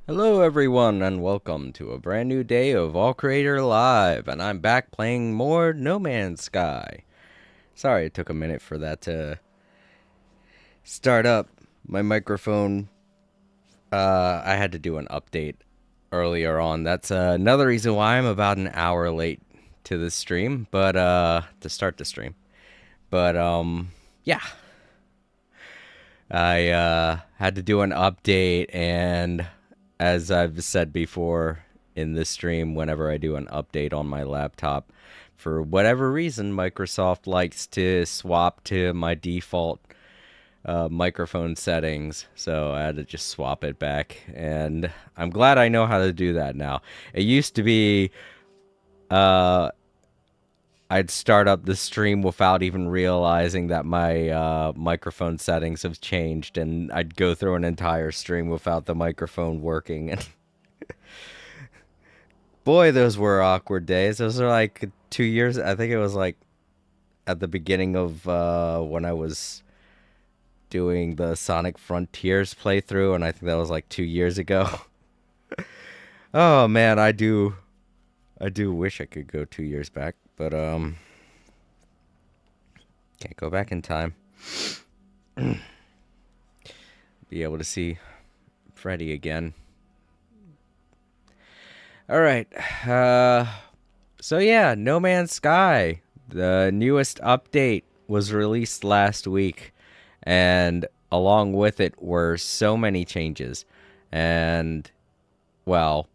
Hello everyone and welcome to a brand new day of All Creator Live, and I'm back playing more No Man's Sky. Sorry it took a minute for that to start up. My microphone, I had to do an update earlier on. That's another reason why I'm about an hour late to the stream, but to start the stream. But yeah. I had to do an update, and as I've said before in this stream, whenever I do an update on my laptop, for whatever reason, Microsoft likes to swap to my default microphone settings. So I had to just swap it back, and I'm glad I know how to do that now. It used to be I'd start up the stream without even realizing that my microphone settings have changed, and I'd go through an entire stream without the microphone working. And boy, those were awkward days. Those are like 2 years. I think it was like at the beginning of when I was doing the Sonic Frontiers playthrough, and I think that was like 2 years ago. Oh man, I do wish I could go 2 years back, but can't go back in time. Be able to see Freddy again. All right. So yeah, No Man's Sky, the newest update was released last week, and along with it were so many changes. And, well,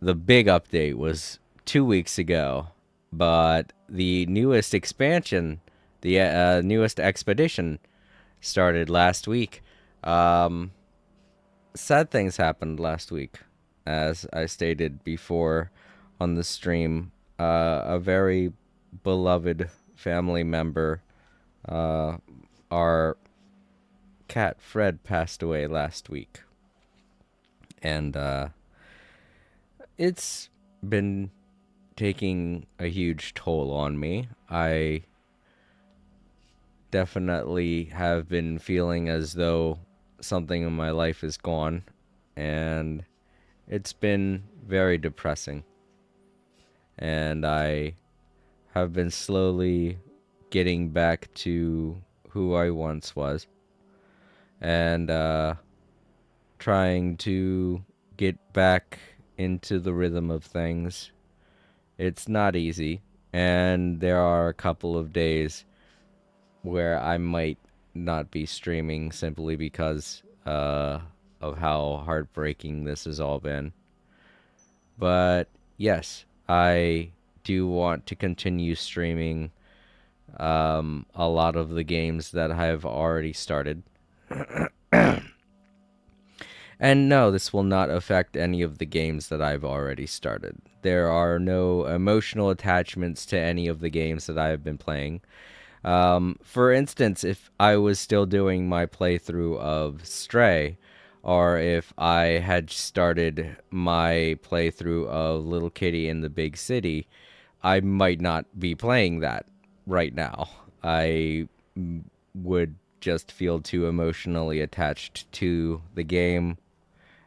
the big update was 2 weeks ago, but the newest expansion, the newest expedition, started last week. Um, Sad things happened last week, as I stated before on the stream. A very beloved family member, uh, our cat Fred, passed away last week, and it's been taking a huge toll on me. I definitely have been feeling as though something in my life is gone, and it's been very depressing. And I have been slowly getting back to who I once was, and trying to get back into the rhythm of things. It's not easy, and there are a couple of days where I might not be streaming simply because of how heartbreaking this has all been. But yes, I do want to continue streaming a lot of the games that I have already started. And no, this will not affect any of the games that I've already started. There are no emotional attachments to any of the games that I have been playing. For instance, if I was still doing my playthrough of Stray, or if I had started my playthrough of Little Kitty in the Big City, I might not be playing that right now. I would just feel too emotionally attached to the game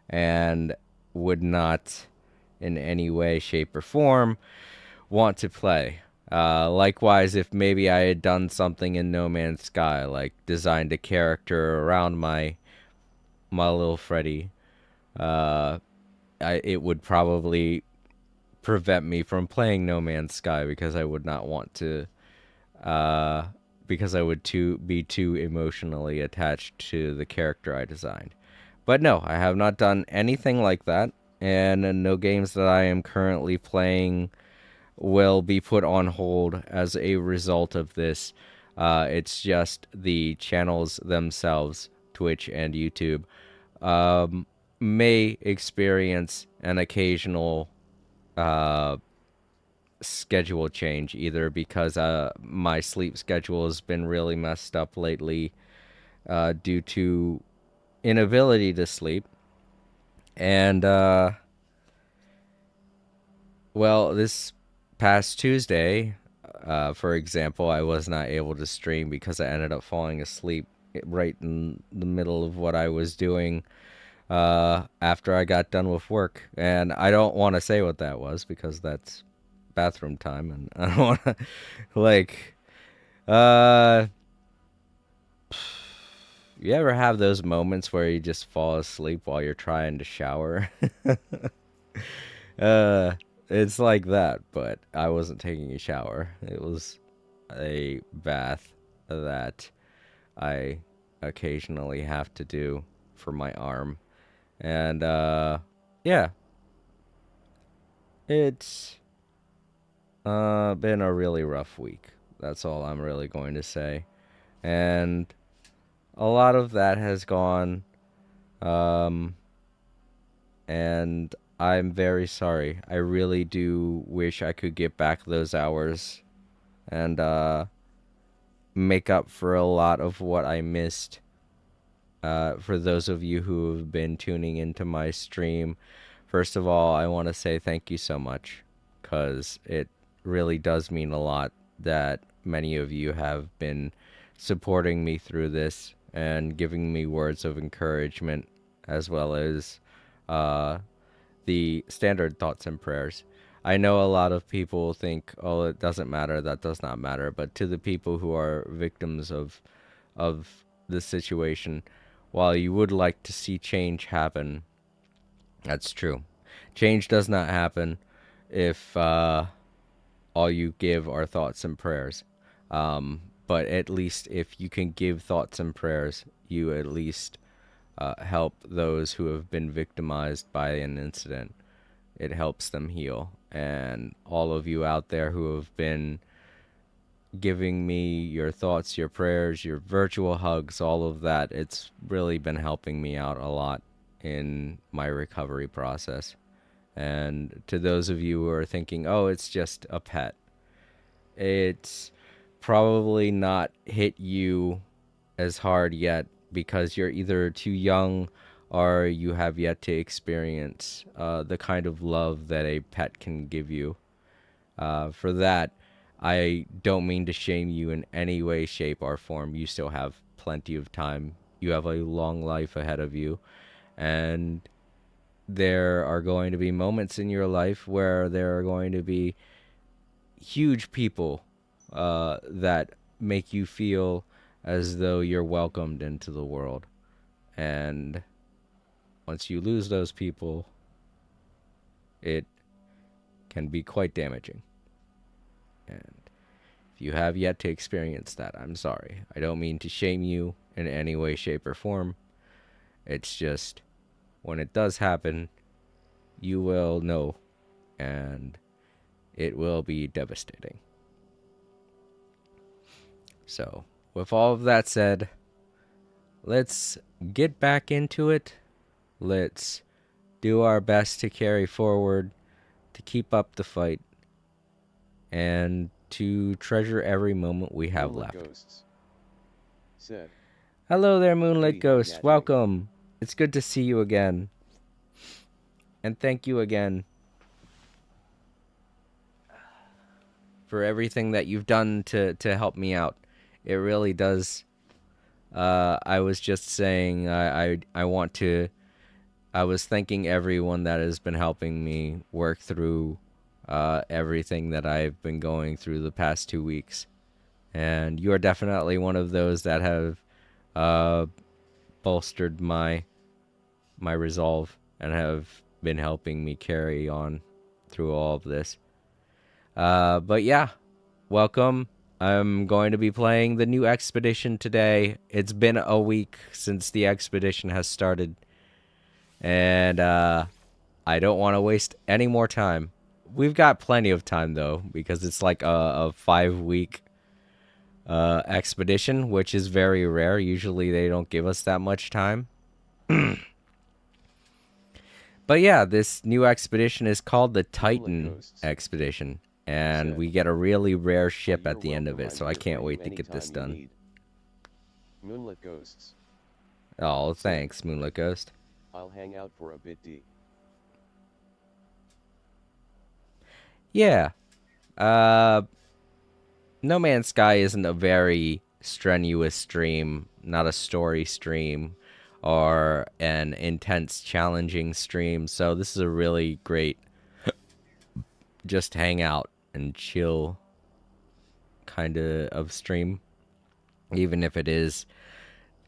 and would not in any way, shape, or form want to play. Likewise, if maybe I had done something in No Man's Sky, like designed a character around my little Freddy, uh, it would probably prevent me from playing No Man's Sky because I would not want to, uh, because I would be too emotionally attached to the character I designed. But no, I have not done anything like that, and no games that I am currently playing will be put on hold as a result of this. It's just the channels themselves, Twitch and YouTube, um, may experience an occasional uh, schedule change, either because my sleep schedule has been really messed up lately due to inability to sleep. And, well, this past Tuesday, for example, I was not able to stream because I ended up falling asleep right in the middle of what I was doing after I got done with work. And I don't want to say what that was because that's bathroom time, and I don't want to, like, uh, you ever have those moments where you just fall asleep while you're trying to shower? uh, it's like that, but I wasn't taking a shower. It was a bath that I occasionally have to do for my arm. And yeah, it's been a really rough week. That's all I'm really going to say. And a lot of that has gone, um and I'm very sorry. I really do wish I could get back those hours and make up for a lot of what I missed. For those of you who have been tuning into my stream, first of all, I want to say thank you so much because it really does mean a lot that many of you have been supporting me through this and giving me words of encouragement as well as uh, the standard thoughts and prayers. I know a lot of people think, "Oh, it doesn't matter. That does not matter." But to the people who are victims of the situation, while you would like to see change happen, that's true. Change does not happen if all you give are thoughts and prayers. but at least if you can give thoughts and prayers, you at least help those who have been victimized by an incident. It helps them heal. And all of you out there who have been giving me your thoughts, your prayers, your virtual hugs, all of that, it's really been helping me out a lot in my recovery process. And to those of you who are thinking, oh, it's just a pet, it's probably not hit you as hard yet because you're either too young or you have yet to experience the kind of love that a pet can give you. For that, I don't mean to shame you in any way, shape, or form. You still have plenty of time. You have a long life ahead of you. And there are going to be moments in your life where there are going to be huge people that make you feel as though you're welcomed into the world. And once you lose those people, it can be quite damaging. And if you have yet to experience that, I'm sorry. I don't mean to shame you in any way, shape, or form. It's just, when it does happen, you will know, and it will be devastating. So, with all of that said, let's get back into it. Let's do our best to carry forward, to keep up the fight, and to treasure every moment we have left. Ghosts said, hello there, Moonlit Ghost. Welcome. It's good to see you again. And thank you again for everything that you've done to help me out. It really does. I was just saying I was thanking everyone that has been helping me work through everything that I've been going through the past 2 weeks. And you are definitely one of those that have bolstered my resolve and have been helping me carry on through all of this. But yeah, welcome. I'm going to be playing the new expedition today. It's been a week since the expedition has started. And I don't want to waste any more time. We've got plenty of time, though, because it's like a 5-week expedition, which is very rare. Usually they don't give us that much time. But yeah, this new expedition is called the Titan Expedition. And we get a really rare ship at the end of it, so I can't wait to get this done. Moonlit Ghosts. Oh, thanks, Moonlit Ghost. I'll hang out for a bit, D. Yeah. No Man's Sky isn't a very strenuous stream, not a story stream, or an intense, challenging stream, so this is a really great just hang out and chill kind of stream, even if it is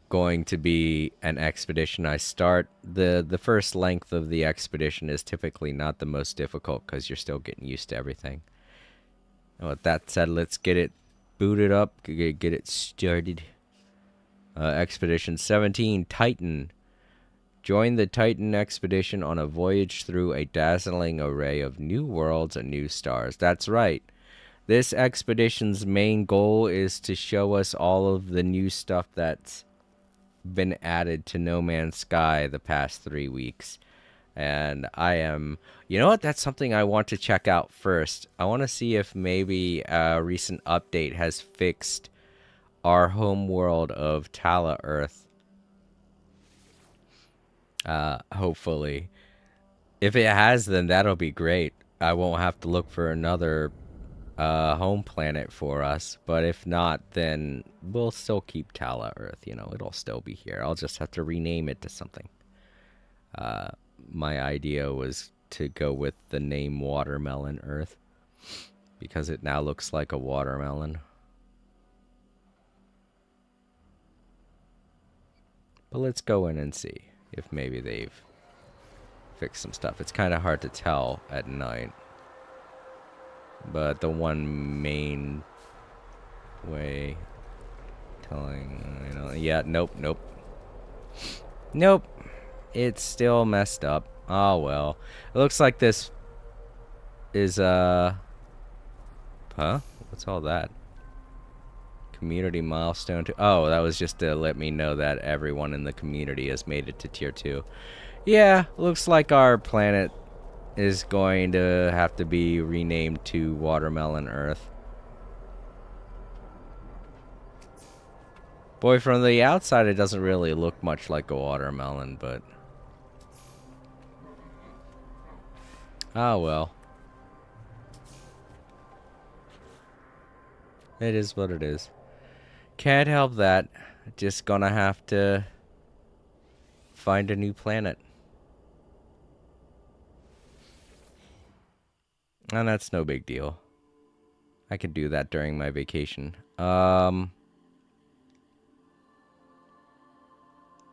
going to be an expedition I start. The first length of the expedition is typically not the most difficult because you're still getting used to everything. And with that said, let's get it booted up, get it started. Expedition 17, Titan. Join the Titan expedition on a voyage through a dazzling array of new worlds and new stars. That's right. This expedition's main goal is to show us all of the new stuff that's been added to No Man's Sky the past 3 weeks. And you know what? That's something I want to check out first. I want to see if maybe a recent update has fixed our home world of Tala Earth. Hopefully. If it has, then that'll be great. I won't have to look for another home planet for us. But if not, then we'll still keep Tala Earth. You know, it'll still be here. I'll just have to rename it to something. My idea was to go with the name Watermelon Earth, because it now looks like a watermelon. But let's go in and see if maybe they've fixed some stuff. It's kind of hard to tell at night. But the one main way Telling, you know, yeah, nope, nope. Nope. It's still messed up. Oh, well. It looks like this is, huh? What's all that? Community milestone. Oh, that was just to let me know that everyone in the community has made it to tier 2. Yeah, looks like our planet is going to have to be renamed to Watermelon Earth. Boy, from the outside it doesn't really look much like a watermelon, but... ah, well. It is what it is. Can't help that. Just gonna have to find a new planet. And that's no big deal. I could do that during my vacation.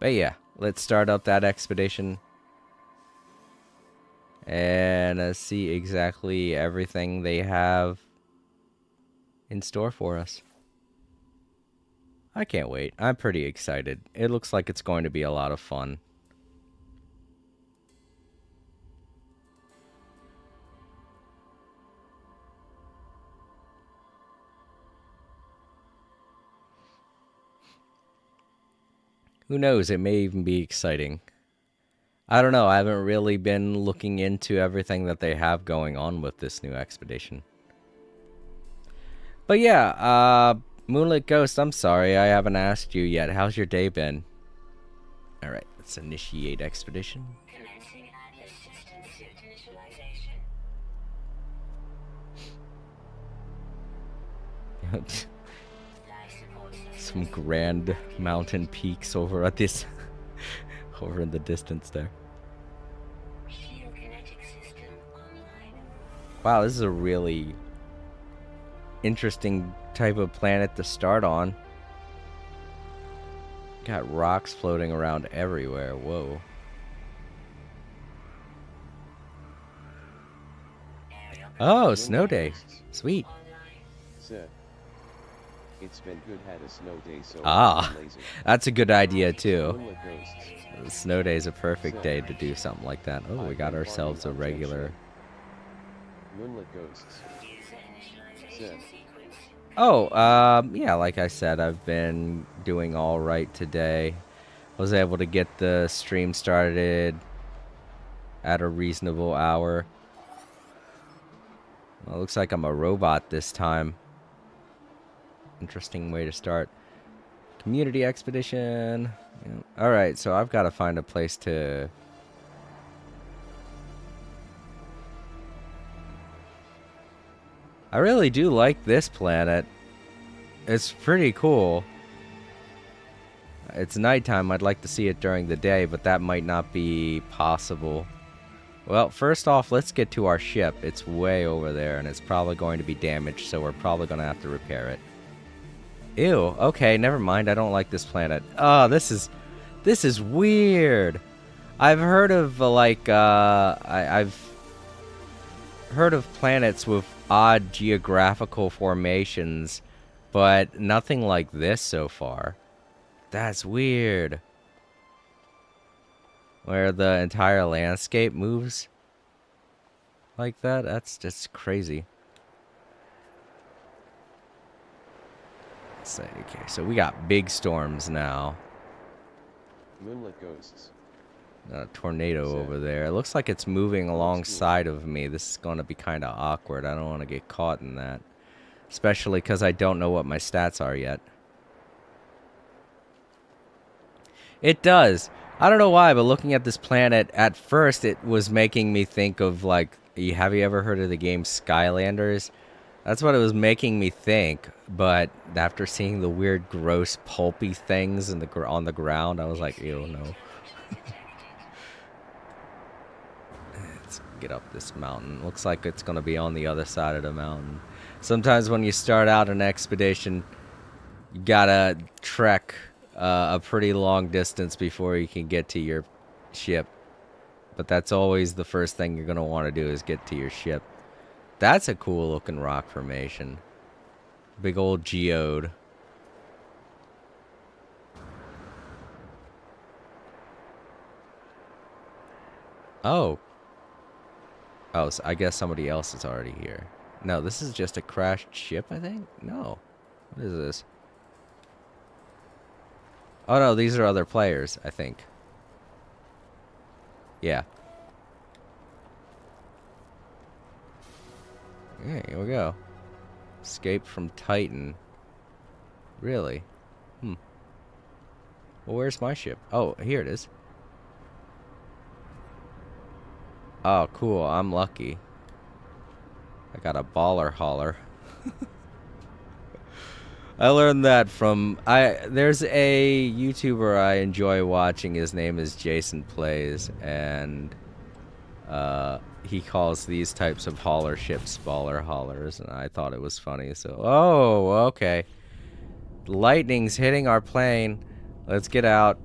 But yeah, let's start up that expedition. And see exactly everything they have in store for us. I can't wait. I'm pretty excited. It looks like it's going to be a lot of fun. Who knows? It may even be exciting. I don't know. I haven't really been looking into everything that they have going on with this new expedition. But yeah, Moonlit Ghost, I'm sorry I haven't asked you yet. How's your day been? Alright, let's initiate expedition. Commencing Atlas system suit initialization. Some grand mountain peaks over at this over in the distance there. Shield kinetic system online. Wow, this is a really interesting type of planet to start on. Got rocks floating around everywhere. Whoa. Oh, snow day. Sweet. Said. It's been good had a snow day, so Ah, I'm lazy. that's a good idea too. Moonlit ghosts. The snow day is a perfect day to do something like that. Oh, we got ourselves a regular. Moonlit ghosts. User initialization Said. sequence. Oh, yeah, like I said, I've been doing all right today. Was able to get the stream started at a reasonable hour. Well, it looks like I'm a robot this time. Interesting way to start. Community expedition. Yeah. Alright, so I've got to find a place to... I really do like this planet. It's pretty cool. It's nighttime. I'd like to see it during the day, but that might not be possible. Well, first off, let's get to our ship. It's way over there, and it's probably going to be damaged, so we're probably going to have to repair it. Ew, okay, never mind. I don't like this planet. Oh, this is weird. I've heard of, I've heard of planets with odd geographical formations, but nothing like this so far. That's weird. Where the entire landscape moves like that? That's just crazy. Let's see, okay, so we got big storms now. Moonlit ghosts. A tornado Sick. over there. It looks like it's moving alongside of me. This is going to be kind of awkward. I don't want to get caught in that. Especially because I don't know what my stats are yet. It does. I don't know why, but looking at this planet, at first it was making me think of, like, have you ever heard of the game Skylanders? That's what it was making me think, but after seeing the weird, gross, pulpy things in on the ground, I was like, ew, no. Let's get up this mountain. Looks like it's going to be on the other side of the mountain. Sometimes when you start out an expedition, you gotta trek a pretty long distance before you can get to your ship. But that's always the first thing you're going to want to do is get to your ship. That's a cool looking rock formation. Big old geode. Oh. Oh, so I guess somebody else is already here. No, this is just a crashed ship, I think? No. What is this? Oh, no, these are other players, I think. Yeah. Yeah, here we go. Escape from Titan. Really? Hmm. Well, where's my ship? Oh, here it is. Oh, cool. I'm lucky. I got a baller hauler. I learned that from there's a YouTuber I enjoy watching. His name is Jason Plays, and he calls these types of hauler ships baller haulers, and I thought it was funny. So, oh, okay. Lightning's hitting our plane. Let's get out.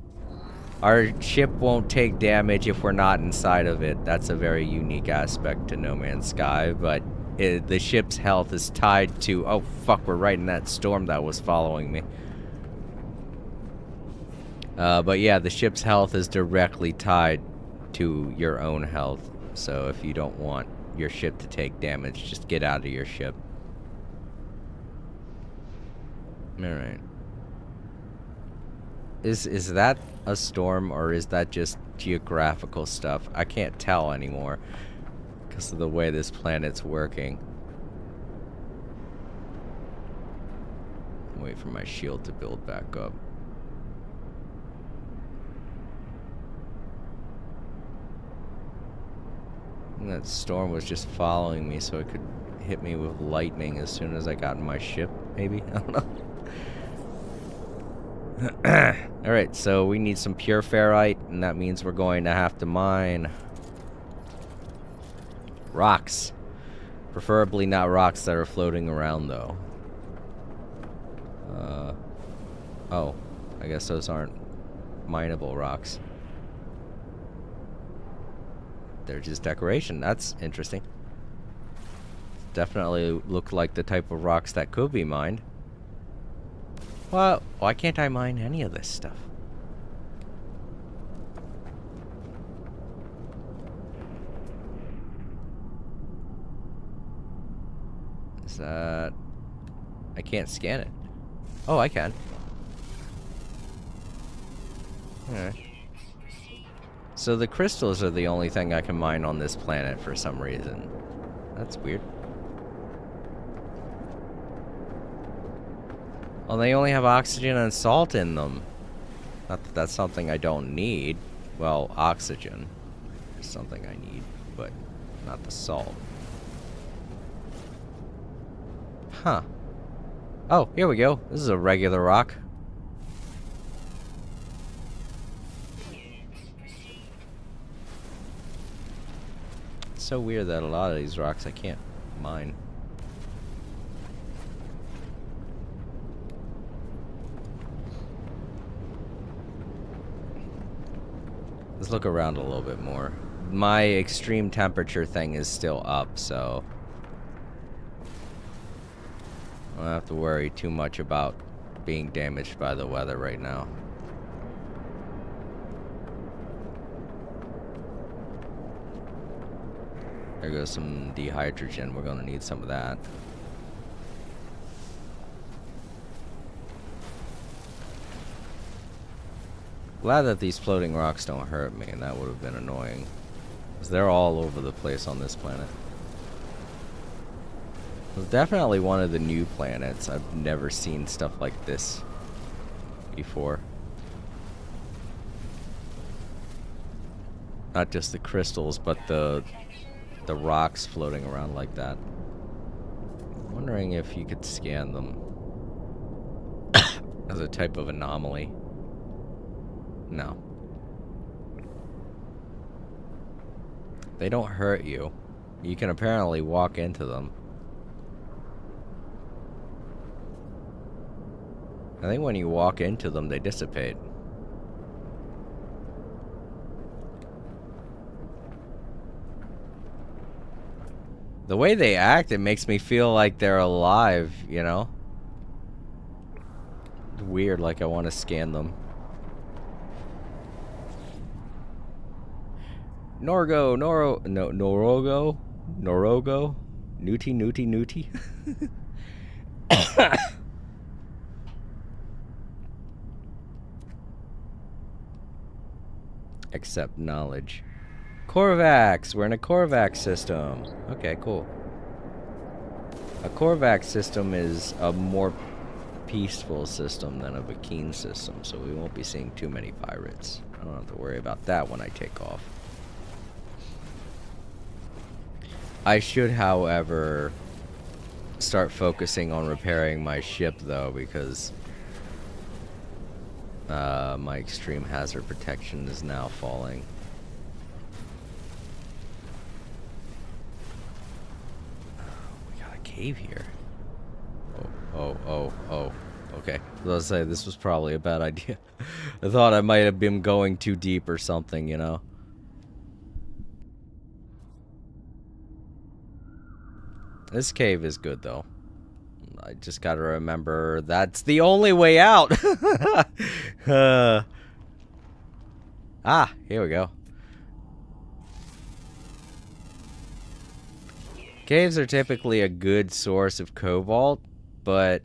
Our ship won't take damage if we're not inside of it. That's a very unique aspect to No Man's Sky, but the ship's health is tied to... Oh, fuck, we're right in that storm that was following me. But yeah, the ship's health is directly tied to your own health. So if you don't want your ship to take damage, just get out of your ship. Alright. Is that a storm, or is that just geographical stuff? I can't tell anymore because of the way this planet's working. Wait for my shield to build back up. And that storm was just following me so it could hit me with lightning as soon as I got in my ship, maybe? I don't know. Alright, so we need some pure ferrite, and that means we're going to have to mine rocks. Preferably not rocks that are floating around, though. Oh, I guess those aren't mineable rocks. They're just decoration. That's interesting. Definitely look like the type of rocks that could be mined. Well, why can't I mine any of this stuff? Is that... I can't scan it. Oh, I can. Alright. So the crystals are the only thing I can mine on this planet for some reason. That's weird. Well, they only have oxygen and salt in them. Not that that's something I don't need. Well, oxygen is something I need, but not the salt. Huh. Oh, here we go. This is a regular rock. It's so weird that a lot of these rocks I can't mine. Let's look around a little bit more. My extreme temperature thing is still up, so I don't have to worry too much about being damaged by the weather right now. There goes some dehydrogen. We're gonna need some of that. Glad that these floating rocks don't hurt me, and that would have been annoying. Because they're all over the place on this planet. It's definitely one of the new planets. I've never seen stuff like this before. Not just the crystals, but the rocks floating around like that. I'm wondering if you could scan them as a type of anomaly. No. They don't hurt you. You can apparently walk into them. I think when you walk into them, they dissipate. The way they act, it makes me feel like they're alive, you know? Weird, like I want to scan them. Norgo, Noro, no, Norogo, Norogo, Newty, Newty, Newty. Accept knowledge. Korvax, we're in a Korvax system. Okay, cool. A Korvax system is a more peaceful system than a Vakeen system, so we won't be seeing too many pirates. I don't have to worry about that when I take off. I should, however, start focusing on repairing my ship, though, because my extreme hazard protection is now falling. We got a cave here. Oh. Okay. I was gonna say, this was probably a bad idea. I thought I might have been going too deep or something, you know? This cave is good, though. I just gotta remember that's the only way out! Here we go. Caves are typically a good source of cobalt, but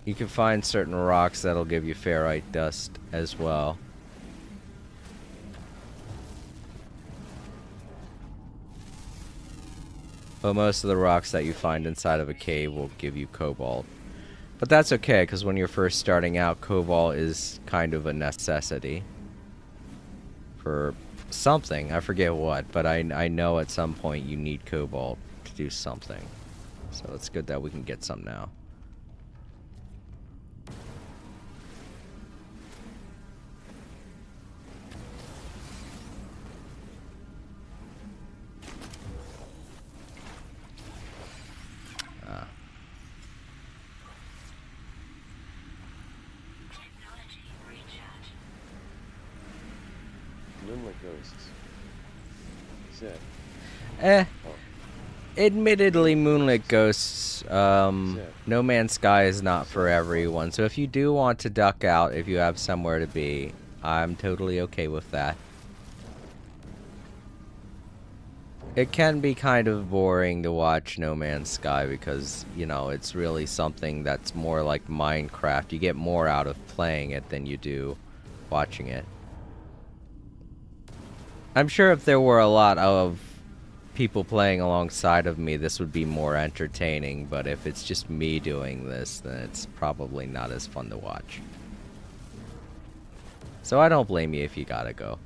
you can find certain rocks that'll give you ferrite dust as well. But most of the rocks that you find inside of a cave will give you cobalt. But that's okay, because when you're first starting out, cobalt is kind of a necessity for something. I forget what, but I know at some point you need cobalt to do something. So it's good that we can get some now. Technology recharge. Moonlit Ghosts. Said. Admittedly, Moonlit Ghosts, No Man's Sky is not for everyone. So if you do want to duck out, if you have somewhere to be, I'm totally okay with that. It can be kind of boring to watch No Man's Sky because, you know, it's really something that's more like Minecraft. You get more out of playing it than you do watching it. I'm sure if there were a lot of people playing alongside of me, this would be more entertaining, but if it's just me doing this, then it's probably not as fun to watch. So I don't blame you if you gotta go.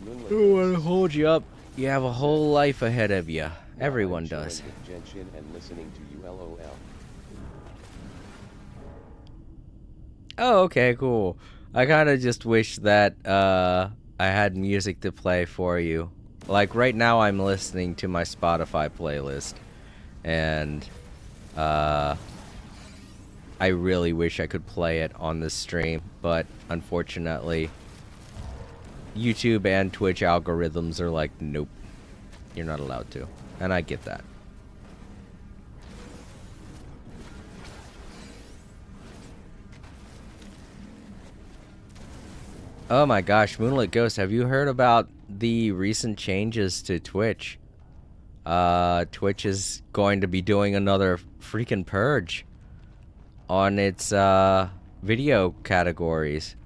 Moonlit Who wanna Ghosts. hold you up? You have a whole life ahead of you. Everyone I'm chilling does. with Genshin and listening to you, LOL. Oh, okay, cool. I kind of just wish that I had music to play for you. Like right now I'm listening to my Spotify playlist, and I really wish I could play it on the stream, but unfortunately YouTube and Twitch algorithms are like, nope, you're not allowed to. And I get that. Oh my gosh, Moonlit Ghost, have you heard about the recent changes to Twitch? Twitch is going to be doing another freaking purge on its video categories.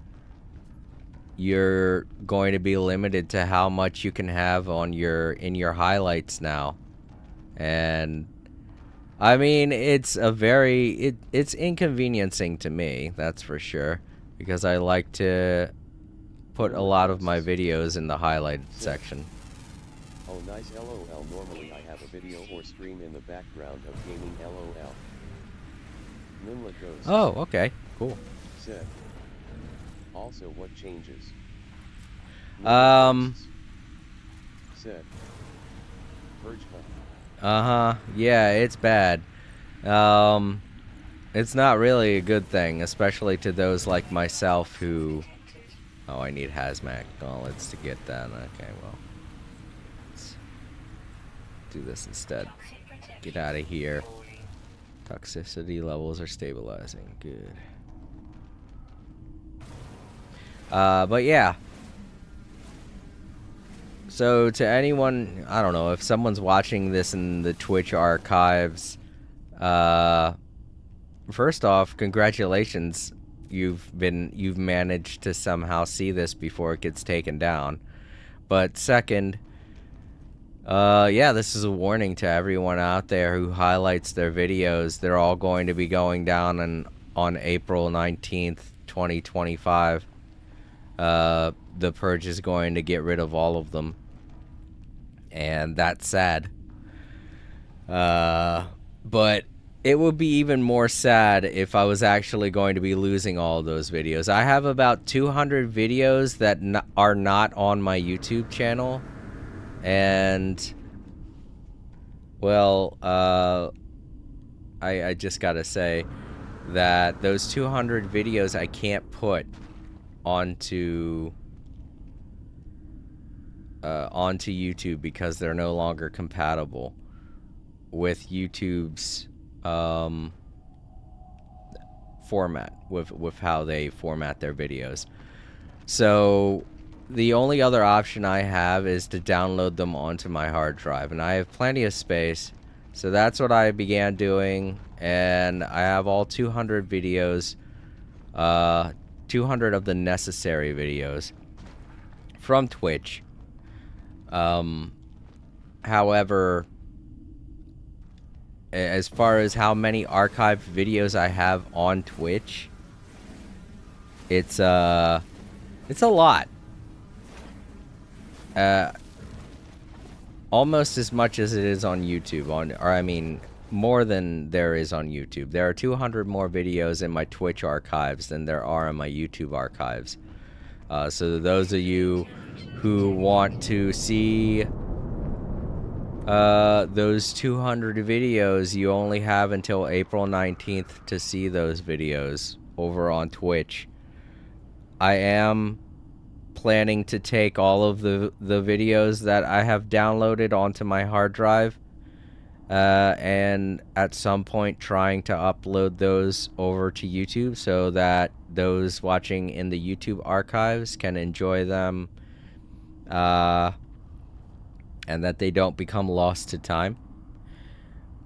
You're going to be limited to how much you can have on in your highlights now. And I mean, it's it's inconveniencing to me, that's for sure, because I like to put a lot of my videos in the highlighted section. Oh nice LOL. Normally I have a video or stream in the background of gaming, LOL. Moonlit Ghosts. Oh, okay, cool. Said. Also what changes? Um. Ghosts. Said. Purge Hunt. Uh-huh. Yeah, it's bad. It's not really a good thing, especially to those like myself who... Oh, I need hazmat gauntlets to get that. Okay, well. Let's do this instead. Toxic protection. Get out of here. Falling. Toxicity levels are stabilizing. Good. But yeah. So to anyone, I don't know, if someone's watching this in the Twitch archives, first off, congratulations. You've managed to somehow see this before it gets taken down. But second, yeah, this is a warning to everyone out there who highlights their videos. They're all going to be going down on April 19th, 2025. The Purge is going to get rid of all of them. And that's sad. But it would be even more sad if I was actually going to be losing all of those videos. I have about 200 videos that are not on my YouTube channel. And, well, I just gotta say that those 200 videos I can't put onto YouTube because they're no longer compatible with YouTube's format, with how they format their videos. So the only other option I have is to download them onto my hard drive, and I have plenty of space, so that's what I began doing. And I have all 200 videos, 200 of the necessary videos from Twitch. However, as far as how many archived videos I have on Twitch, it's a lot. Almost as much as it is on YouTube, more than there is on YouTube. There are 200 more videos in my Twitch archives than there are in my YouTube archives. So those of you who want to see those 200 videos, you only have until April 19th to see those videos over on Twitch. I am planning to take all of the videos that I have downloaded onto my hard drive, and at some point trying to upload those over to YouTube so that those watching in the YouTube archives can enjoy them, and that they don't become lost to time.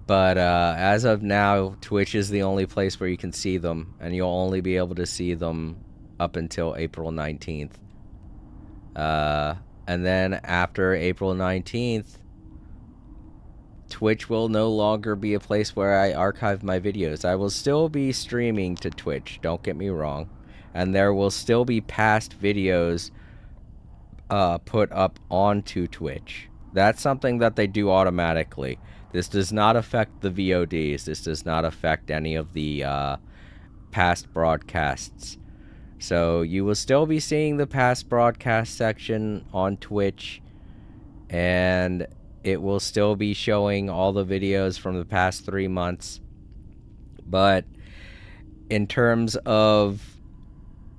But as of now, Twitch is the only place where you can see them, and you'll only be able to see them up until April 19th. And then after April 19th, Twitch will no longer be a place where I archive my videos. I will still be streaming to Twitch, don't get me wrong. And there will still be past videos put up onto Twitch. That's something that they do automatically. This does not affect the VODs. This does not affect any of the past broadcasts. So you will still be seeing the past broadcast section on Twitch, and it will still be showing all the videos from the past 3 months. But in terms of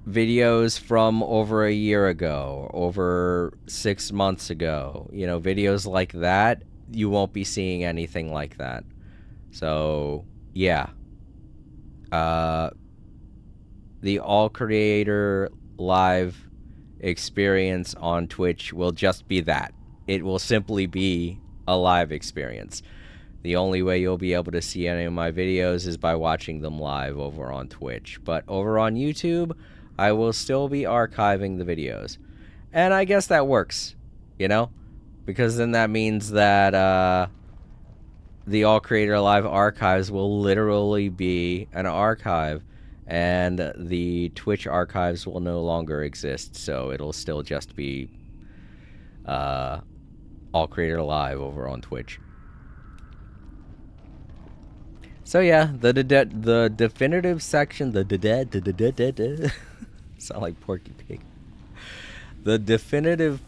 videos from over a year ago, over 6 months ago, you know, videos like that, you won't be seeing anything like that. So, yeah. The All Creator Live experience on Twitch will just be that. It will simply be a live experience. The only way you'll be able to see any of my videos is by watching them live over on Twitch. But over on YouTube, I will still be archiving the videos. And I guess that works, you know? Because then that means that the All Creator Live archives will literally be an archive, and the Twitch archives will no longer exist, so it'll still just be All Creator Live over on Twitch. So yeah, the definitive section, sound like Porky Pig. The definitive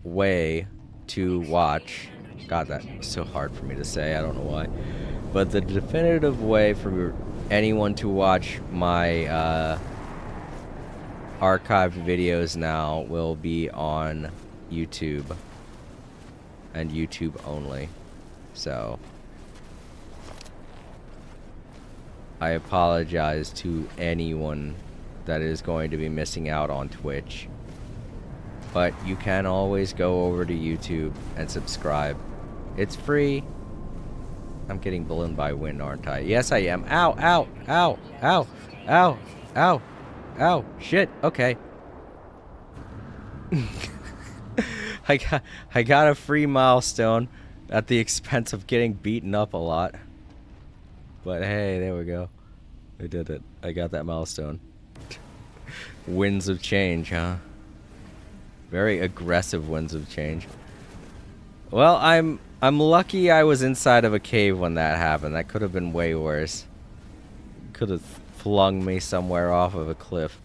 way to watch. God, that was so hard for me to say. I don't know why. But the definitive way for anyone to watch my archived videos now will be on YouTube, and YouTube only. So I apologize to anyone that is going to be missing out on Twitch. but you can always go over to YouTube and subscribe. It's free. I'm getting blown by wind, aren't I? Yes, I am. Ow, ow, ow, ow, ow, ow, ow. Shit, okay. I got a free milestone at the expense of getting beaten up a lot. But hey, there we go. I did it. I got that milestone. Winds of change, huh? Very aggressive winds of change. Well, I'm lucky I was inside of a cave when that happened. That could have been way worse. Could have flung me somewhere off of a cliff.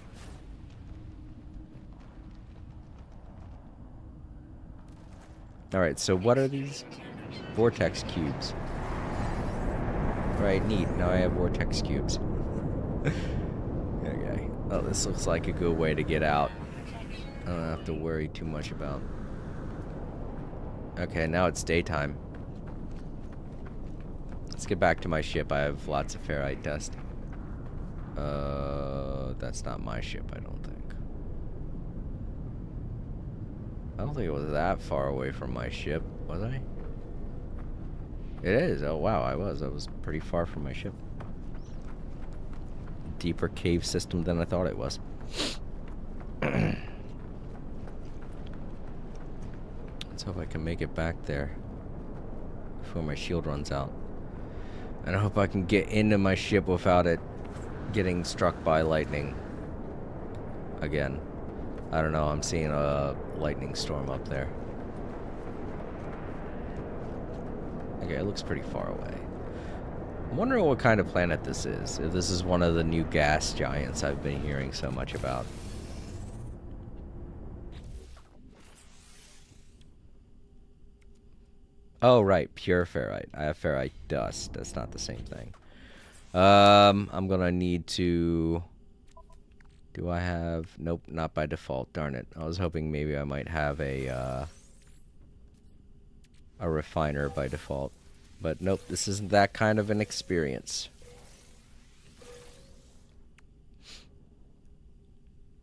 Alright, so what are these? Vortex cubes. Right, neat. Now I have vortex cubes. Okay. Oh, this looks like a good way to get out. I don't have to worry too much about. Okay, now it's daytime. Let's get back to my ship. I have lots of ferrite dust. That's not my ship, I don't think. I don't think it was that far away from my ship, was I? It is. Oh, wow, I was pretty far from my ship. Deeper cave system than I thought it was. Let's hope I can make it back there before my shield runs out. And I hope I can get into my ship without it getting struck by lightning again. I don't know, I'm seeing a lightning storm up there. Okay, it looks pretty far away. I'm wondering what kind of planet this is. If this is one of the new gas giants I've been hearing so much about. Oh, right, pure ferrite. I have ferrite dust. That's not the same thing. I'm gonna need to... Do I have... Nope, not by default. Darn it. I was hoping maybe I might have a refiner by default. But nope, this isn't that kind of an experience.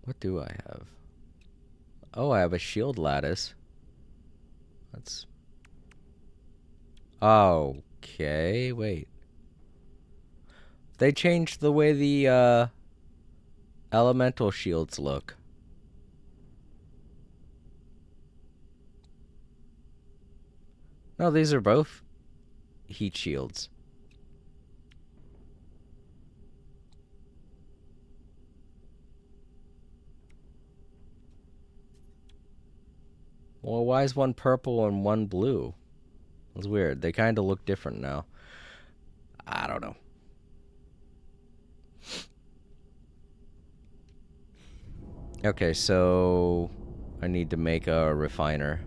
What do I have? Oh, I have a shield lattice. That's... Okay, wait. They changed the way the, elemental shields look. No, these are both heat shields. Well, why is one purple and one blue? It's weird. They kind of look different now. I don't know. Okay, so I need to make a refiner.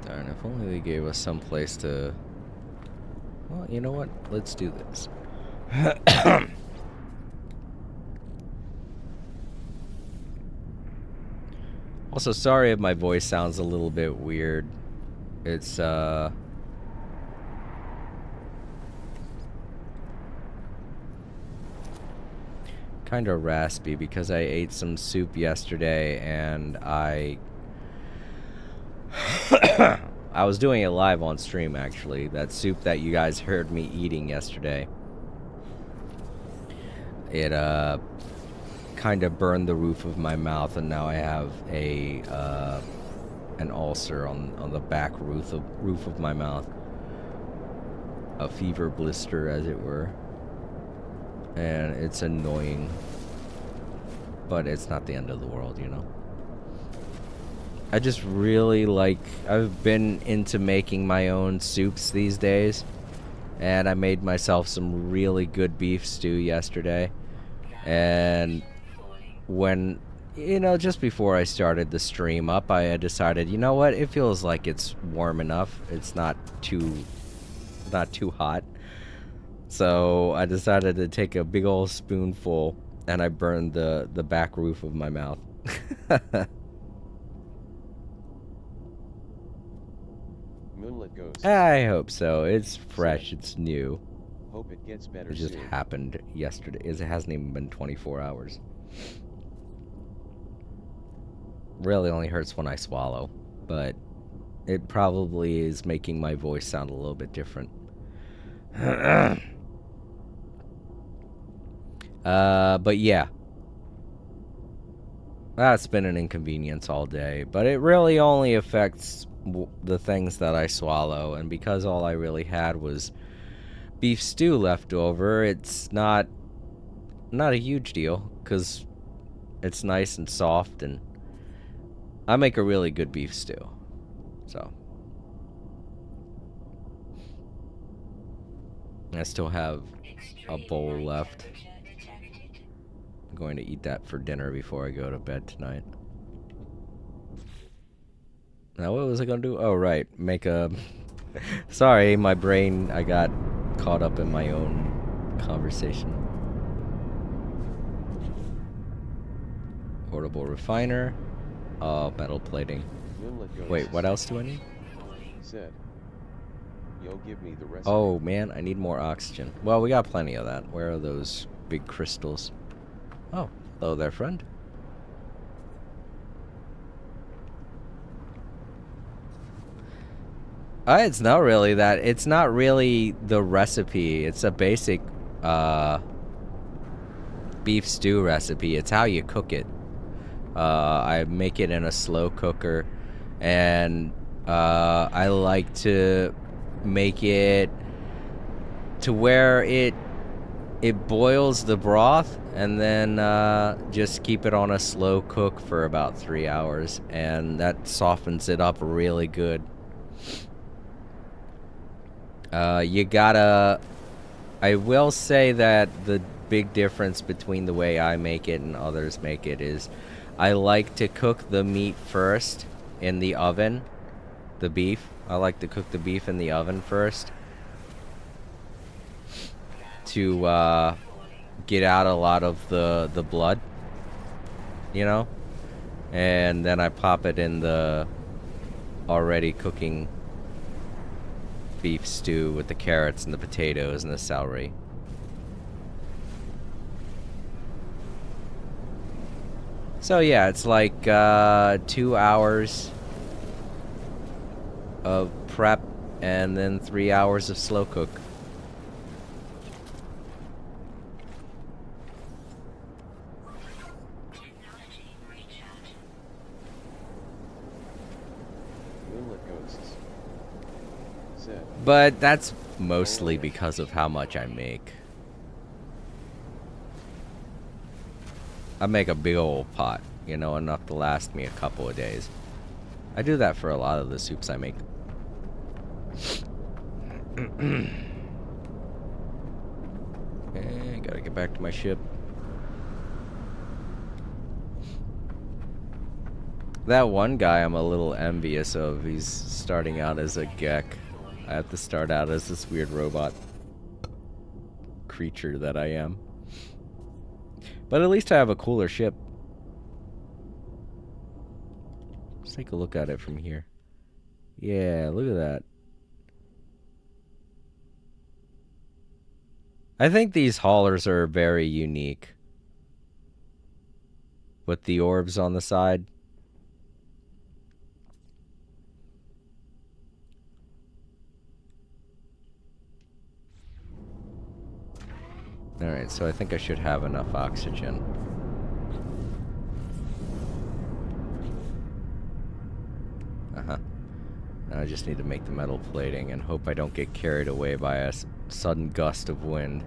Darn, if only they gave us some place to... Well, you know what? Let's do this. Also, sorry if my voice sounds a little bit weird. It's, kind of raspy because I ate some soup yesterday and I was doing it live on stream, actually. That soup that you guys heard me eating yesterday. It, kind of burned the roof of my mouth, and now I have a an ulcer on the back roof of my mouth, a fever blister, as it were, and it's annoying, but it's not the end of the world, you know. I just really I've been into making my own soups these days, and I made myself some really good beef stew yesterday, and when, you know, just before I started the stream up, I had decided, you know what, it feels like it's warm enough. It's not too hot. So I decided to take a big old spoonful, and I burned the back roof of my mouth. Moonlit Ghost. I hope so. It's fresh. It's new. Hope it gets better It just soon. happened yesterday. It hasn't even been 24 hours. Really only hurts when I swallow, but it probably is making my voice sound a little bit different. But yeah. That's been an inconvenience all day, but it really only affects the things that I swallow, and because all I really had was beef stew left over, it's not a huge deal, because it's nice and soft, and I make a really good beef stew. So I still have a bowl left. I'm going to eat that for dinner before I go to bed tonight. Now what was I gonna do? Oh right, make a sorry, my brain, I got caught up in my own conversation. Portable refiner. Oh, metal plating. Moonlit Ghost Wait, what else do I need? said, "Yo, give me the recipe." Oh man, I need more oxygen. Well, we got plenty of that. Where are those big crystals? Oh, hello there, friend. It's not really that. It's not really the recipe. It's a basic beef stew recipe. It's how you cook it. I make it in a slow cooker, and I like to make it to where it boils the broth, and then just keep it on a slow cook for about 3 hours, and that softens it up really good. I will say that the big difference between the way I make it and others make it is I like to cook the meat first in the oven. The beef. I like to cook the beef in the oven first to get out a lot of the blood, you know? And then I pop it in the already cooking beef stew with the carrots and the potatoes and the celery. So yeah, it's like 2 hours of prep and then 3 hours of slow cook. Technology recharge. Moonlit Ghosts said, But that's mostly because of how much I make. I make a big old pot, you know, enough to last me a couple of days. I do that for a lot of the soups I make. Okay, gotta get back to my ship. That one guy I'm a little envious of. He's starting out as a Gek. I have to start out as this weird robot creature that I am. But at least I have a cooler ship. Let's take a look at it from here. Yeah, look at that. I think these haulers are very unique. With the orbs on the side. Alright, so I think I should have enough oxygen. Uh-huh. Now I just need to make the metal plating and hope I don't get carried away by a sudden gust of wind.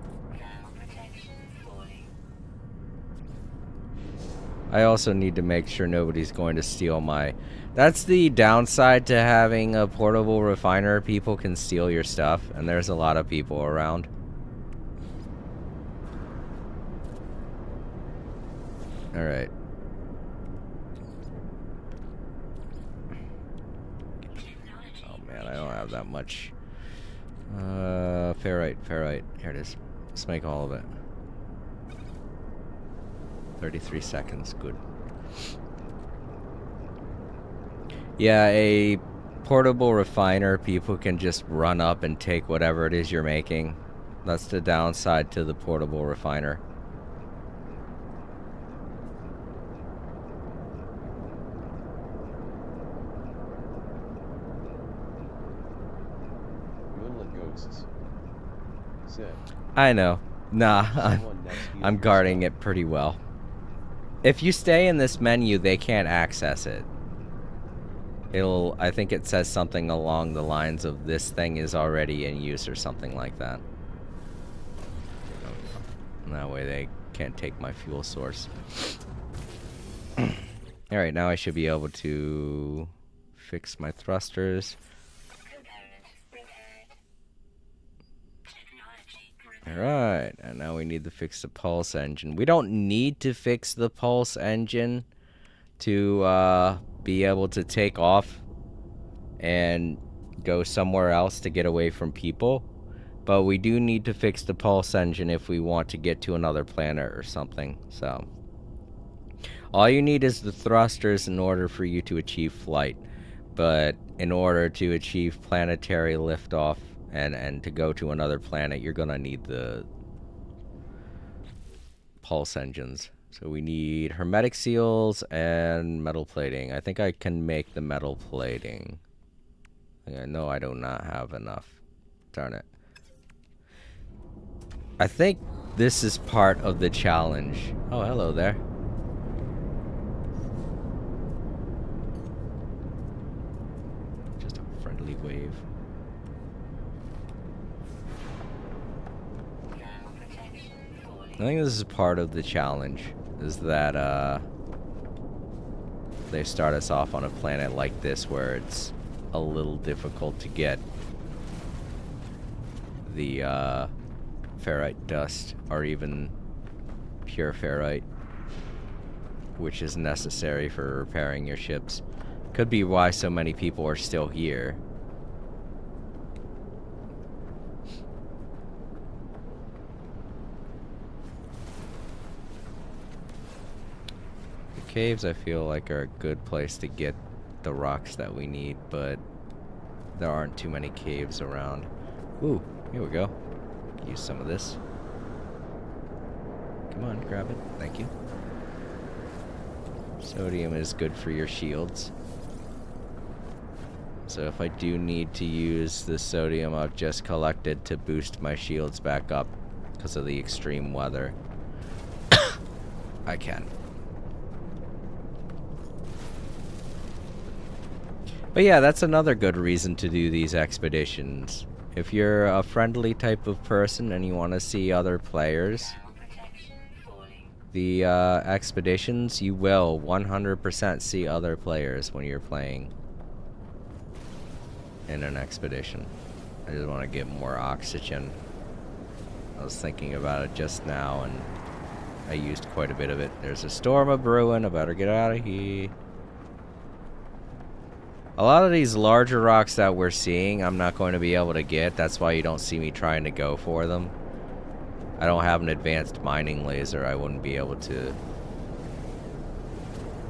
I also need to make sure nobody's going to steal my... That's the downside to having a portable refiner. People can steal your stuff, and there's a lot of people around. Alright. Oh man, I don't have that much. Ferrite. Here it is. Let's make all of it. 33 seconds, good. Yeah, a portable refiner, people can just run up and take whatever it is you're making. That's the downside to the portable refiner. Moonlit Ghosts. Said. I know. Nah, Someone next to you I'm who's guarding not. it pretty well. If you stay in this menu, they can't access it. I think it says something along the lines of this thing is already in use or something like that. And that way they can't take my fuel source. Alright, now I should be able to fix my thrusters. Component repaired. Technology repaired. Alright, and now we need to fix the pulse engine. We don't need to fix the pulse engine to be able to take off and go somewhere else to get away from people. But we do need to fix the pulse engine if we want to get to another planet or something. So all you need is the thrusters in order for you to achieve flight. But in order to achieve planetary liftoff and to go to another planet, you're gonna need the pulse engines. So we need hermetic seals and metal plating. I think I can make the metal plating. I know I do not have enough. Darn it. I think this is part of the challenge. Oh, hello there. Just a friendly wave. Thermal protection falling. I think this is part of the challenge, is that they start us off on a planet like this where it's a little difficult to get the ferrite dust or even pure ferrite, which is necessary for repairing your ships. Could be why so many people are still here. The caves, I feel like, are a good place to get the rocks that we need, but there aren't too many caves around. Ooh, here we go. Use some of this. Come on, grab it. Thank you. Sodium is good for your shields. So if I do need to use the sodium I've just collected to boost my shields back up because of the extreme weather, I can. But yeah, that's another good reason to do these expeditions. If you're a friendly type of person and you want to see other players, Thermal protection falling. the expeditions, you will 100% see other players when you're playing in an expedition. I just want to get more oxygen. I was thinking about it just now and I used quite a bit of it. There's a storm a-brewing, I better get out of here. A lot of these larger rocks that we're seeing, I'm not going to be able to get. That's why you don't see me trying to go for them. I don't have an advanced mining laser. I wouldn't be able to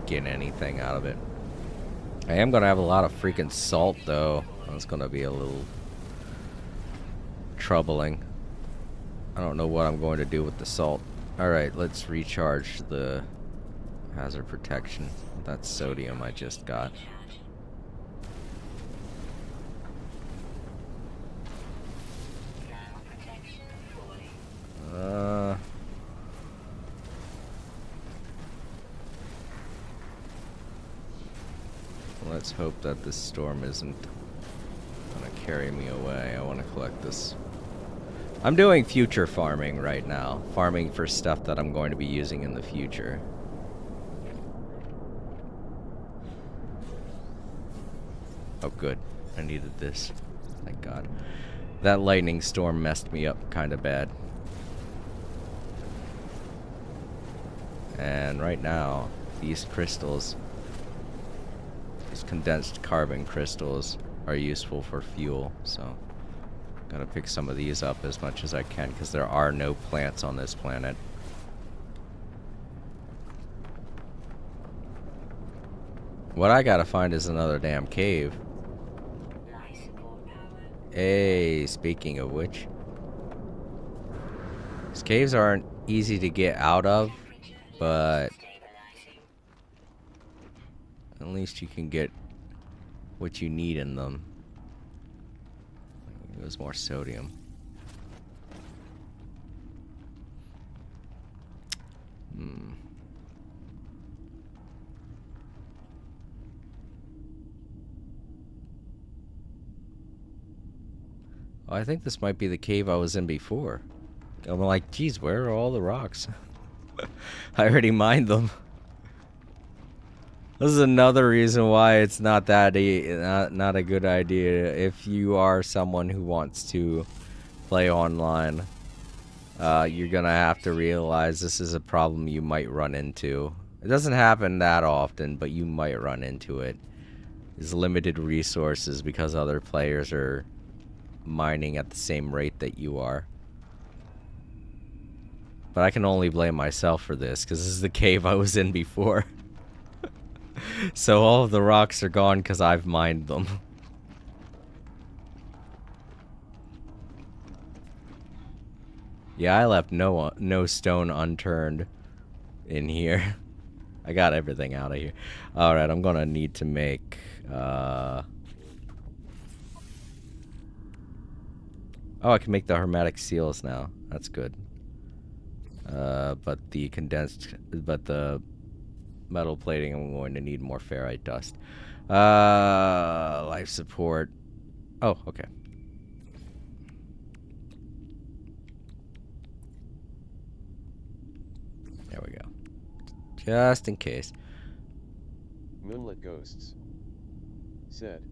get anything out of it. I am going to have a lot of freaking salt, though. That's going to be a little troubling. I don't know what I'm going to do with the salt. Alright, let's recharge the hazard protection. That's sodium I just got. Recharge. Thermal protection falling. Let's hope that this storm isn't gonna carry me away. I want to collect this. I'm doing future farming right now. Farming for stuff that I'm going to be using in the future. Oh, good. I needed this. Thank God. That lightning storm messed me up kind of bad. And right now, these crystals, these condensed carbon crystals, are useful for fuel, so gotta pick some of these up as much as I can because there are no plants on this planet. What I gotta find is another damn cave. Hey, speaking of which, these caves aren't easy to get out of, but at least you can get what you need in them. It was more sodium. Oh, I think this might be the cave I was in before. I'm like, geez, where are all the rocks? I already mined them. This is another reason why it's not that not a good idea if you are someone who wants to play online. You're gonna have to realize this is a problem you might run into. It doesn't happen that often, but you might run into it. There's limited resources because other players are mining at the same rate that you are. But I can only blame myself for this because this is the cave I was in before. So all of the rocks are gone because I've mined them. Yeah, I left no stone unturned in here. I got everything out of here. Alright, I'm gonna need to make oh, I can make the hermetic seals now. That's good. But the metal plating, I'm going to need more ferrite dust. Life support. Oh, okay. There we go. Just in case. Moonlit Ghosts said,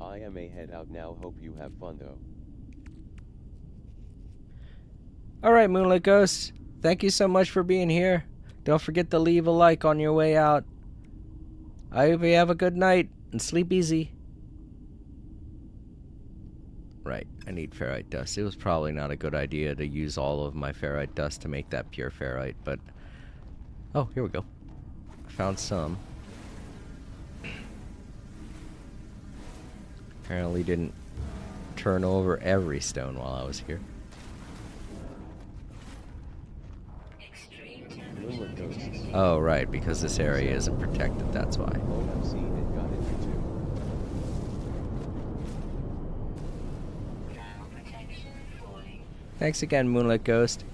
I am a head out now, hope you have fun though. Alright, Moonlit Ghost. Thank you so much for being here. Don't forget to leave a like on your way out. I hope you have a good night and sleep easy. Right, I need ferrite dust. It was probably not a good idea to use all of my ferrite dust to make that pure ferrite, but... Oh, here we go. I found some. Apparently didn't turn over every stone while I was here. Moonlit Ghosts. Oh, right, because this area isn't protected, that's why. Oh, I've seen it, got it too. Now protection falling. Thanks again, Moonlit Ghost.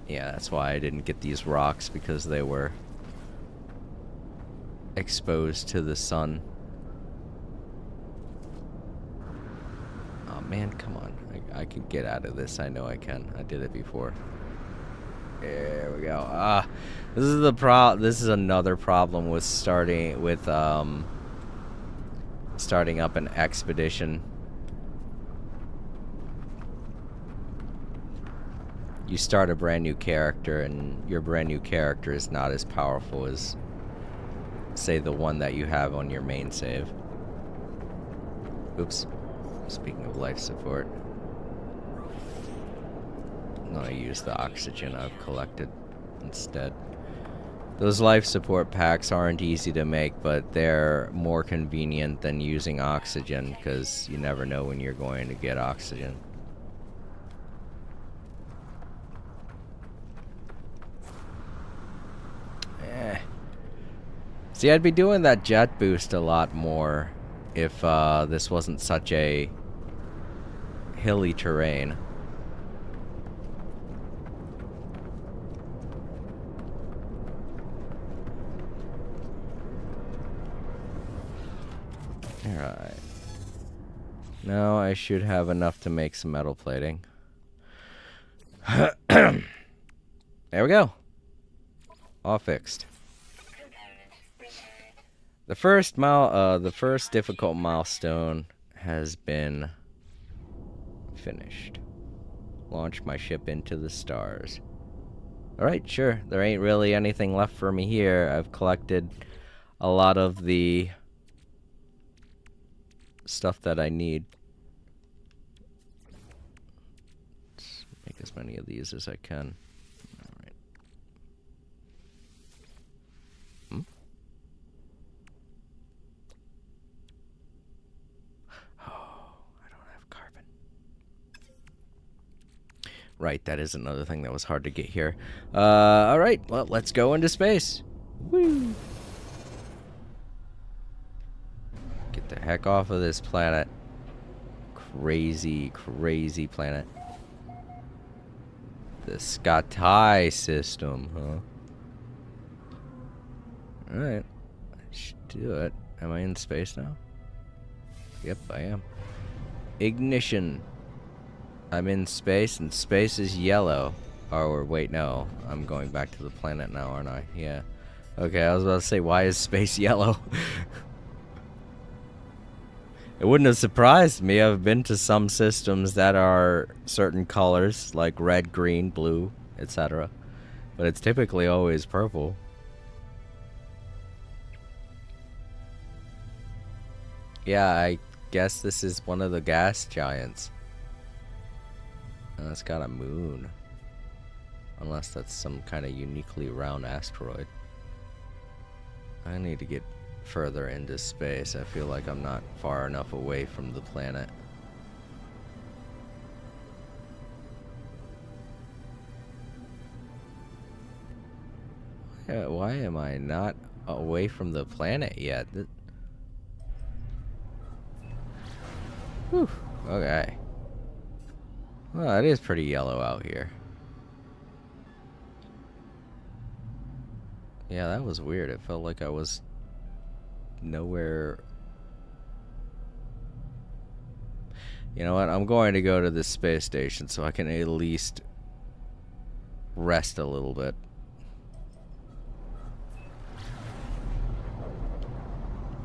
Yeah, that's why I didn't get these rocks, because they were exposed to the sun. Oh man, come on. I can get out of this. I know I can. I did it before. There we go. This is this is another problem with starting up an expedition. You start a brand new character, and your brand new character is not as powerful as, say, the one that you have on your main save. Oops. Speaking of life support, I'm gonna use the oxygen I've collected instead. Those life support packs aren't easy to make, but they're more convenient than using oxygen, because you never know when you're going to get oxygen. See, I'd be doing that jet boost a lot more if this wasn't such a hilly terrain. Alright. Now I should have enough to make some metal plating. There we go. All fixed. The first difficult milestone has been finished. Launch my ship into the stars. Alright, sure. There ain't really anything left for me here. I've collected a lot of the stuff that I need. Let's make as many of these as I can. Alright. Right, that is another thing that was hard to get here. Alright, well, let's go into space. Woo! Get the heck off of this planet. Crazy, crazy planet. The Skatai system, huh? Alright, let's do it. Am I in space now? Yep, I am. Ignition. I'm in space, and space is yellow. Or wait, no. I'm going back to the planet now, aren't I? Yeah. Okay, I was about to say, why is space yellow? It wouldn't have surprised me. I've been to some systems that are certain colors, like red, green, blue, etc. But it's typically always purple. Yeah, I guess this is one of the gas giants. It's got a moon. Unless that's some kind of uniquely round asteroid. I need to get further into space. I feel like I'm not far enough away from the planet. Why am I not away from the planet yet? Whew, okay. Well, it is pretty yellow out here. Yeah, that was weird. It felt like I was nowhere. You know what? I'm going to go to the space station so I can at least rest a little bit.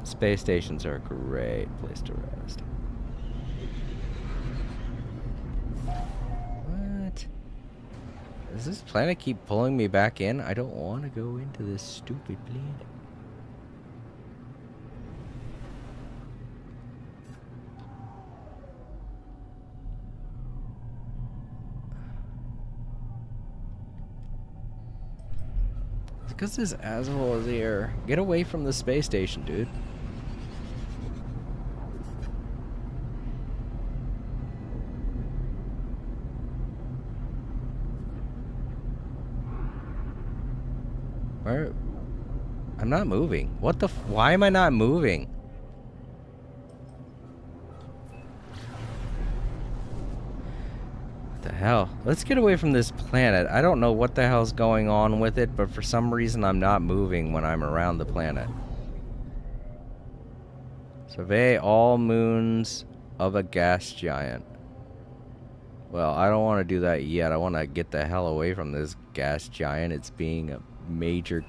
Space stations are a great place to rest. What? Does this planet keep pulling me back in? I don't want to go into this stupid planet. Because this asshole is here. Get away from the space station, dude. Where? I'm not moving. What the why am I not moving? What the hell? Let's get away from this planet. I don't know what the hell's going on with it, but for some reason I'm not moving when I'm around the planet. Survey all moons of a gas giant. Well, I don't want to do that yet. I want to get the hell away from this gas giant. It's being a major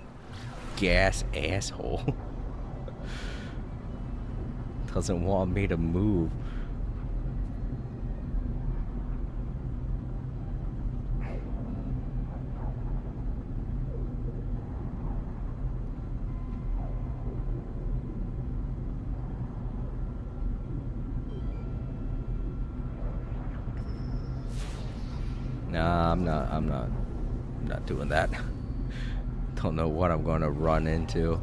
gas asshole. Doesn't want me to move. Nah, I'm not doing that. Don't know what I'm going to run into.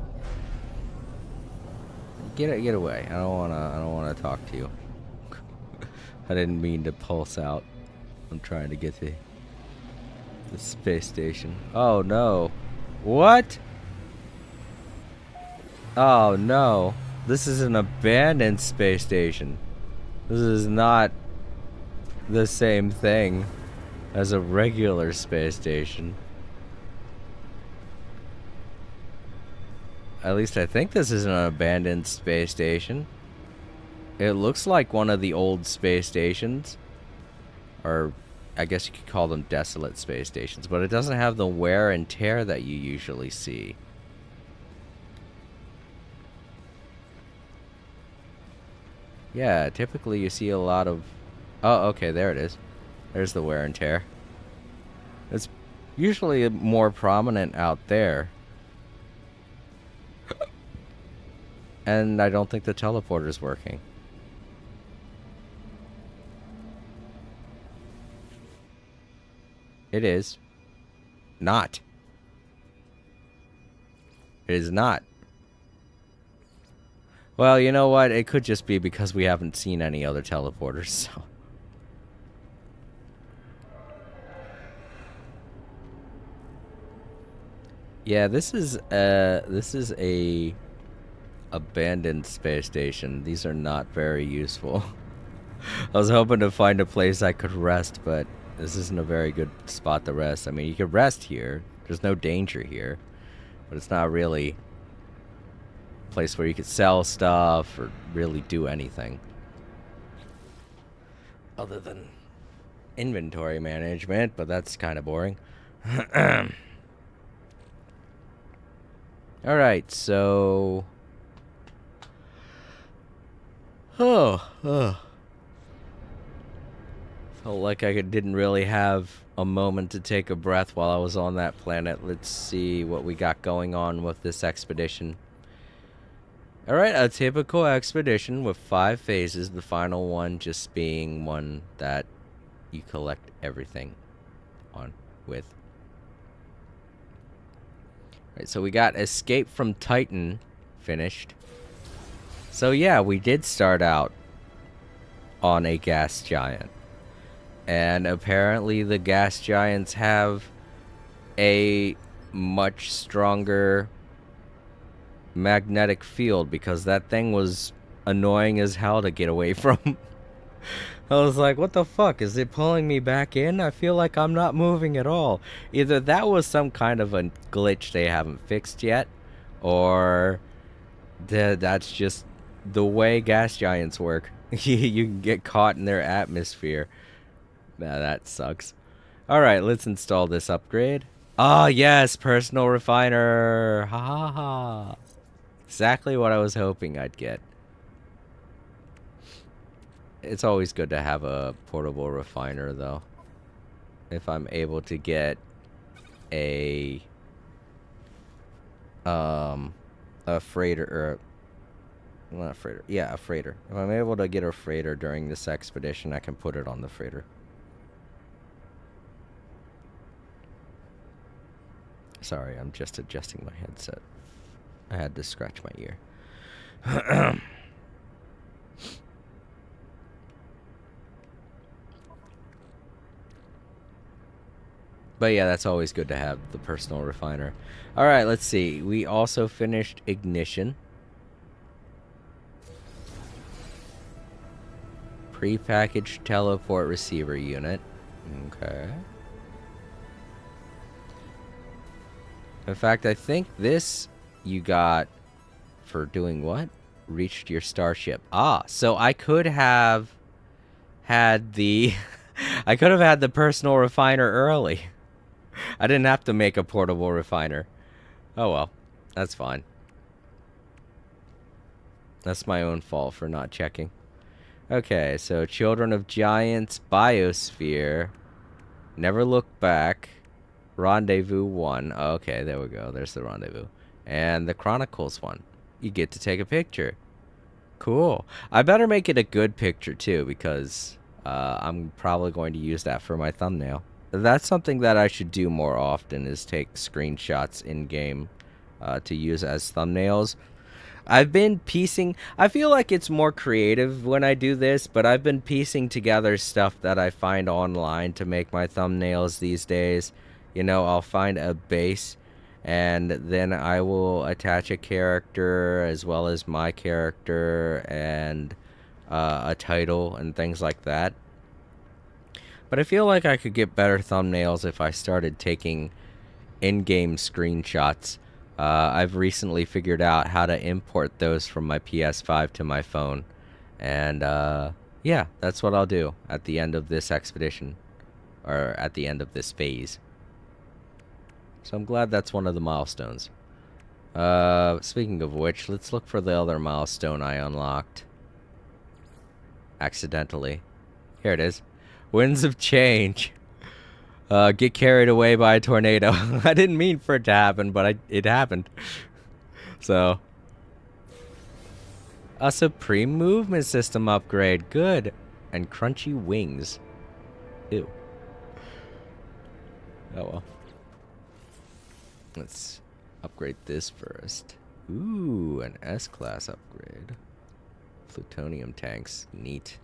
Get away. I don't want to talk to you. I didn't mean to pulse out. I'm trying to get to the space station. Oh no. What? Oh no. This is an abandoned space station. This is not the same thing as a regular space station. At least I think this is an abandoned space station. It looks like one of the old space stations. Or I guess you could call them desolate space stations. But it doesn't have the wear and tear that you usually see. Yeah, typically you see a lot of... Oh, okay, there it is. There's the wear and tear. It's usually more prominent out there. And I don't think the teleporter's working. It is. Not. It is not. Well, you know what? It could just be because we haven't seen any other teleporters, so... Yeah, this is a abandoned space station. These are not very useful. I was hoping to find a place I could rest, but this isn't a very good spot to rest. I mean, you could rest here. There's no danger here, but it's not really a place where you could sell stuff or really do anything other than inventory management, but that's kind of boring. All right, so felt like I didn't really have a moment to take a breath while I was on that planet. Let's see what we got going on with this expedition. All right, a typical expedition with 5 phases, the final one just being one that you collect everything on with. All right, so we got Escape from Titan finished. So yeah, we did start out on a gas giant. And apparently the gas giants have a much stronger magnetic field, because that thing was annoying as hell to get away from. I was like, what the fuck? Is it pulling me back in? I feel like I'm not moving at all. Either that was some kind of a glitch they haven't fixed yet, or that's just the way gas giants work. You can get caught in their atmosphere. Nah, that sucks. Alright, let's install this upgrade. Ah, yes, personal refiner. Ha ha ha. Exactly what I was hoping I'd get. It's always good to have a portable refiner, though. If I'm able to get a freighter, or not a freighter. Yeah, a freighter. If I'm able to get a freighter during this expedition, I can put it on the freighter. Sorry, I'm just adjusting my headset. I had to scratch my ear. But yeah, that's always good to have the personal refiner. Alright, let's see. We also finished Ignition. Prepackaged teleport receiver unit. Okay. In fact, I think this you got for doing what? Reached your starship. Ah, so I could have had the I could have had the personal refiner early. I didn't have to make a portable refiner. Oh well, that's fine. That's my own fault for not checking. Okay, so Children of Giants, Biosphere, Never Look Back, Rendezvous 1. Oh, okay, there we go. There's the Rendezvous. And the Chronicles one. You get to take a picture. Cool. I better make it a good picture, too, because I'm probably going to use that for my thumbnail. That's something that I should do more often, is take screenshots in-game to use as thumbnails. I've been piecing... I feel like it's more creative when I do this, but I've been piecing together stuff that I find online to make my thumbnails these days. You know, I'll find a base, and then I will attach a character as well as my character and a title and things like that. But I feel like I could get better thumbnails if I started taking in-game screenshots. I've recently figured out how to import those from my PS5 to my phone. And yeah, that's what I'll do at the end of this expedition. Or at the end of this phase. So I'm glad that's one of the milestones. Speaking of which, let's look for the other milestone I unlocked. Accidentally. Here it is. Winds of Change. Get carried away by a tornado. I didn't mean for it to happen, but it happened. So. A Supreme Movement System upgrade. Good. And crunchy wings. Ew. Oh well. Let's upgrade this first. Ooh, an S-Class upgrade. Plutonium tanks. Neat.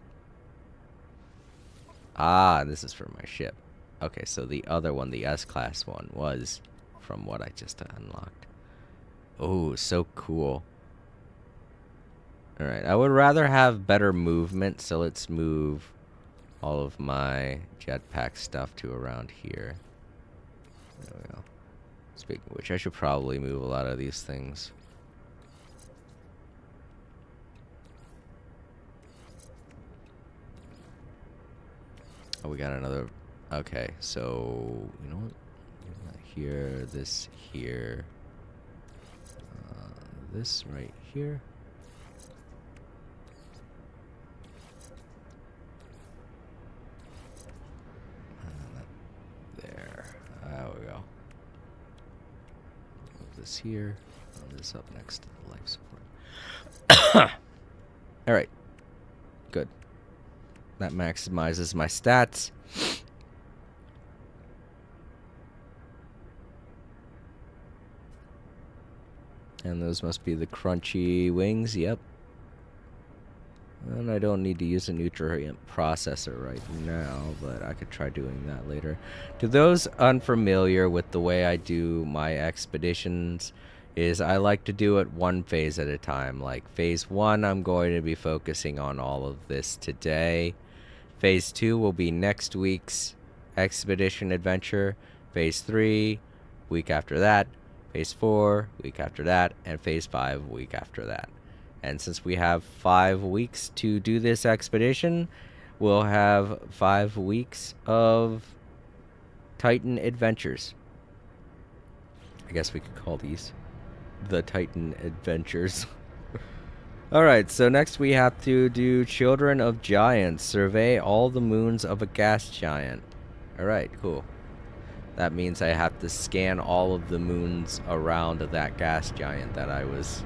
Ah, this is for my ship. Okay, so the other one, the S-Class one, was from what I just unlocked. Oh, so cool. Alright, I would rather have better movement, so let's move all of my jetpack stuff to around here. There we go. Speaking of which, I should probably move a lot of these things. Oh, we got another. Okay, so you know what? Here, this here, this right here. There we go. Move this here. Move this up next to the life support. All right. Good. That maximizes my stats. And those must be the crunchy wings. Yep. And I don't need to use a nutrient processor right now, but I could try doing that later. To those unfamiliar with the way I do my expeditions, is I like to do it one phase at a time. Like phase 1, I'm going to be focusing on all of this today. Phase 2 will be next week's expedition adventure. Phase 3, week after that. Phase 4, week after that. And Phase 5, week after that. And since we have 5 weeks to do this expedition, we'll have 5 weeks of Titan adventures. I guess we could call these the Titan adventures. Alright, so next we have to do Children of Giants. Survey all the moons of a gas giant. Alright, cool. That means I have to scan all of the moons around that gas giant that I was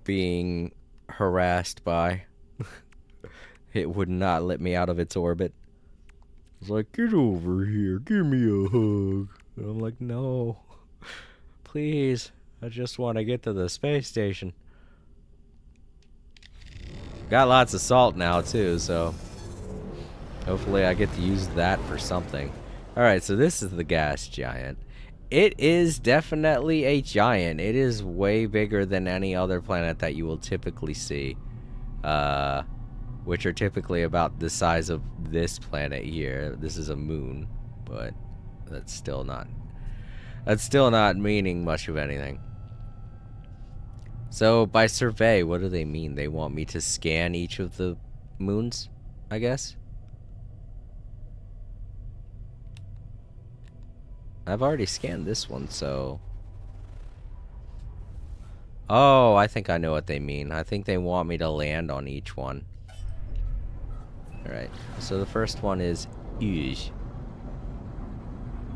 being harassed by. It would not let me out of its orbit. It's like, get over here, give me a hug. And I'm like, no. Please. I just want to get to the space station. Got lots of salt now, too, so hopefully I get to use that for something. Alright, so this is the gas giant. It is definitely a giant. It is way bigger than any other planet that you will typically see. Which are typically about the size of this planet here. This is a moon, but that's still not meaning much of anything. So by survey, what do they mean? They want me to scan each of the moons, I guess? I've already scanned this one, so... Oh, I think I know what they mean. I think they want me to land on each one. Alright, so the first one is Uj.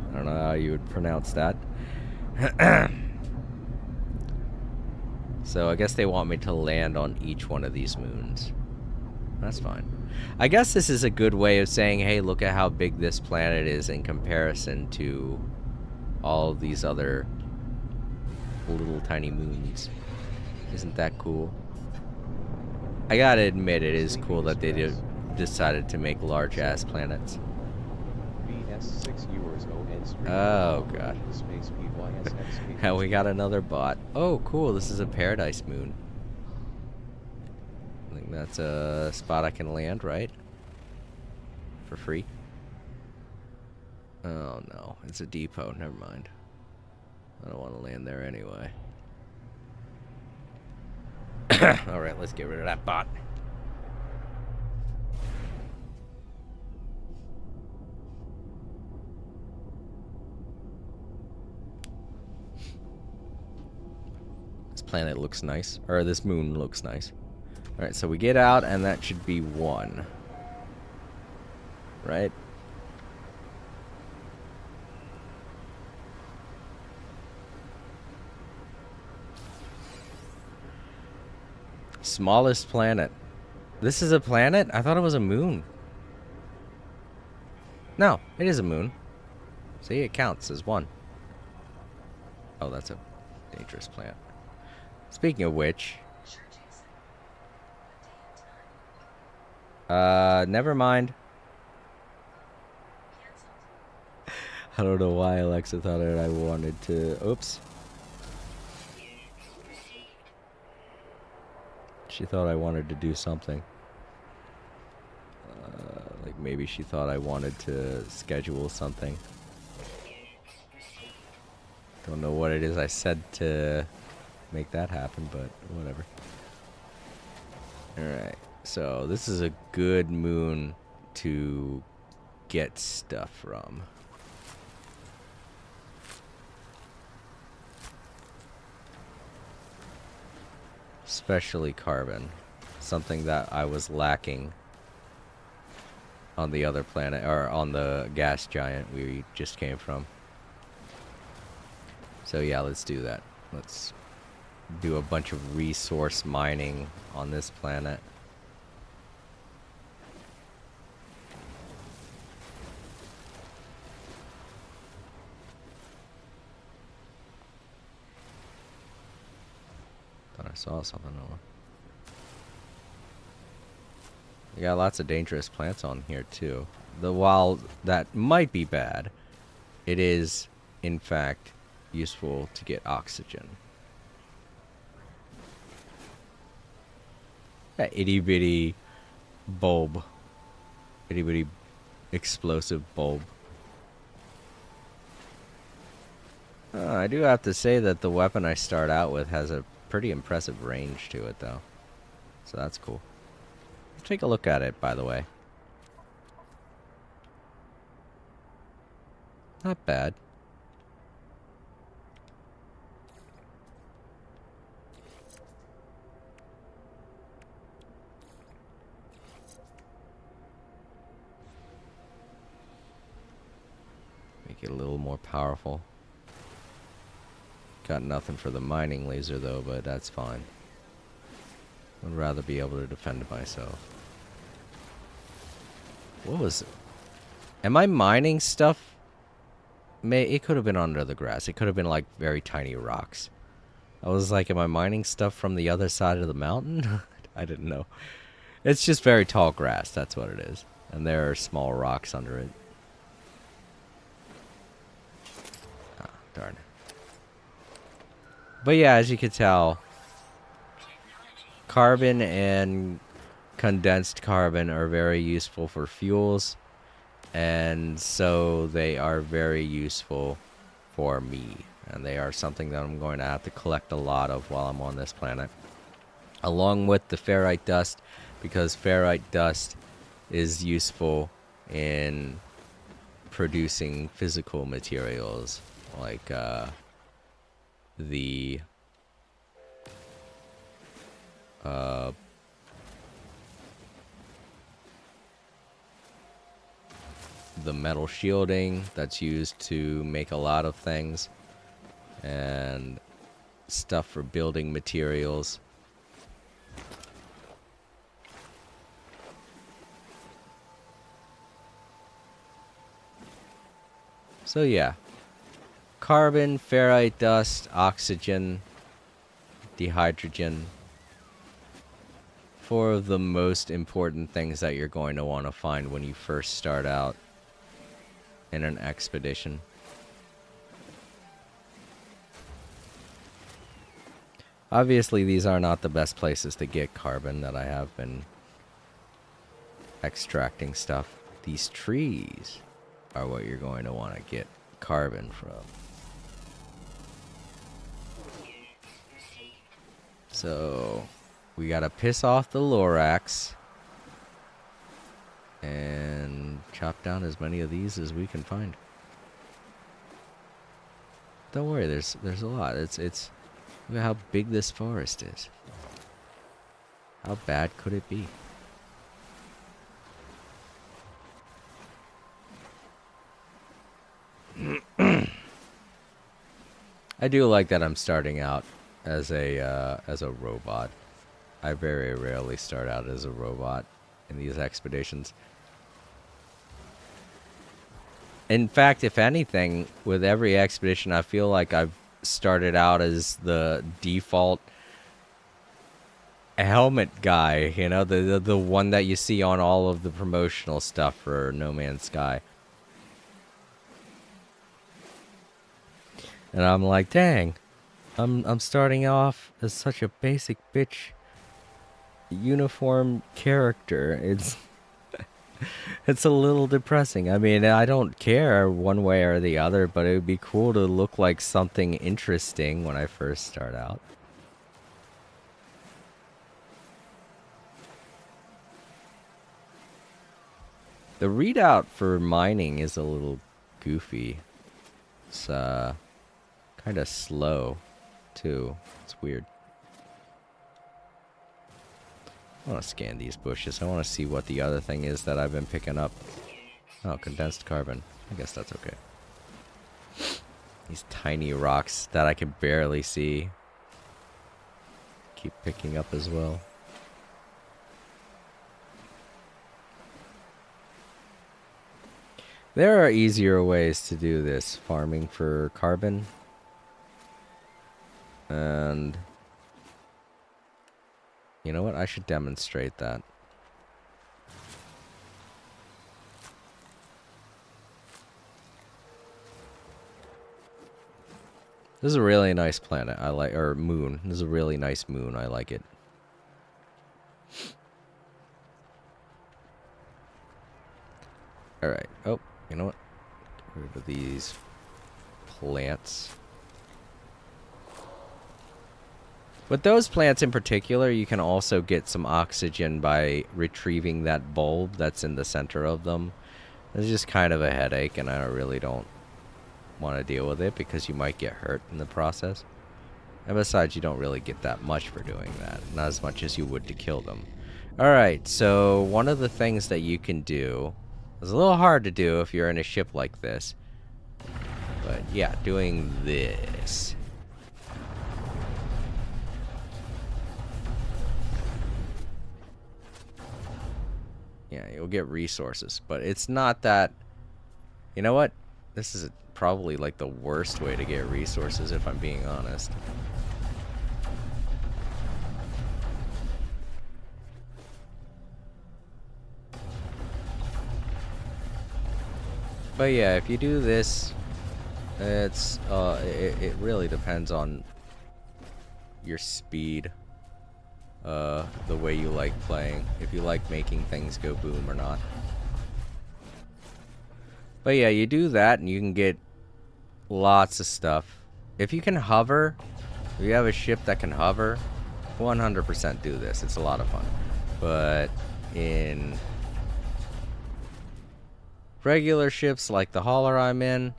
I don't know how you would pronounce that. So I guess they want me to land on each one of these moons. That's fine. I guess this is a good way of saying, hey, look at how big this planet is in comparison to all of these other little tiny moons. Isn't that cool? I gotta admit, it is cool that they decided to make large-ass planets. Oh, God. And we got another bot. Oh, cool. This is a paradise moon. I think that's a spot I can land, right? For free. Oh, no. It's a depot. Never mind. I don't want to land there anyway. Alright, let's get rid of that bot. This planet looks nice. Or this moon looks nice. Alright, so we get out, and that should be 1. Right? Smallest planet. This is a planet? I thought it was a moon. No, it is a moon. See, it counts as 1. Oh, that's a dangerous planet. Speaking of which... never mind. I don't know why Alexa thought that I wanted to... Oops. She thought I wanted to do something. Like maybe she thought I wanted to schedule something. Don't know what it is I said to make that happen, but whatever. Alright, so this is a good moon to get stuff from. Especially carbon. Something that I was lacking on the other planet, or on the gas giant we just came from. So yeah, let's do that. Let's do a bunch of resource mining on this planet. Thought I saw something over. You got lots of dangerous plants on here too. While that might be bad, it is in fact useful to get oxygen. That itty bitty bulb. Itty bitty explosive bulb. I do have to say that the weapon I start out with has a pretty impressive range to it though. So that's cool. Let's take a look at it, by the way. Not bad. Make it a little more powerful. Got nothing for the mining laser though, but that's fine. I'd rather be able to defend myself. What was it? Am I mining stuff? It could have been under the grass. It could have been like very tiny rocks. I was like, am I mining stuff from the other side of the mountain? I didn't know. It's just very tall grass, that's what it is. And there are small rocks under it. Ah, darn it. But yeah, as you can tell, carbon and condensed carbon are very useful for fuels, and so they are very useful for me, and they are something that I'm going to have to collect a lot of while I'm on this planet, along with the ferrite dust, because ferrite dust is useful in producing physical materials like the metal shielding that's used to make a lot of things, and stuff for building materials. So yeah, carbon, ferrite dust, oxygen, dehydrogen. Four of the most important things that you're going to want to find when you first start out in an expedition. Obviously, these are not the best places to get carbon that I have been extracting stuff. These trees are what you're going to want to get carbon from. So we gotta piss off the Lorax and chop down as many of these as we can find. Don't worry, there's a lot. It's look at how big this forest is. How bad could it be? I do like that I'm starting out as a robot. I very rarely start out as a robot in these expeditions. In fact, if anything, with every expedition, I feel like I've started out as the default helmet guy, you know, the one that you see on all of the promotional stuff for No Man's Sky. And I'm like, dang, I'm starting off as such a basic bitch uniform character. It's a little depressing. I mean, I don't care one way or the other, but it would be cool to look like something interesting when I first start out. The readout for mining is a little goofy. It's kind of slow too. It's weird. I want to scan these bushes. I want to see what the other thing is that I've been picking up. Oh, condensed carbon. I guess that's okay. These tiny rocks that I can barely see. Keep picking up as well. There are easier ways to do this. Farming for carbon. And you know what? I should demonstrate that. This is a really nice planet. I like, or moon. This is a really nice moon. I like it. Alright. Oh, you know what? Get rid of these plants. With those plants in particular, you can also get some oxygen by retrieving that bulb that's in the center of them. It's just kind of a headache, and I really don't want to deal with it because you might get hurt in the process. And besides, you don't really get that much for doing that. Not as much as you would to kill them. Alright, so one of the things that you can do is a little hard to do if you're in a ship like this. But yeah, doing this. Yeah, you'll get resources, but it's not that... You know what? This is probably like the worst way to get resources, if I'm being honest. But yeah, if you do this, it's it really depends on your speed. The way you like playing, if you like making things go boom or not. But yeah, you do that and you can get lots of stuff. If you can hover, if you have a ship that can hover, 100% do this. It's a lot of fun. But in regular ships like the hauler I'm in,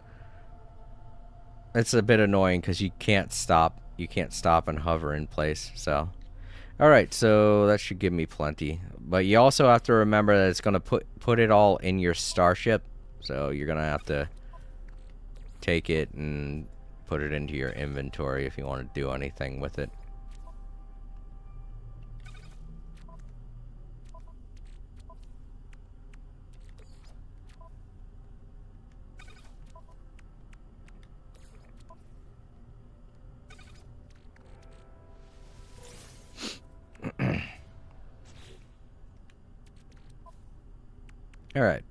it's a bit annoying because you can't stop. You can't stop and hover in place, so... Alright, so that should give me plenty. But you also have to remember that it's going to put it all in your starship. So you're going to have to take it and put it into your inventory if you want to do anything with it. Alright.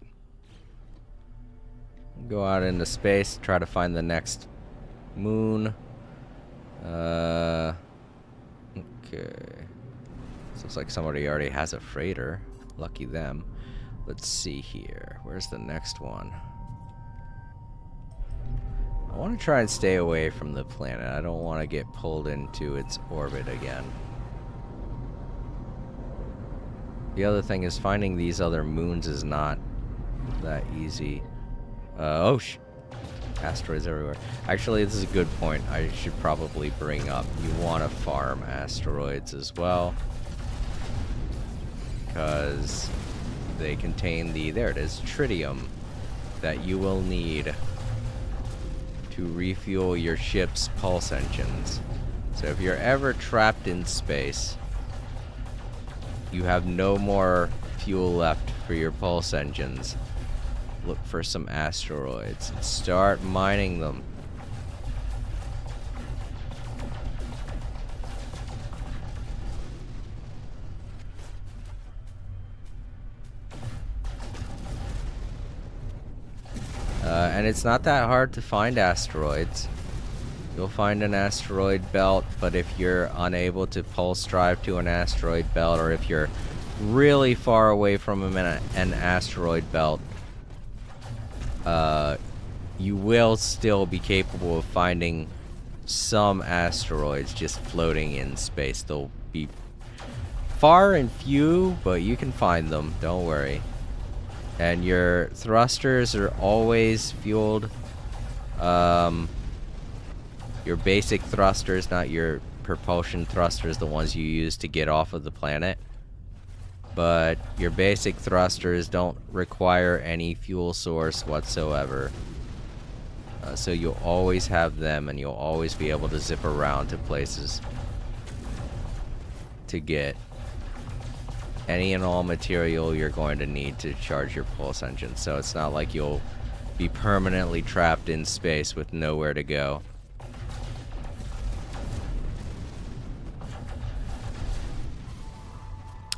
Go out into space, try to find the next moon. Okay. This looks like somebody already has a freighter. Lucky them. Let's see here. Where's the next one? I want to try and stay away from the planet. I don't want to get pulled into its orbit again. The other thing is finding these other moons is not that easy. Asteroids everywhere. Actually, this is a good point I should probably bring up. You want to farm asteroids as well, because they contain the, there it is, tritium that you will need to refuel your ship's pulse engines. So if you're ever trapped in space, you have no more fuel left for your pulse engines, look for some asteroids and start mining them. And it's not that hard to find asteroids. You'll find an asteroid belt, but if you're unable to pulse drive to an asteroid belt, or if you're really far away from an asteroid belt, you will still be capable of finding some asteroids just floating in space. They'll be far and few, but you can find them, don't worry. And your thrusters are always fueled. Your basic thrusters, not your propulsion thrusters, the ones you use to get off of the planet. But your basic thrusters don't require any fuel source whatsoever. So you'll always have them, and you'll always be able to zip around to places to get any and all material you're going to need to charge your pulse engine. So it's not like you'll be permanently trapped in space with nowhere to go.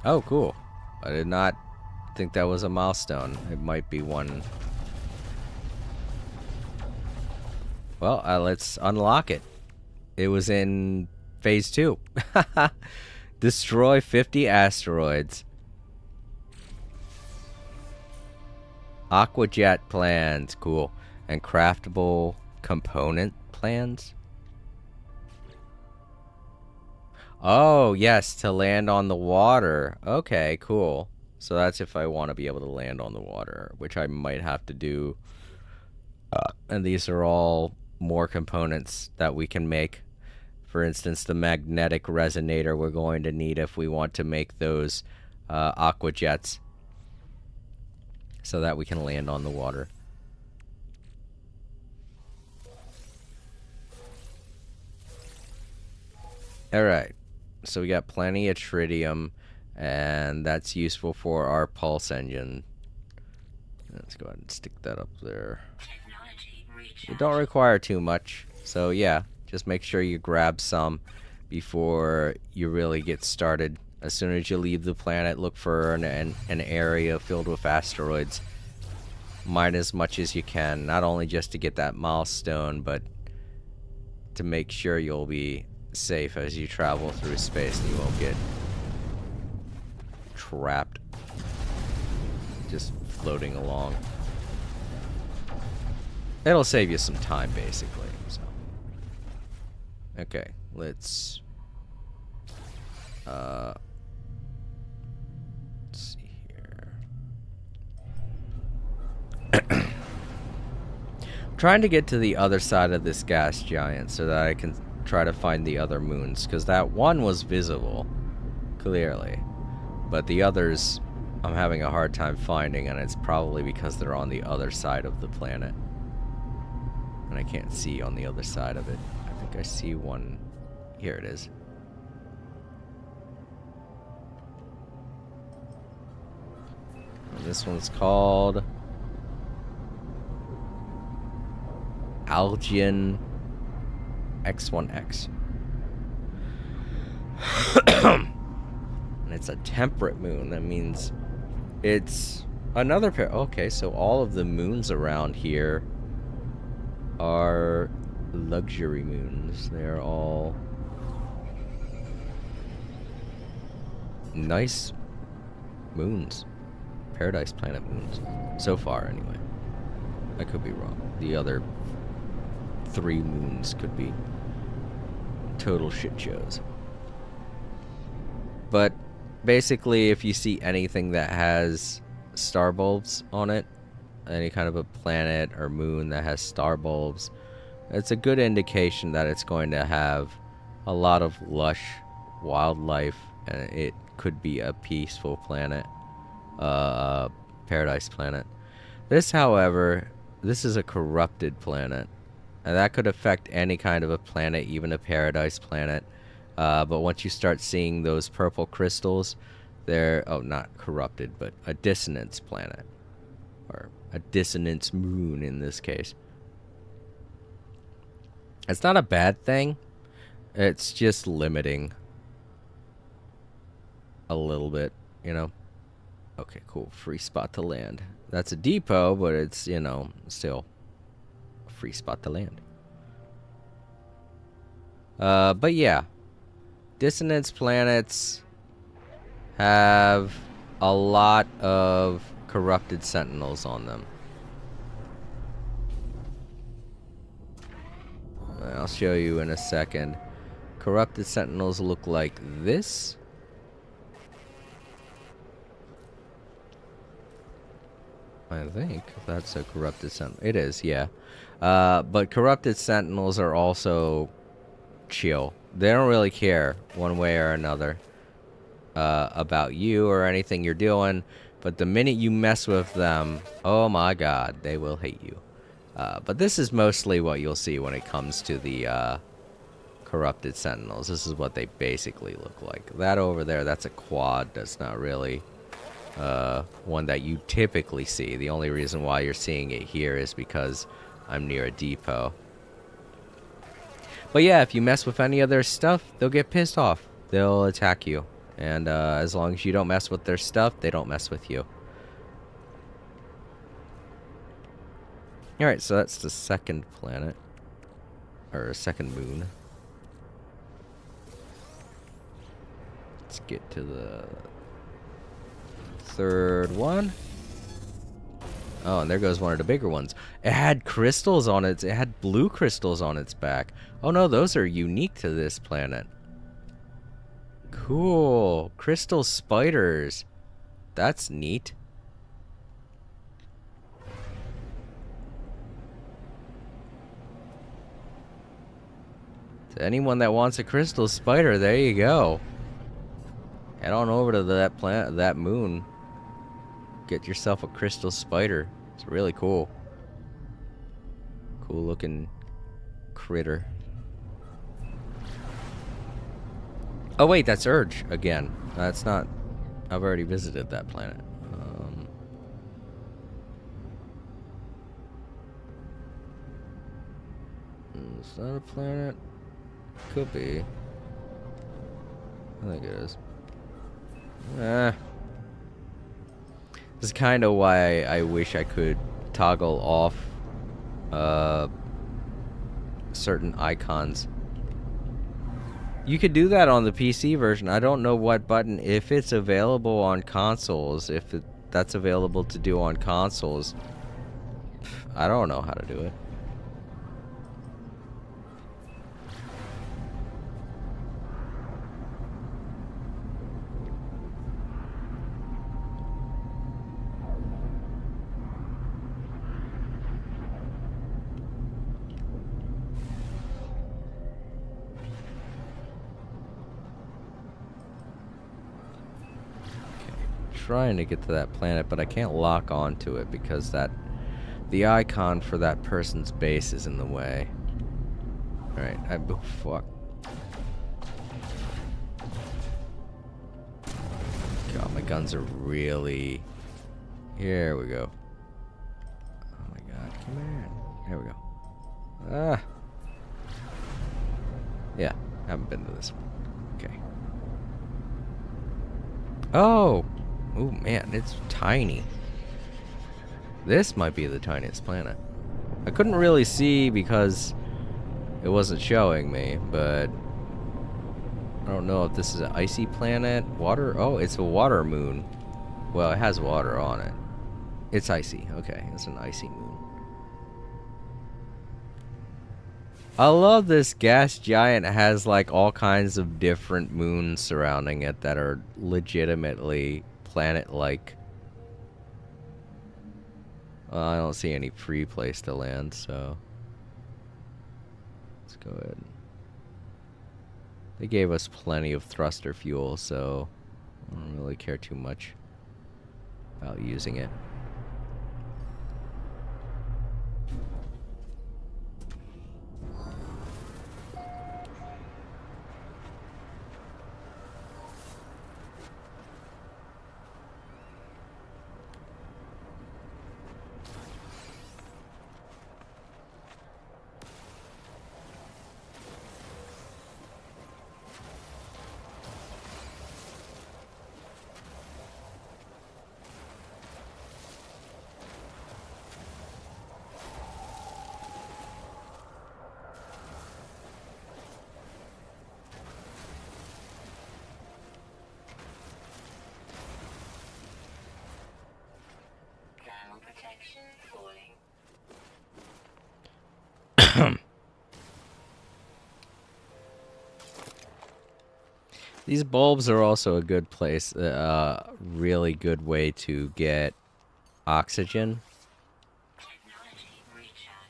Oh, cool. I did not think that was a milestone. It might be one. Well, let's unlock it. It was in phase 2. Destroy 50 asteroids. Aquajet plans. Cool. And craftable component plans. Oh, yes, to land on the water. Okay, cool. So that's if I want to be able to land on the water, which I might have to do. And these are all more components that we can make. For instance, the magnetic resonator we're going to need if we want to make those aquajets, so that we can land on the water. Alright, so we got plenty of tritium, and that's useful for our pulse engine. Let's go ahead and stick that up there. You don't require too much, so yeah, just make sure you grab some before you really get started. As soon as you leave the planet, look for an area filled with asteroids. Mine as much as you can, not only just to get that milestone, but to make sure you'll be safe as you travel through space and you won't get trapped just floating along. It'll save you some time, basically. So, okay, let's see here. I'm trying to get to the other side of this gas giant so that I can try to find the other moons, because that one was visible, clearly, but the others I'm having a hard time finding, and it's probably because they're on the other side of the planet. And I can't see on the other side of it. I think I see one. Here it is. And this one's called Algian X1X. And it's a temperate moon. That means it's another pair. Okay, so all of the moons around here are luxury moons. They're all nice moons. Paradise Planet moons. So far, anyway. I could be wrong. The other 3 moons could be total shit shows. But basically, if you see anything that has star bulbs on it, any kind of a planet or moon that has star bulbs, it's a good indication that it's going to have a lot of lush wildlife, and it could be a peaceful planet, paradise planet. This, however, this is a corrupted planet, and that could affect any kind of a planet, even a paradise planet. But once you start seeing those purple crystals, they're, oh, not corrupted, but a dissonance planet, or a dissonance moon in this case. It's not a bad thing. It's just limiting a little bit, you know. Okay, cool. Free spot to land. That's a depot, but it's, you know, still a free spot to land. But yeah, dissonance planets have a lot of corrupted sentinels on them. I'll show you in a second. Corrupted sentinels look like this. I think that's a corrupted sentinel. It is, yeah. But corrupted sentinels are also chill. They don't really care one way or another about you or anything you're doing. But the minute you mess with them, oh my god, they will hate you. But this is mostly what you'll see when it comes to the corrupted sentinels. This is what they basically look like. That over there, that's a quad. That's not really one that you typically see. The only reason why you're seeing it here is because I'm near a depot. But yeah, if you mess with any of their stuff, they'll get pissed off. They'll attack you. And as long as you don't mess with their stuff, they don't mess with you. Alright, so that's the second planet. Or second moon. Let's get to the third one. Oh, and there goes one of the bigger ones. It had crystals on it. It had blue crystals on its back. Oh no, those are unique to this planet. Cool. Crystal spiders. That's neat. To anyone that wants a crystal spider, there you go. Head on over to that planet, that moon. Get yourself a crystal spider. It's really cool. Cool looking critter. Oh wait, that's Urge again. That's not. I've already visited that planet. Is that a planet? Could be. I think it is. This is kind of why I wish I could toggle off certain icons. You could do that on the PC version. I don't know what button, if it's available on consoles, that's available to do on consoles. I don't know how to do it. Trying to get to that planet, but I can't lock onto it because the icon for that person's base is in the way. Alright, oh, fuck. God, my guns are really... Here we go. Oh my god, come on. Here we go. Ah. Yeah, haven't been to this one. Okay. Oh! Oh man, it's tiny. This might be the tiniest planet. I couldn't really see because it wasn't showing me, but I don't know if this is an icy planet. Water? Oh, it's a water moon. Well, it has water on it. It's icy. Okay, it's an icy moon. I love this gas giant. It has like all kinds of different moons surrounding it that are legitimately planet-like. Well, I don't see any free place to land, so let's go ahead. They gave us plenty of thruster fuel, so I don't really care too much about using it. Connection falling. These bulbs are also a good place, really good way to get oxygen. Technology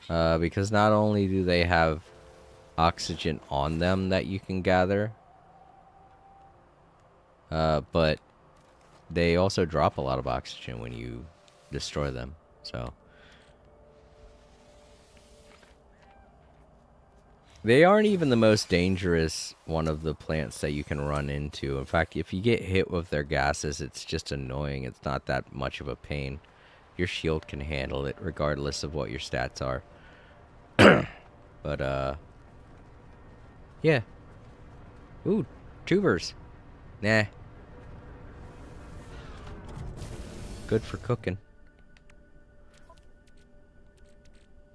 recharge. Because not only do they have oxygen on them that you can gather, but they also drop a lot of oxygen when you destroy them. So they aren't even the most dangerous one of the plants that you can run into. In fact, if you get hit with their gases, it's just annoying. It's not that much of a pain. Your shield can handle it regardless of what your stats are. But yeah. Ooh, tubers. Nah. Good for cooking.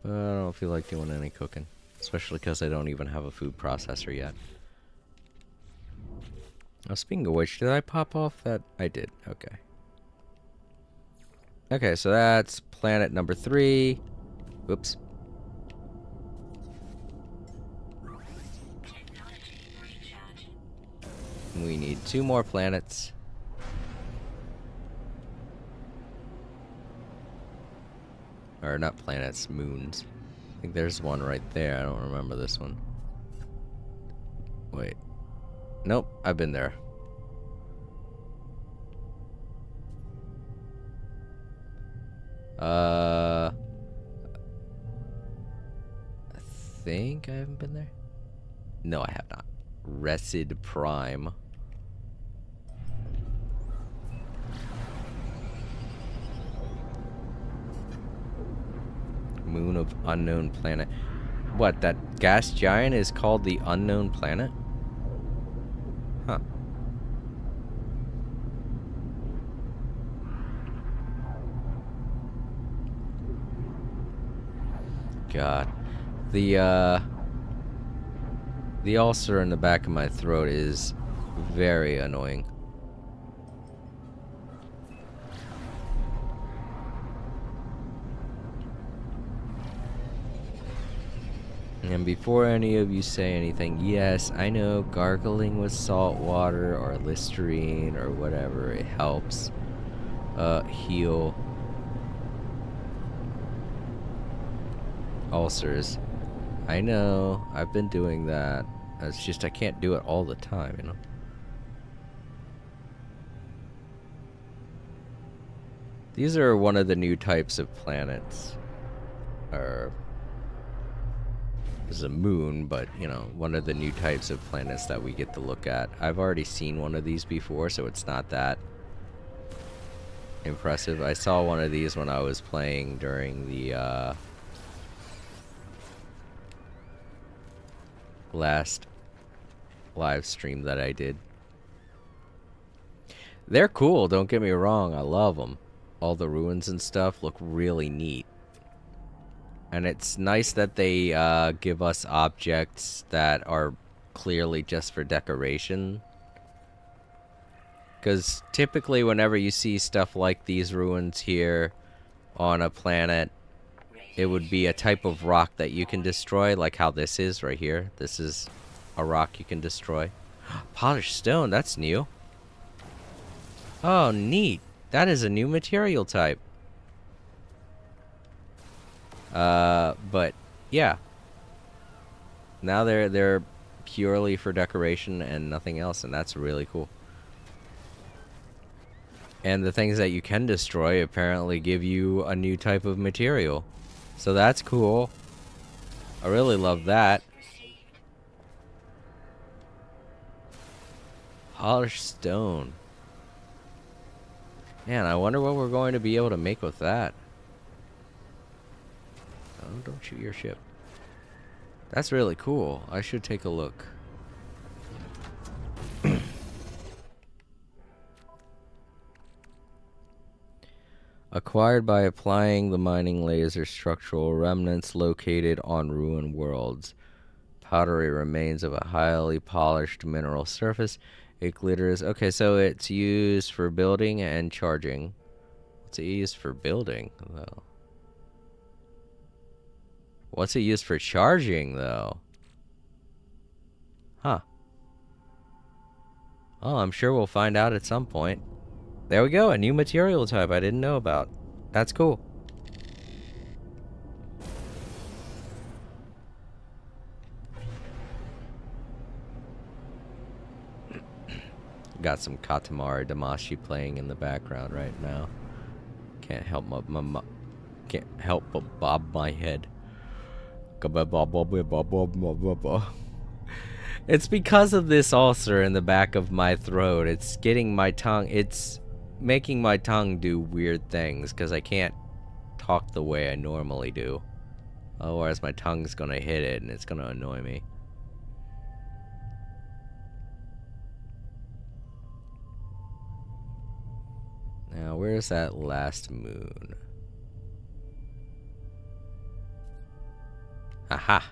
But I don't feel like doing any cooking. Especially because I don't even have a food processor yet. Oh, speaking of which, did I pop off that? I did. Okay. Okay, so that's planet number 3. Whoops. Technology recharge. We need 2 more planets. Or not planets, moons. I think there's one right there. I don't remember this one. Wait. Nope, I've been there. I think I haven't been there. No, I have not. Resid Prime. Moon of unknown planet. What, that gas giant is called the unknown planet? Huh. God. The ulcer in the back of my throat is very annoying. And before any of you say anything, yes, I know gargling with salt water or Listerine or whatever, it helps heal ulcers. I know, I've been doing that. It's just I can't do it all the time, you know? These are one of the new types of planets. Or is a moon, but you know, one of the new types of planets that we get to look at. I've already seen one of these before, so it's not that impressive. I saw one of these when I was playing during the last live stream that I did. They're cool, don't get me wrong, I love them. All the ruins and stuff look really neat. And it's nice that they give us objects that are clearly just for decoration. Because typically whenever you see stuff like these ruins here on a planet, it would be a type of rock that you can destroy, like how this is right here. This is a rock you can destroy. Polished stone, that's new. Oh, neat. That is a new material type. But yeah. Now they're purely for decoration and nothing else, and that's really cool. And the things that you can destroy apparently give you a new type of material. So that's cool. I really love that. Polished stone. Man, I wonder what we're going to be able to make with that. Oh, don't shoot your ship. That's really cool. I should take a look. Acquired by applying the mining laser structural remnants located on ruined worlds. Powdery remains of a highly polished mineral surface. It glitters. Okay, so it's used for building and charging. What's it used for building, though? What's it used for charging, though? Huh. Oh, I'm sure we'll find out at some point. There we go, a new material type I didn't know about. That's cool. Got some Katamari Damacy playing in the background right now. Can't help can't help but bob my head. It's because of this ulcer in the back of my throat. It's getting my tongue. It's making my tongue do weird things because I can't talk the way I normally do. Otherwise, my tongue's gonna hit it and it's gonna annoy me. Now, where's that last moon? Aha!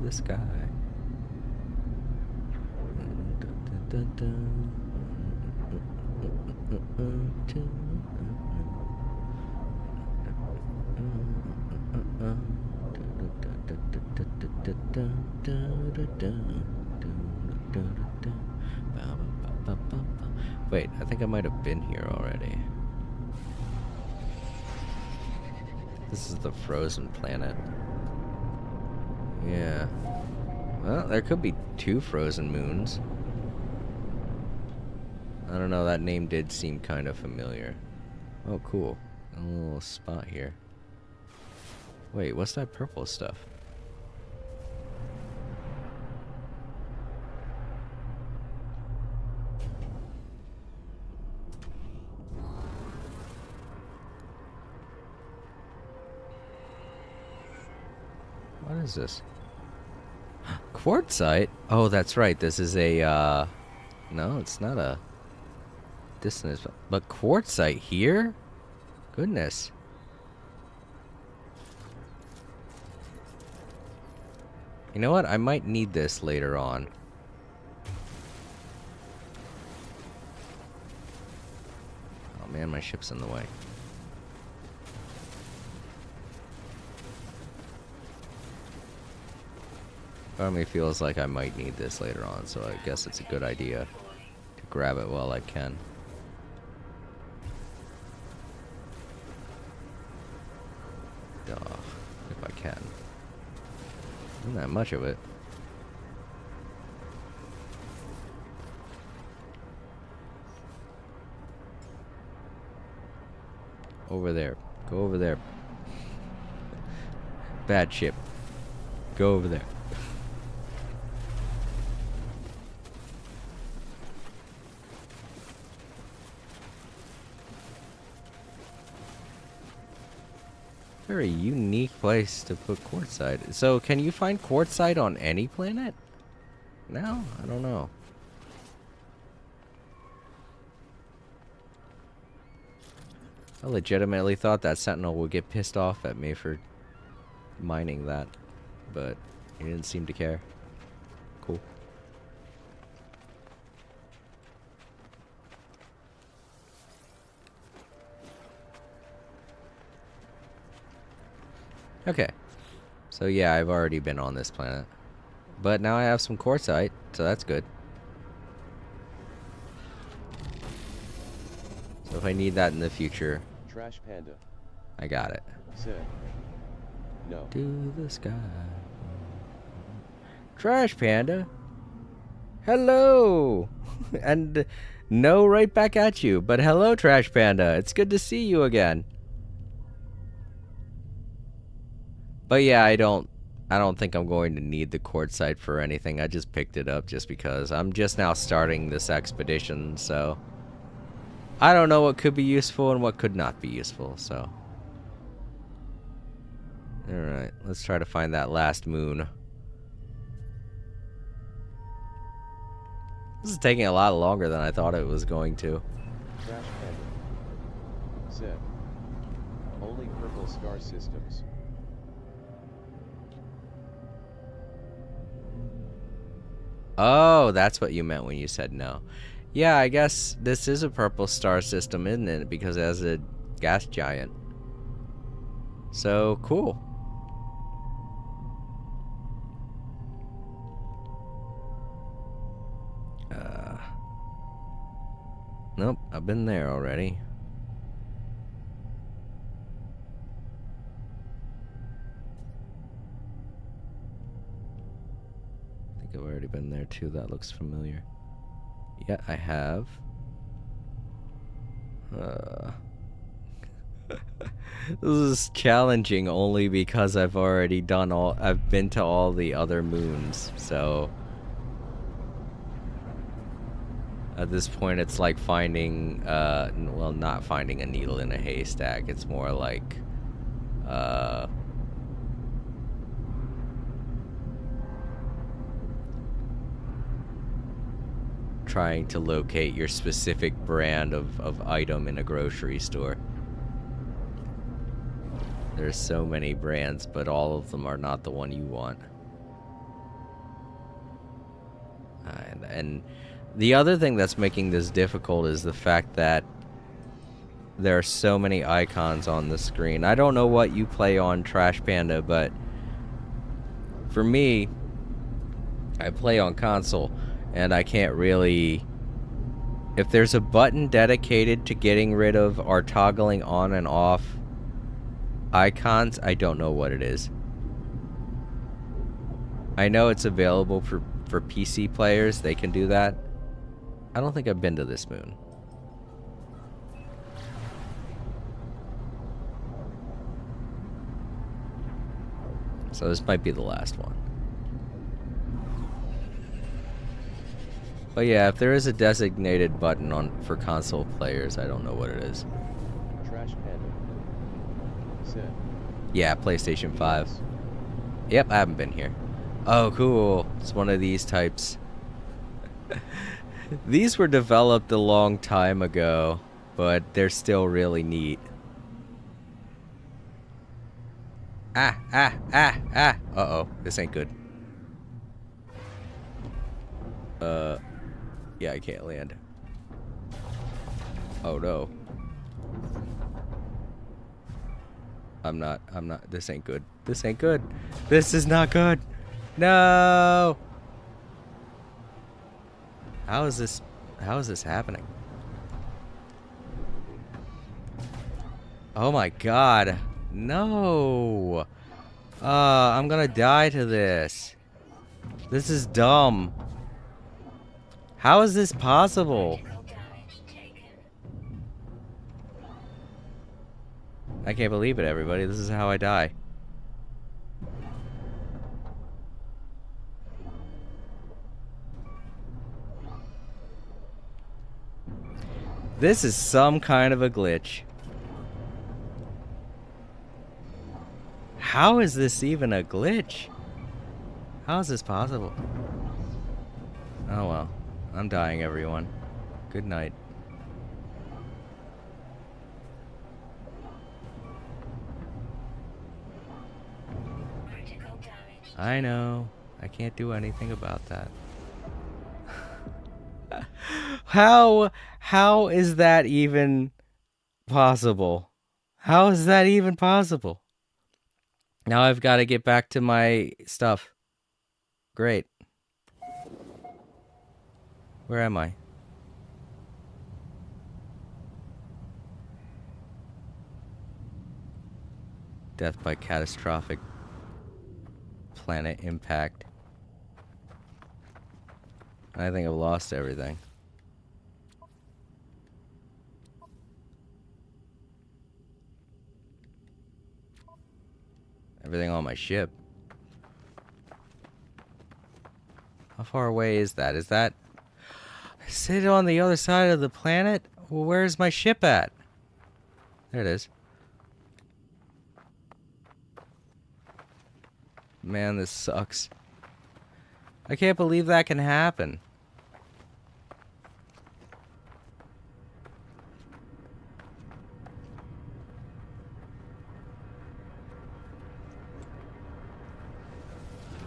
The sky. Wait, I think I might have been here already. This is the frozen planet. Yeah. Well, there could be 2 frozen moons. I don't know, that name did seem kind of familiar. Oh, cool. A little spot here. Wait, what's that purple stuff? What is this? Quartzite? Oh, that's right. This is a, no, it's not a distance, but quartzite here? Goodness. You know what? I might need this later on. Oh man, my ship's in the way. Part of me feels like I might need this later on, so I guess it's a good idea to grab it while I can. If I can. Not that much of it. Over there. Go over there. Bad ship. Go over there. Very unique place to put quartzite. So, can you find quartzite on any planet? No? I don't know. I legitimately thought that Sentinel would get pissed off at me for mining that, but he didn't seem to care. Cool. Okay, so yeah, I've already been on this planet, but now I have some quartzite, so that's good. So if I need that in the future, Trash Panda I got it. said, no. To the sky. Trash Panda. Hello. And no, right back at you. But hello, Trash Panda. It's good to see you again. But yeah, I don't think I'm going to need the quartzite for anything. I just picked it up just because I'm just now starting this expedition, so I don't know what could be useful and what could not be useful, so. Alright, let's try to find that last moon. This is taking a lot longer than I thought it was going to. Trash Panda said, only purple star systems. Oh, that's what you meant when you said no. Yeah, I guess this is a purple star system, isn't it? Because it has a gas giant. So, cool. Nope, I've been there already. I think I've already been there too. That looks familiar. Yeah, I have. This is challenging only because I've already done I've been to all the other moons, so at this point it's like finding, well, not finding a needle in a haystack. It's more like, trying to locate your specific brand of item in a grocery store. There's so many brands, but all of them are not the one you want. And the other thing that's making this difficult is the fact that there are so many icons on the screen. I don't know what you play on Trash Panda, but for me, I play on console, and I can't really... If there's a button dedicated to getting rid of or toggling on and off icons, I don't know what it is. I know it's available for PC players. They can do that. I don't think I've been to this moon. So this might be the last one. But yeah, if there is a designated button for console players, I don't know what it is. Trash Panda. Said. Yeah, PlayStation 5. Yep, I haven't been here. Oh, cool. It's one of these types. These were developed a long time ago, but they're still really neat. Uh-oh, this ain't good. Yeah, I can't land. Oh no. I'm not, this ain't good. This ain't good. This is not good. No! How is this happening? Oh my god. No! I'm gonna die to this. This is dumb. How is this possible? Critical damage taken. I can't believe it, everybody. This is how I die. This is some kind of a glitch. How is this even a glitch? How is this possible? Oh well. I'm dying, everyone. Good night. Critical damage. I know. I can't do anything about that. How is that even possible? How is that even possible? Now I've got to get back to my stuff. Great. Where am I? Death by catastrophic planet impact. I think I've lost everything. Everything on my ship. How far away is that? Is that... Is it on the other side of the planet? Well, where's my ship at? There it is. Man, this sucks. I can't believe that can happen.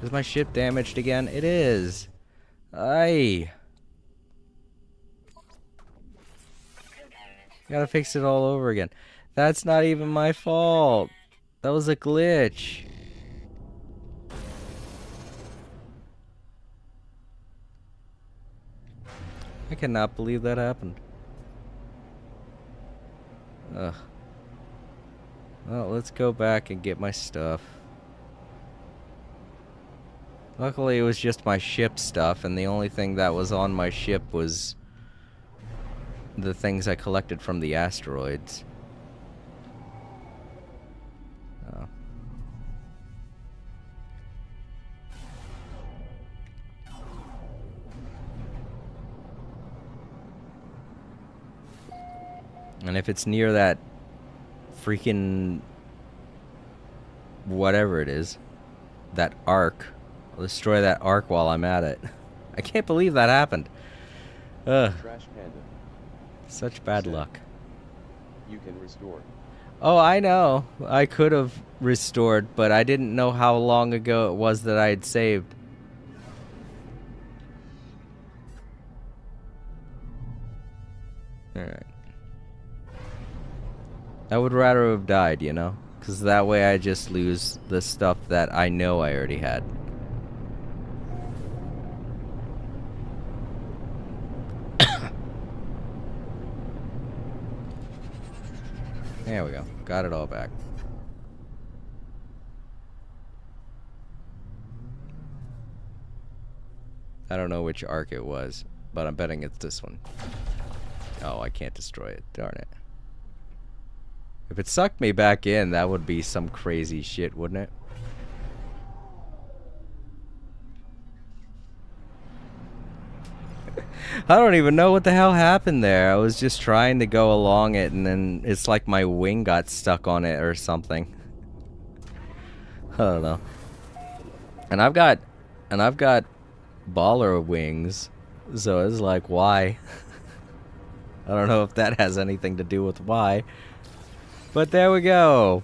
Is my ship damaged again? It is. Aye. Gotta fix it all over again. That's not even my fault. That was a glitch. I cannot believe that happened. Ugh. Well, let's go back and get my stuff. Luckily, it was just my ship stuff, and the only thing that was on my ship was the things I collected from the asteroids. Oh. And if it's near that freaking whatever it is, that arc, I'll destroy that arc while I'm at it. I can't believe that happened. Ugh. Trash Panda. Such bad Sad. luck. You can restore. Oh, I know. I could have restored, but I didn't know how long ago it was that I had saved. Alright. I would rather have died, you know? Because that way I just lose the stuff that I know I already had. There we go. Got it all back. I don't know which arc it was, but I'm betting it's this one. Oh, I can't destroy it. Darn it. If it sucked me back in, that would be some crazy shit, wouldn't it? I don't even know what the hell happened there. I was just trying to go along it, and then it's like my wing got stuck on it or something. I don't know. And I've got baller wings, so it's like, why? I don't know if that has anything to do with why. But there we go.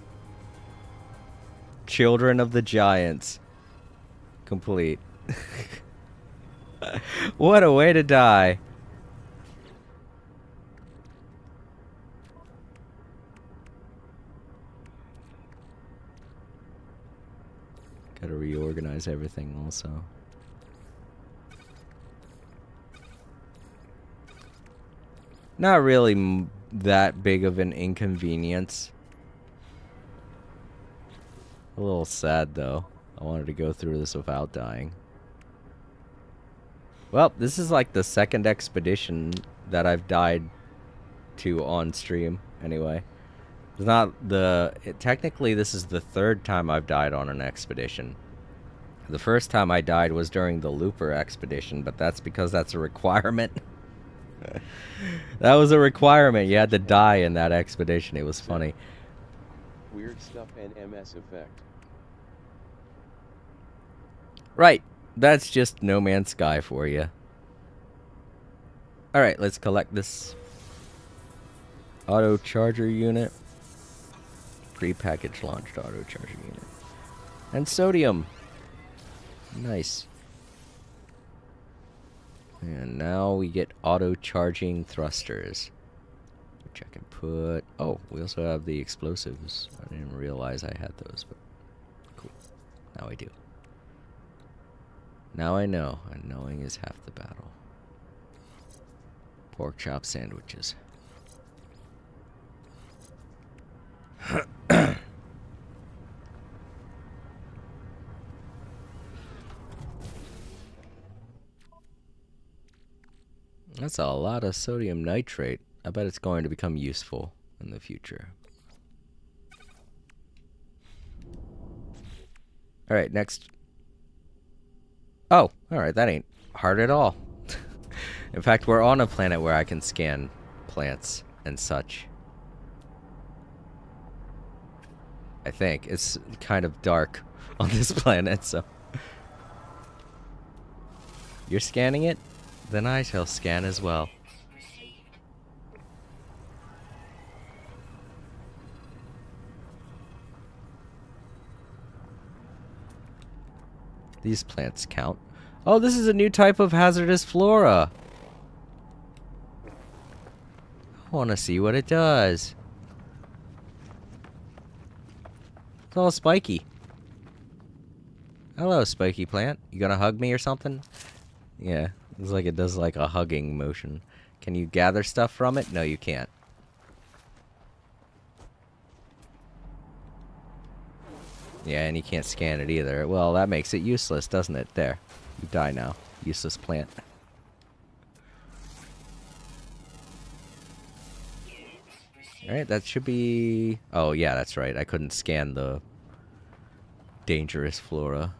Children of the Giants. Complete. What a way to die. Gotta reorganize everything also. Not really that big of an inconvenience. A little sad though. I wanted to go through this without dying. Well, this is like the second expedition that I've died to on stream, anyway. It's not technically this is the third time I've died on an expedition. The first time I died was during the Looper expedition, but that's because that's a requirement. That was a requirement. You had to die in that expedition. It was funny. Weird stuff and MS Effect. Right. That's just No Man's Sky for you. Alright, let's collect this auto charger unit. Pre-packaged launched auto charger unit. And sodium. Nice. And now we get auto charging thrusters. Which I can put... Oh, we also have the explosives. I didn't realize I had those, but cool. Now I do. Now I know, and knowing is half the battle. Pork chop sandwiches. That's a lot of sodium nitrate. I bet it's going to become useful in the future. Alright, next. Oh, alright, that ain't hard at all. In fact, we're on a planet where I can scan plants and such. I think. It's kind of dark on this planet, so... You're scanning it? Then I shall scan as well. These plants count. Oh, this is a new type of hazardous flora. want to see what it does. It's all spiky. Hello, spiky plant. You gonna hug me or something? Yeah, it's like it does like a hugging motion. Can you gather stuff from it? No, you can't. Yeah, and you can't scan it either. Well, that makes it useless, doesn't it? There. You die now. Useless plant. Alright, that should be... Oh, yeah, that's right. I couldn't scan the dangerous flora.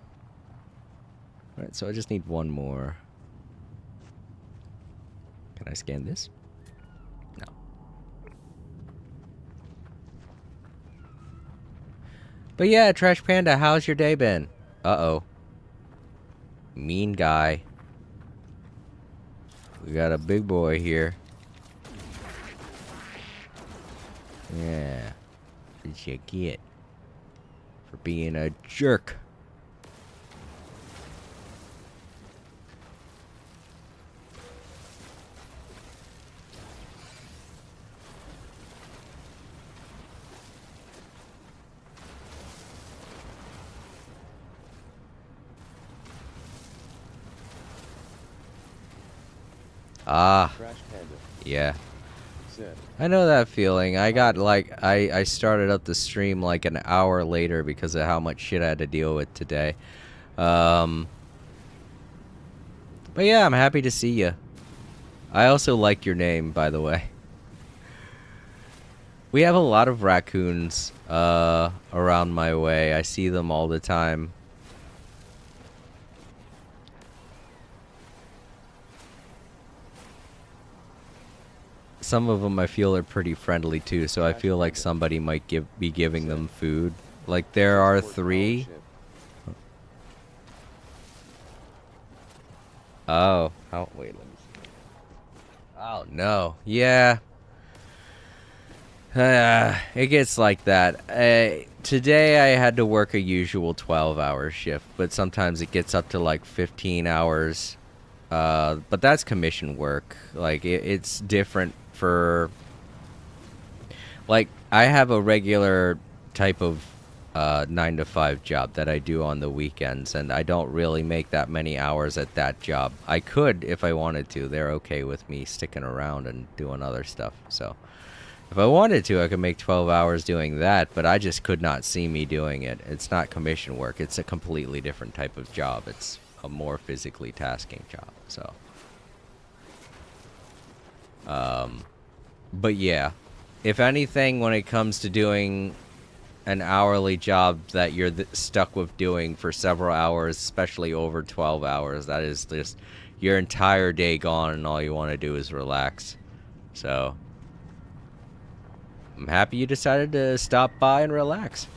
Alright, so I just need one more. Can I scan this? No. But yeah, Trash Panda, how's your day been? Uh-oh. Mean guy. We got a big boy here. Yeah. What did you get? For being a jerk. Ah, Trash Panda yeah. said, I know that feeling. I got like I started up the stream like an hour later because of how much shit I had to deal with today. But yeah, I'm happy to see you. I also like your name, by the way. We have a lot of raccoons around my way. I see them all the time. Some of them I feel are pretty friendly too, so I feel like somebody might be giving them food. Like there are 3. Oh, wait, let me see. Oh no, yeah. It gets like that. Today I had to work a usual 12-hour shift, but sometimes it gets up to like 15 hours. But that's commission work. Like it's different for, like, I have a regular type of 9 to 5 job that I do on the weekends, and I don't really make that many hours at that job. I could if I wanted to. They're okay with me sticking around and doing other stuff. So if I wanted to, I could make 12 hours doing that, but I just could not see me doing it. It's not commission work. It's a completely different type of job. It's a more physically tasking job. So but yeah, if anything, when it comes to doing an hourly job that you're stuck with doing for several hours, especially over 12 hours, that is just your entire day gone and all you want to do is relax. So I'm happy you decided to stop by and relax.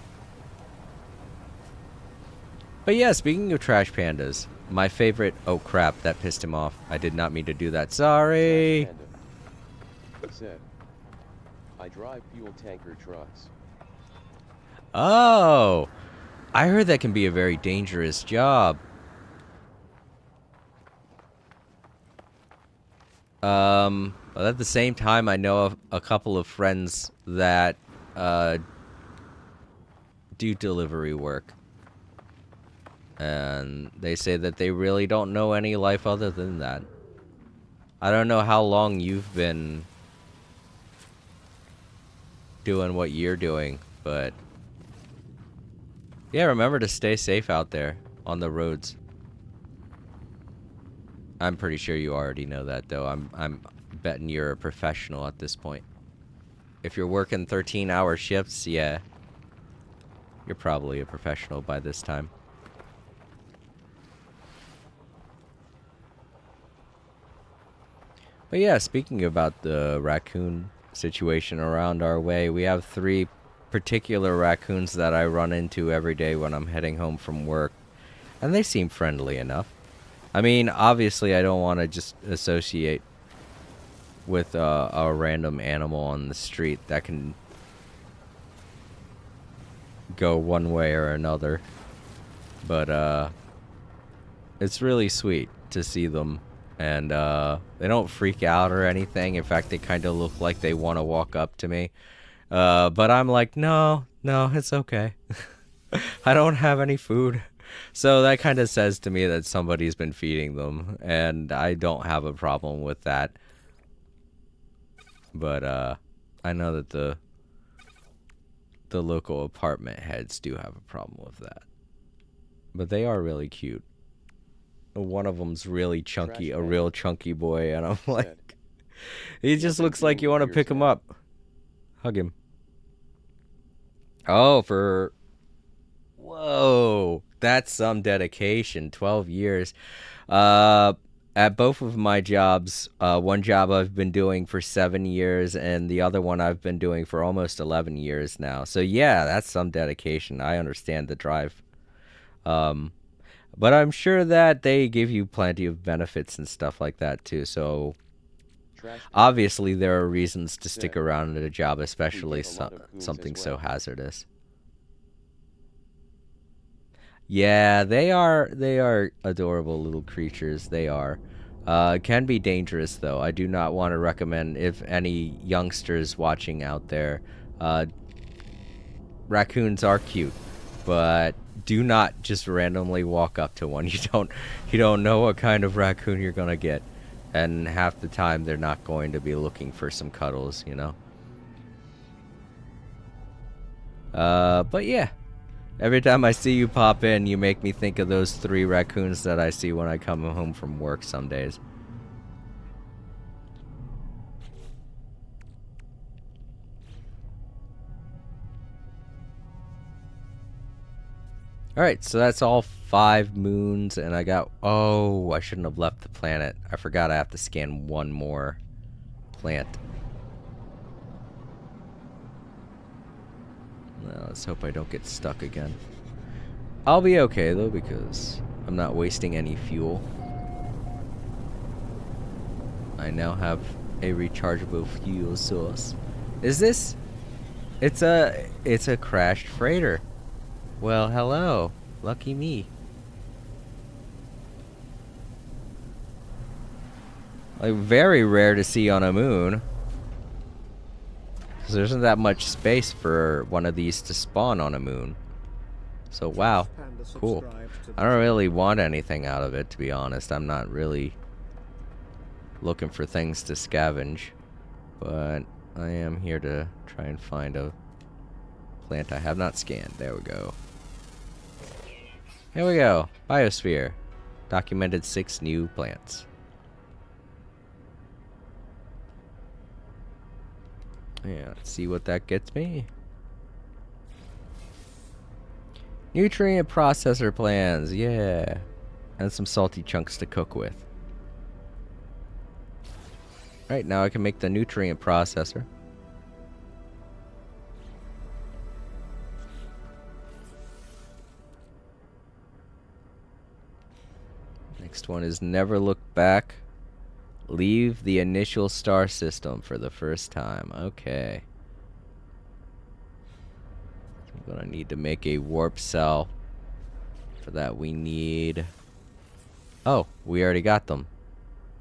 But yeah, speaking of Trash Pandas, my favorite... Oh crap, that pissed him off. I did not mean to do that. Sorry. Trash Panda said, I drive fuel tanker trucks. Oh, I heard that can be a very dangerous job. But at the same time, I know of a couple of friends that do delivery work. And they say that they really don't know any life other than that. I don't know how long you've been doing what you're doing, but yeah, remember to stay safe out there on the roads. I'm pretty sure you already know that, though. I'm betting you're a professional at this point. If you're working 13-hour shifts, yeah, you're probably a professional by this time. But yeah, speaking about the raccoon situation around our way, we have 3 particular raccoons that I run into every day when I'm heading home from work, and they seem friendly enough. I mean, obviously I don't want to just associate with a random animal on the street that can go one way or another, but it's really sweet to see them And they don't freak out or anything. In fact, they kind of look like they want to walk up to me. But I'm like, no, it's okay. I don't have any food. So that kind of says to me that somebody's been feeding them, and I don't have a problem with that. But I know that the local apartment heads do have a problem with that. But they are really cute. One of them's really chunky, a real chunky boy, and I'm like, he just looks like you want to pick him up. Hug him. Oh, whoa, that's some dedication. 12 years. At both of my jobs, one job I've been doing for 7 years, and the other one I've been doing for almost 11 years now. So yeah, that's some dedication. I understand the drive. But I'm sure that they give you plenty of benefits and stuff like that too. So obviously there are reasons to stick around at a job, especially something so hazardous. Yeah, they are adorable little creatures. They are. Can be dangerous though. I do not want to recommend, if any youngsters watching out there, raccoons are cute, but do not just randomly walk up to one. You don't know what kind of raccoon you're gonna get, and half the time they're not going to be looking for some cuddles, you know. But yeah, every time I see you pop in, you make me think of those 3 raccoons that I see when I come home from work some days. Alright, so that's all 5 moons, and I got... Oh, I shouldn't have left the planet. I forgot I have to scan one more plant. Well, let's hope I don't get stuck again. I'll be okay, though, because I'm not wasting any fuel. I now have a rechargeable fuel source. Is this... It's a crashed freighter. Well, hello. Lucky me. Like, very rare to see on a moon. Because there isn't that much space for one of these to spawn on a moon. So, wow. Cool. I don't really want anything out of it, to be honest. I'm not really looking for things to scavenge. But I am here to try and find a plant I have not scanned. There we go. Here we go. Biosphere. Documented 6 new plants. Yeah, let's see what that gets me. Nutrient processor plans. Yeah. And some salty chunks to cook with. Alright, now I can make the nutrient processor. Next one is never look back. Leave the initial star system for the first time. Okay. I'm gonna need to make a warp cell. For that we need... Oh, we already got them.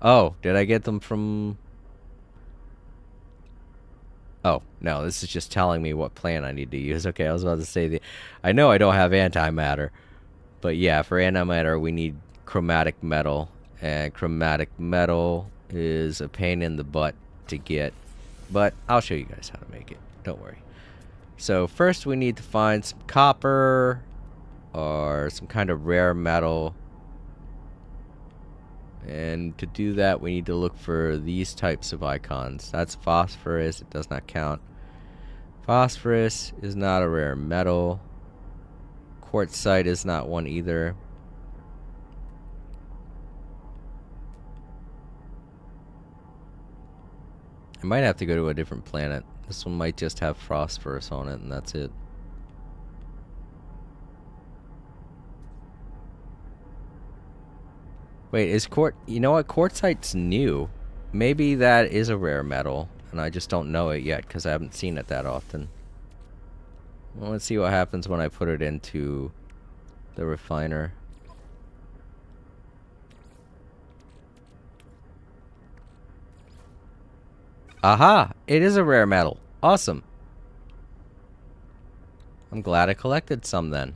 Oh, did I get them from... Oh, no, this is just telling me what plant I need to use. Okay, I was about to say I know I don't have antimatter. But yeah, for antimatter we need chromatic metal, and chromatic metal is a pain in the butt to get, but I'll show you guys how to make it, don't worry. So first we need to find some copper or some kind of rare metal, and to do that we need to look for these types of icons. That's phosphorus. It does not count. Phosphorus is not a rare metal. Quartzite is not one either. I might have to go to a different planet. This one might just have phosphorus on it, and that's it. Wait, is you know what? Quartzite's new. Maybe that is a rare metal, and I just don't know it yet because I haven't seen it that often. Well, let's see what happens when I put it into the refiner. Aha! It is a rare metal. Awesome. I'm glad I collected some then.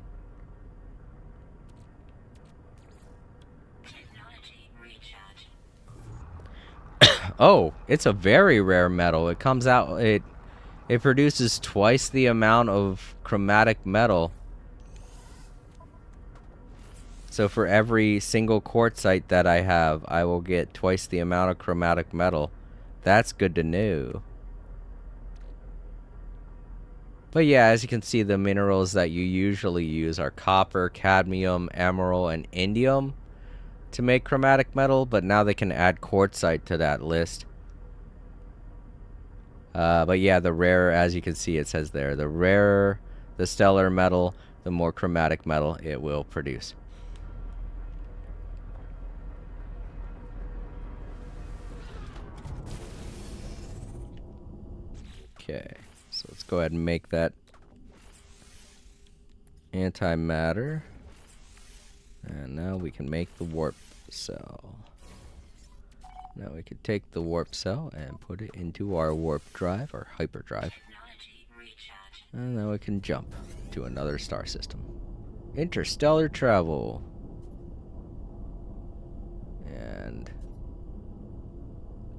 Technology recharge. Oh, it's a very rare metal. It comes out, it produces twice the amount of chromatic metal. So for every single quartzite that I have, I will get twice the amount of chromatic metal. That's good to know. But yeah, as you can see, the minerals that you usually use are copper, cadmium, emerald, and indium to make chromatic metal, but now they can add quartzite to that list. But yeah, the rarer, as you can see, it says there, the rarer the stellar metal, the more chromatic metal it will produce. Okay, so let's go ahead and make that antimatter. And now we can make the warp cell. Now we can take the warp cell and put it into our warp drive, or hyperdrive. Technology recharge. And now we can jump to another star system. Interstellar travel. And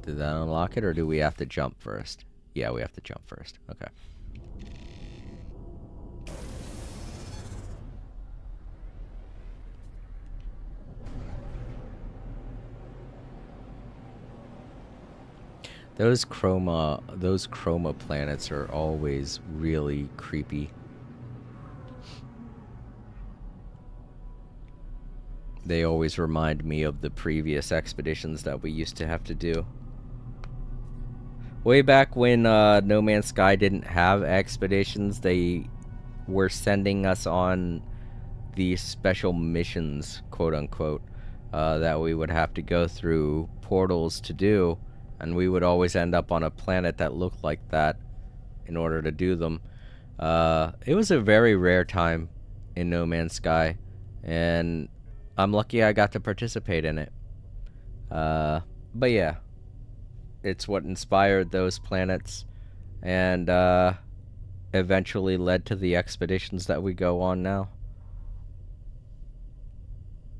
did that unlock it, or do we have to jump first? Yeah, we have to jump first. Okay. Those chroma planets are always really creepy. They always remind me of the previous expeditions that we used to have to do. Way back when No Man's Sky didn't have expeditions, they were sending us on these special missions, quote unquote, that we would have to go through portals to do, and we would always end up on a planet that looked like that in order to do them. It was a very rare time in No Man's Sky, and I'm lucky I got to participate in it. But yeah, it's what inspired those planets, and eventually led to the expeditions that we go on now.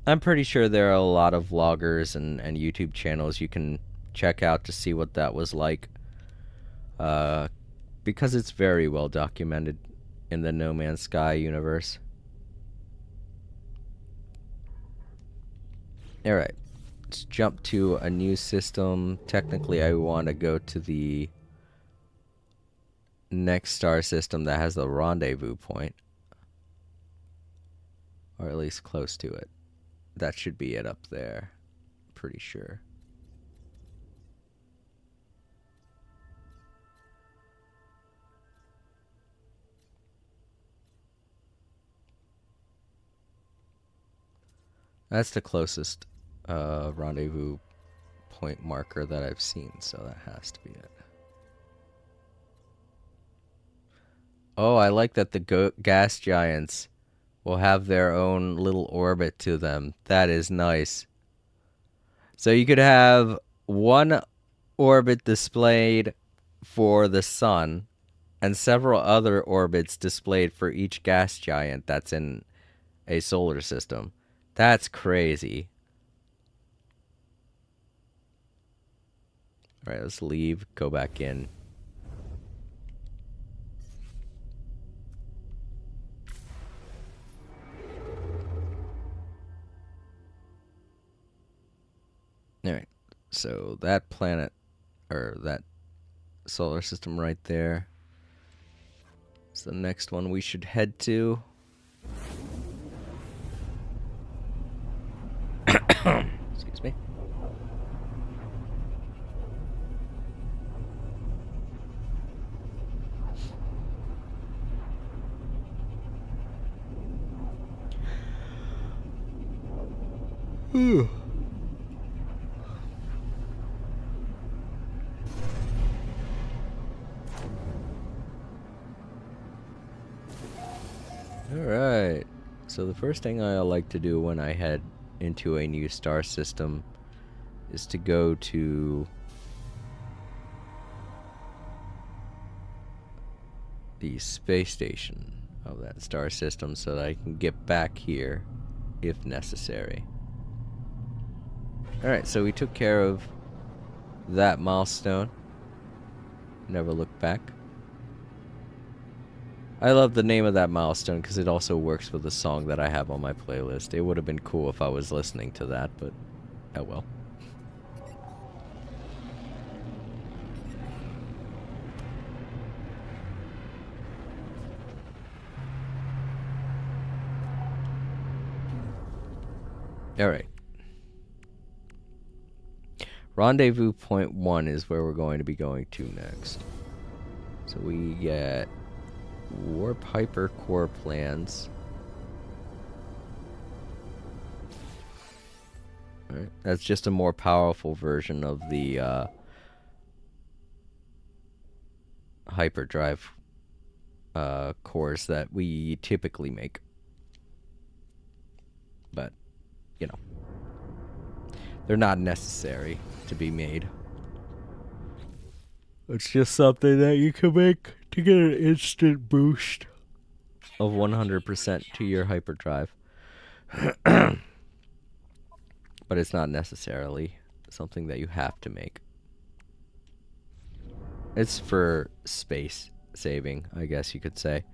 I'm pretty sure there are a lot of vloggers and YouTube channels you can check out to see what that was like, because it's very well documented in the No Man's Sky universe. Alright, let's jump to a new system. Technically, I want to go to the next star system that has the rendezvous point, or at least close to it. That should be it up there, pretty sure. That's the closest rendezvous point marker that I've seen, so that has to be it. Oh, I like that the gas giants will have their own little orbit to them. That is nice. So you could have one orbit displayed for the sun and several other orbits displayed for each gas giant that's in a solar system. That's crazy. All right, let's leave, go back in. All right, so that planet, or that solar system right there, is the next one we should head to. Excuse me. Alright, so the first thing I like to do when I head into a new star system is to go to the space station of that star system so that I can get back here if necessary. Alright, so we took care of that milestone. Never looked back. I love the name of that milestone because it also works with the song that I have on my playlist. It would have been cool if I was listening to that, but oh well. Alright. Rendezvous point 1 is where we're going to be going to next. So we get Warp Hyper Core plans. Alright. That's just a more powerful version of the hyperdrive cores that we typically make. But you know, they're not necessary to be made. It's just something that you can make to get an instant boost of 100% to your hyperdrive. But it's not necessarily something that you have to make. It's for space saving, I guess you could say.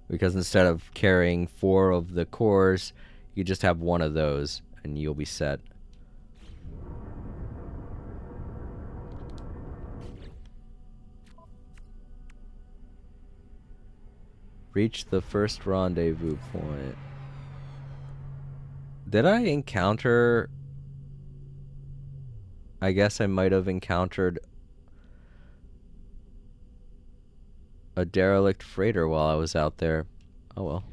Because instead of carrying 4 of the cores, you just have 1 of those and you'll be set. Reach the first rendezvous point. Did I encounter... I guess I might have encountered a derelict freighter while I was out there. Oh well.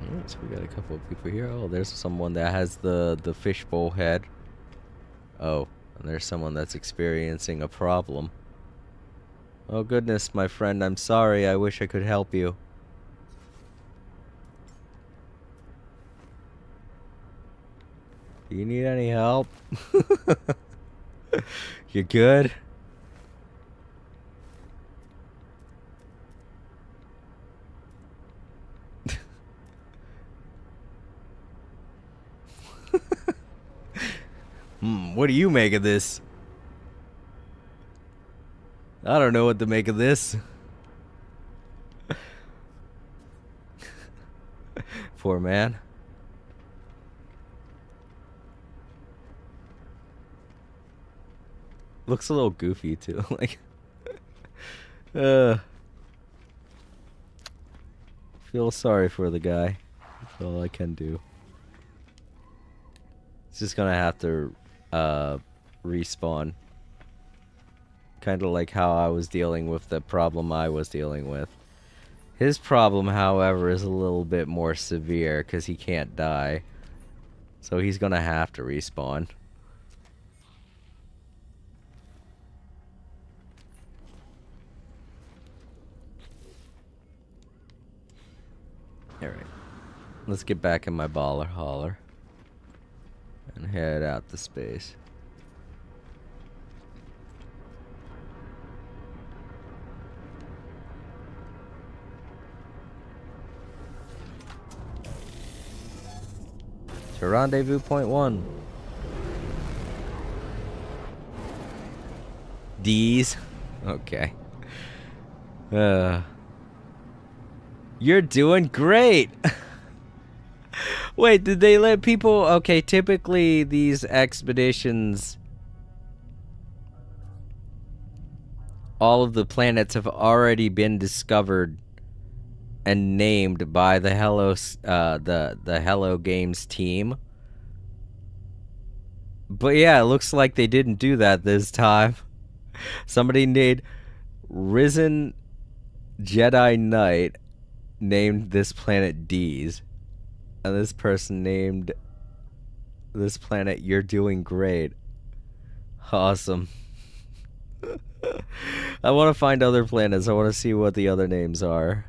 Alright, so we got a couple of people here. Oh, there's someone that has the fishbowl head. Oh, and there's someone that's experiencing a problem. Oh goodness, my friend, I'm sorry. I wish I could help you. Do you need any help? You good? What do you make of this? I don't know what to make of this. Poor man. Looks a little goofy too. Like, feel sorry for the guy. That's all I can do. It's just gonna have to respawn. Kind of like how I was dealing with the problem I was dealing with. His problem, however, is a little bit more severe because he can't die. So he's gonna have to respawn. Alright. Let's get back in my baller hauler. And head out to space. To rendezvous point 1. D's. Okay. You're doing great. Wait, did they let people... Okay, typically these expeditions... all of the planets have already been discovered and named by the the Hello Games team. But yeah, it looks like they didn't do that this time. Somebody named Risen Jedi Knight named this planet D's. And this person named this planet You're Doing Great. Awesome. I want to find other planets. I want to see what the other names are.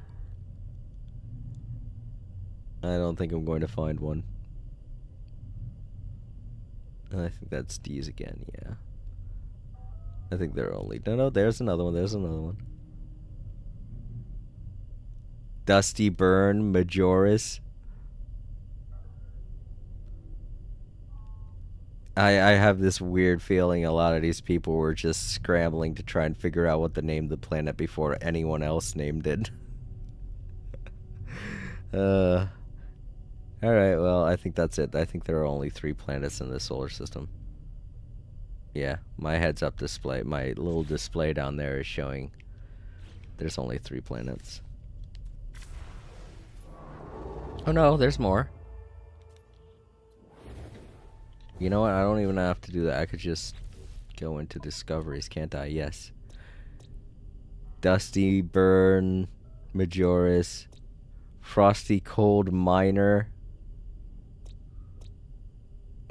I don't think I'm going to find one. I think that's D's again, yeah. I think there are only... No, there's another one. There's another one. Dusty Burn Majoris. I have this weird feeling a lot of these people were just scrambling to try and figure out what to name the planet before anyone else named it. Alright, well, I think that's it. I think there are only 3 planets in the solar system. Yeah, my heads-up display, my little display down there is showing there's only 3 planets. Oh no, there's more. You know what? I don't even have to do that. I could just go into discoveries, can't I? Yes. Dusty Burn Majoris. Frosty Cold Miner.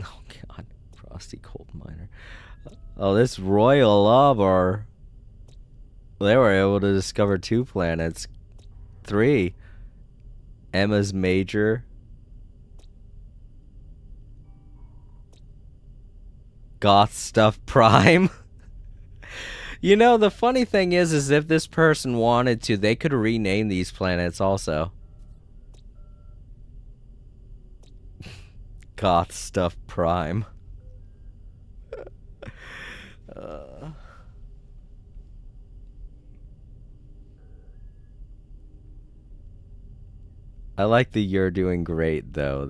Oh god. Frosty Cold Miner. Oh, this Royal Lobber. They were able to discover 2 planets. 3. Emma's Major. Goth Stuff Prime. You know, the funny thing is if this person wanted to, they could rename these planets also. Goth Stuff Prime. I like the "you're doing great" though.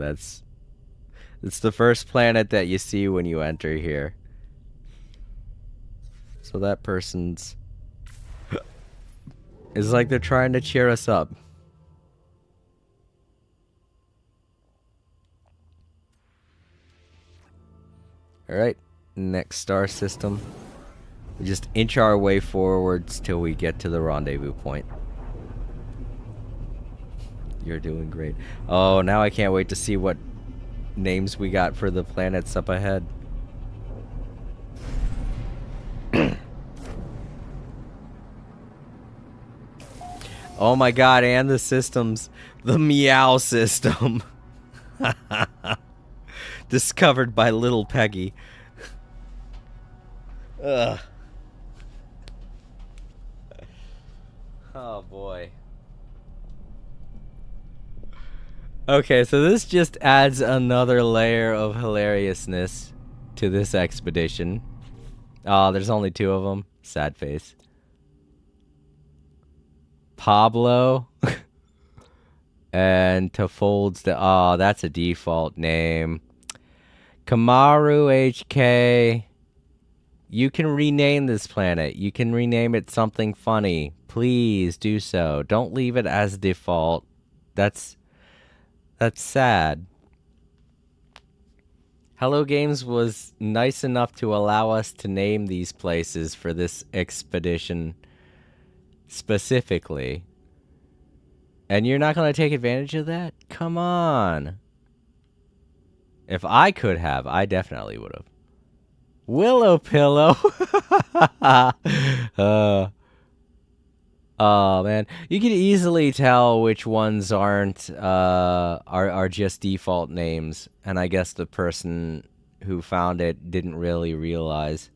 It's the first planet that you see when you enter here. So that person's... It's like they're trying to cheer us up. Alright, next star system. We just inch our way forwards till we get to the rendezvous point. You're doing great. Oh, now I can't wait to see what names we got for the planets up ahead. Oh my god, and the systems. The Meow system. Discovered by Little Peggy. Ugh. Oh boy. Okay, so this just adds another layer of hilariousness to this expedition. Oh, there's only 2 of them. Sad face. Pablo. And Tafold's the... Oh, that's a default name. Kamaru HK. You can rename this planet. You can rename it something funny. Please do so. Don't leave it as default. That's sad. Hello Games was nice enough to allow us to name these places for this expedition specifically. And you're not going to take advantage of that? Come on. If I could have, I definitely would have. Willow Pillow. Oh man, you can easily tell which ones aren't are just default names, and I guess the person who found it didn't really realize.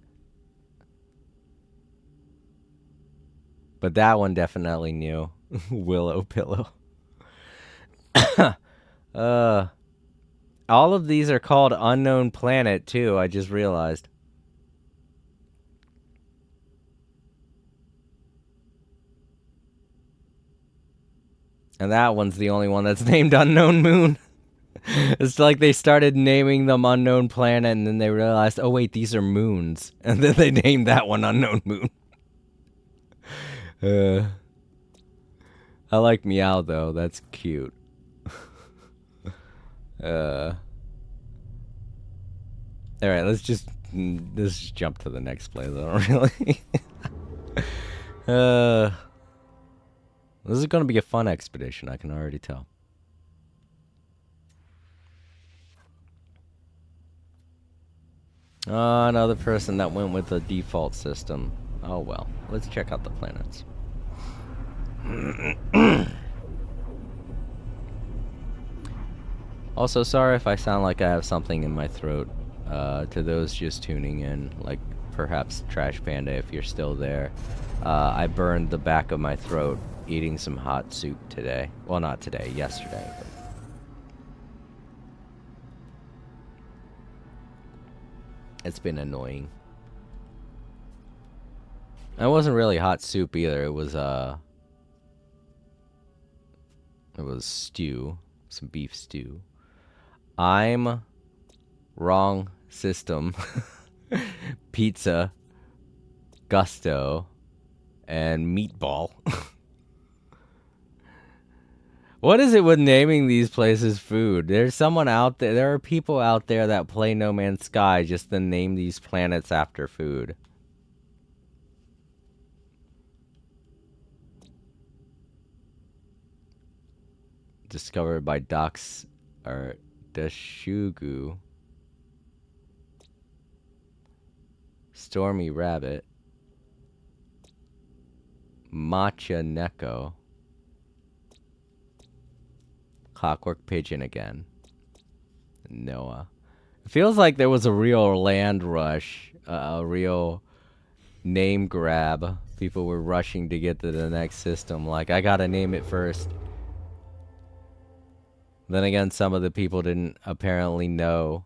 But that one definitely knew. Willow Pillow. All of these are called Unknown Planet too, I just realized. And that one's the only one that's named Unknown Moon. It's like they started naming them Unknown Planet, and then they realized, oh wait, these are moons. And then they named that one Unknown Moon. I like Meow, though. That's cute. Alright, let's just jump to the next place. I don't really... This is going to be a fun expedition, I can already tell. Another person that went with the default system. Oh well, let's check out the planets. Also, sorry if I sound like I have something in my throat. To those just tuning in, like perhaps Trash Panda, if you're still there. I burned the back of my throat eating some hot soup today. Well, not today, yesterday. But it's been annoying. It wasn't really hot soup either. It was stew, some beef stew. I'm wrong system. Pizza, Gusto, and Meatball. What is it with naming these places food? There's someone out there. There are people out there that play No Man's Sky just to name these planets after food. Discovered by Docs or Dashugu. Stormy Rabbit. Macha Neko. Clockwork Pigeon again. Noah. It feels like there was a real land rush, a real name grab. People were rushing to get to the next system. Like, I gotta name it first. Then again, some of the people didn't apparently know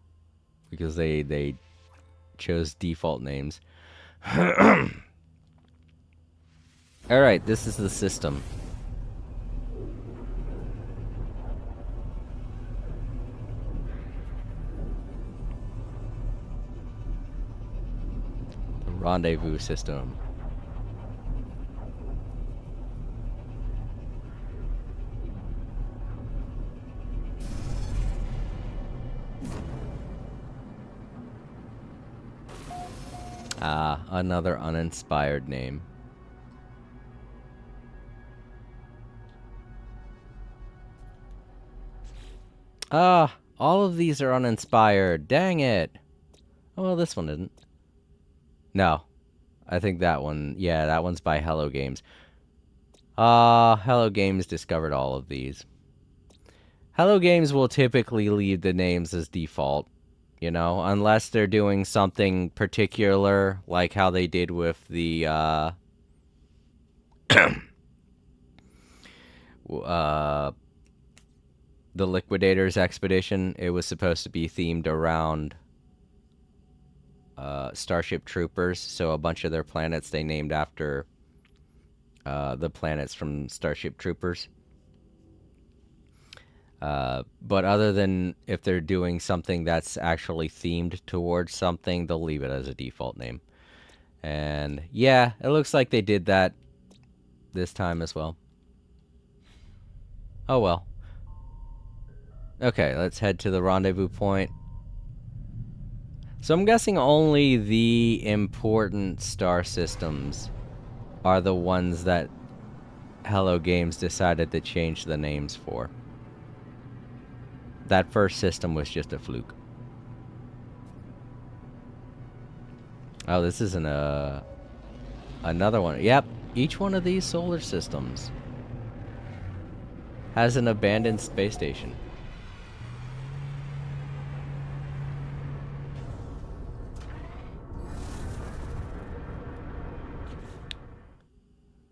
because they chose default names. Alright, this is the system. The rendezvous system. Ah, another uninspired name. Ah, all of these are uninspired. Dang it. Oh, well, this one isn't. No. I think that one, yeah, that one's by Hello Games. Hello Games discovered all of these. Hello Games will typically leave the names as default. You know, unless they're doing something particular, like how they did with the, the Liquidators Expedition. It was supposed to be themed around, Starship Troopers, so a bunch of their planets they named after, the planets from Starship Troopers. But other than if they're doing something that's actually themed towards something, they'll leave it as a default name. And yeah, it looks like they did that this time as well. Oh well. Okay, let's head to the rendezvous point. So I'm guessing only the important star systems are the ones that Hello Games decided to change the names for. That first system was just a fluke. Oh, this isn't another one. Yep, each one of these solar systems has an abandoned space station.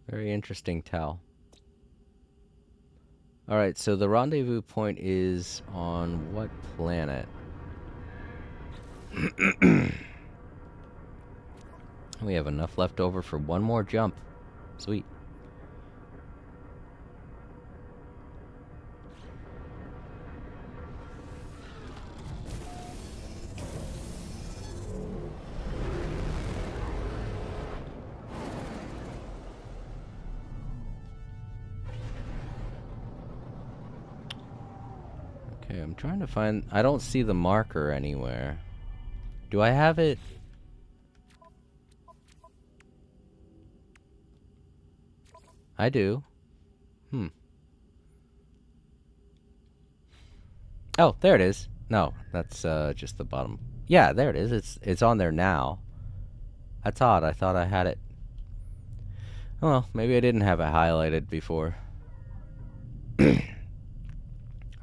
Very interesting tell. Alright, so the rendezvous point is on what planet? We have enough left over for one more jump. Sweet. Okay, I'm trying to find... I don't see the marker anywhere. Do I have it? I do. Oh, there it is. No, that's just the bottom. Yeah, there it is. It's on there now. That's odd. I thought I had it. Oh, well, maybe I didn't have it highlighted before.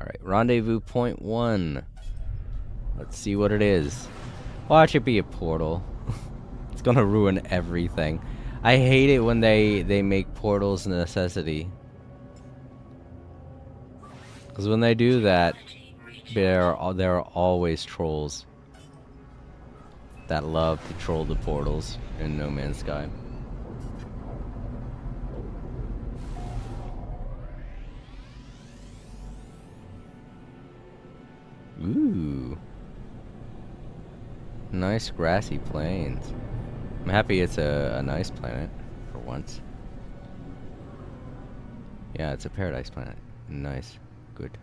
Alright, rendezvous point 1. Let's see what it is. Watch it be a portal. It's gonna ruin everything. I hate it when they make portals a necessity. Because when they do that, there are always trolls that love to troll the portals in No Man's Sky. Ooh. Nice grassy plains. I'm happy it's a nice planet for once. Yeah, it's a paradise planet. Nice. Good.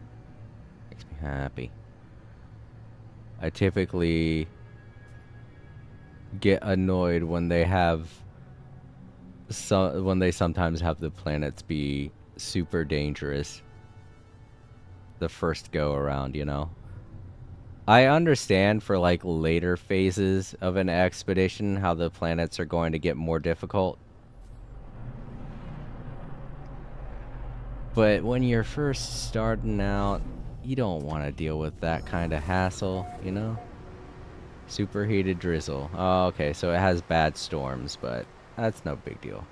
Makes me happy. I typically get annoyed when they have when they sometimes have the planets be super dangerous the first go around, you know. I understand for like later phases of an expedition how the planets are going to get more difficult. But when you're first starting out, you don't want to deal with that kind of hassle, you know? Superheated drizzle. Oh, okay, so it has bad storms, but that's no big deal.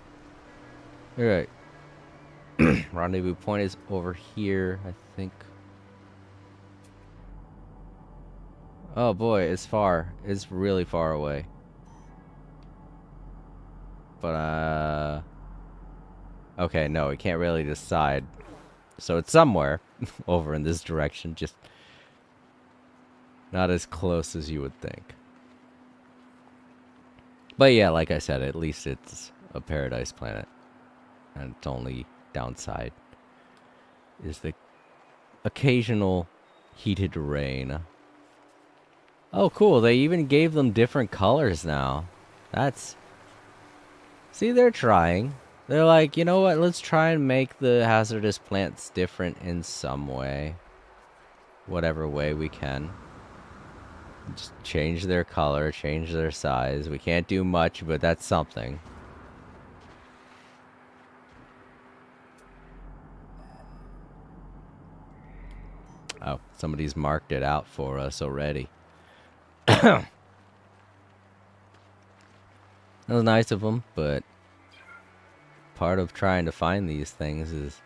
Alright. Rendezvous point is over here, I think. Oh boy, it's far. It's really far away. But, okay, no, we can't really decide. So it's somewhere over in this direction, just not as close as you would think. But yeah, like I said, at least it's a paradise planet. And its only downside is the occasional heated rain. Oh, cool. They even gave them different colors now. That's... See, they're trying. They're like, you know what? Let's try and make the hazardous plants different in some way. Whatever way we can. Just change their color, change their size. We can't do much, but that's something. Oh, somebody's marked it out for us already. That was nice of them, but part of trying to find these things is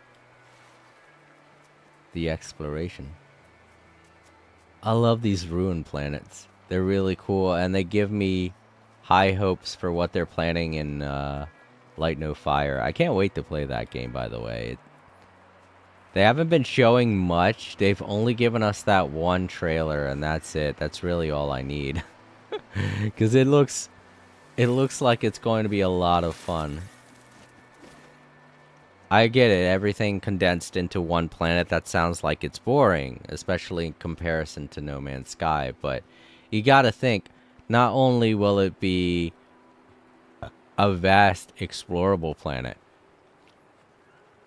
the exploration. I love these ruin planets. They're really cool, and they give me high hopes for what they're planning in Light No Fire. I can't wait to play that game, by the way. They haven't been showing much. They've only given us that one trailer, and that's it. That's really all I need. Because it looks like it's going to be a lot of fun. I get it, everything condensed into one planet, that sounds like it's boring, especially in comparison to No Man's Sky, but you gotta think, not only will it be a vast explorable planet,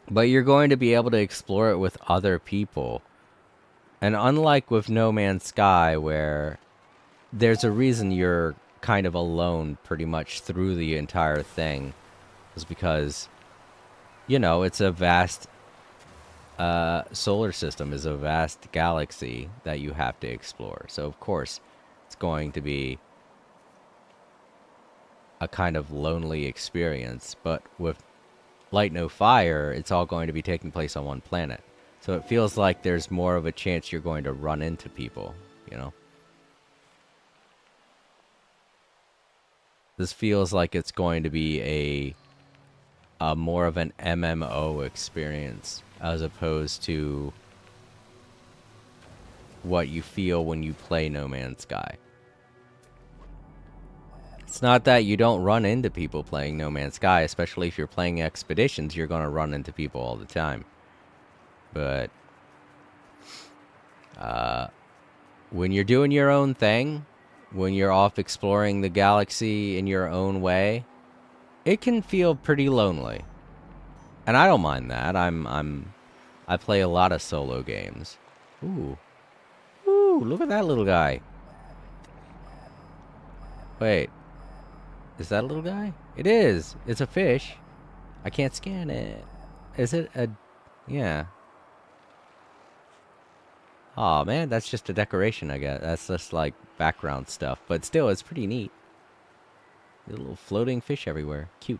but you're going to be able to explore it with other people. And unlike with No Man's Sky, where there's a reason you're kind of alone pretty much through the entire thing, is because, you know, it's a vast solar system, is a vast galaxy that you have to explore. So, of course, it's going to be a kind of lonely experience. But with Light No Fire, it's all going to be taking place on one planet. So it feels like there's more of a chance you're going to run into people, you know? This feels like it's going to be a more of an MMO experience as opposed to what you feel when you play No Man's Sky. It's not that you don't run into people playing No Man's Sky, especially if you're playing expeditions, you're going to run into people all the time. But when you're doing your own thing, when you're off exploring the galaxy in your own way, it can feel pretty lonely. And I don't mind that. I play a lot of solo games. Ooh. Ooh, look at that little guy. Wait. Is that a little guy? It is. It's a fish. I can't scan it. Is it a... Yeah. Aw, man, that's just a decoration, I guess. That's just, like, background stuff. But still, it's pretty neat. See a little floating fish everywhere. Cute.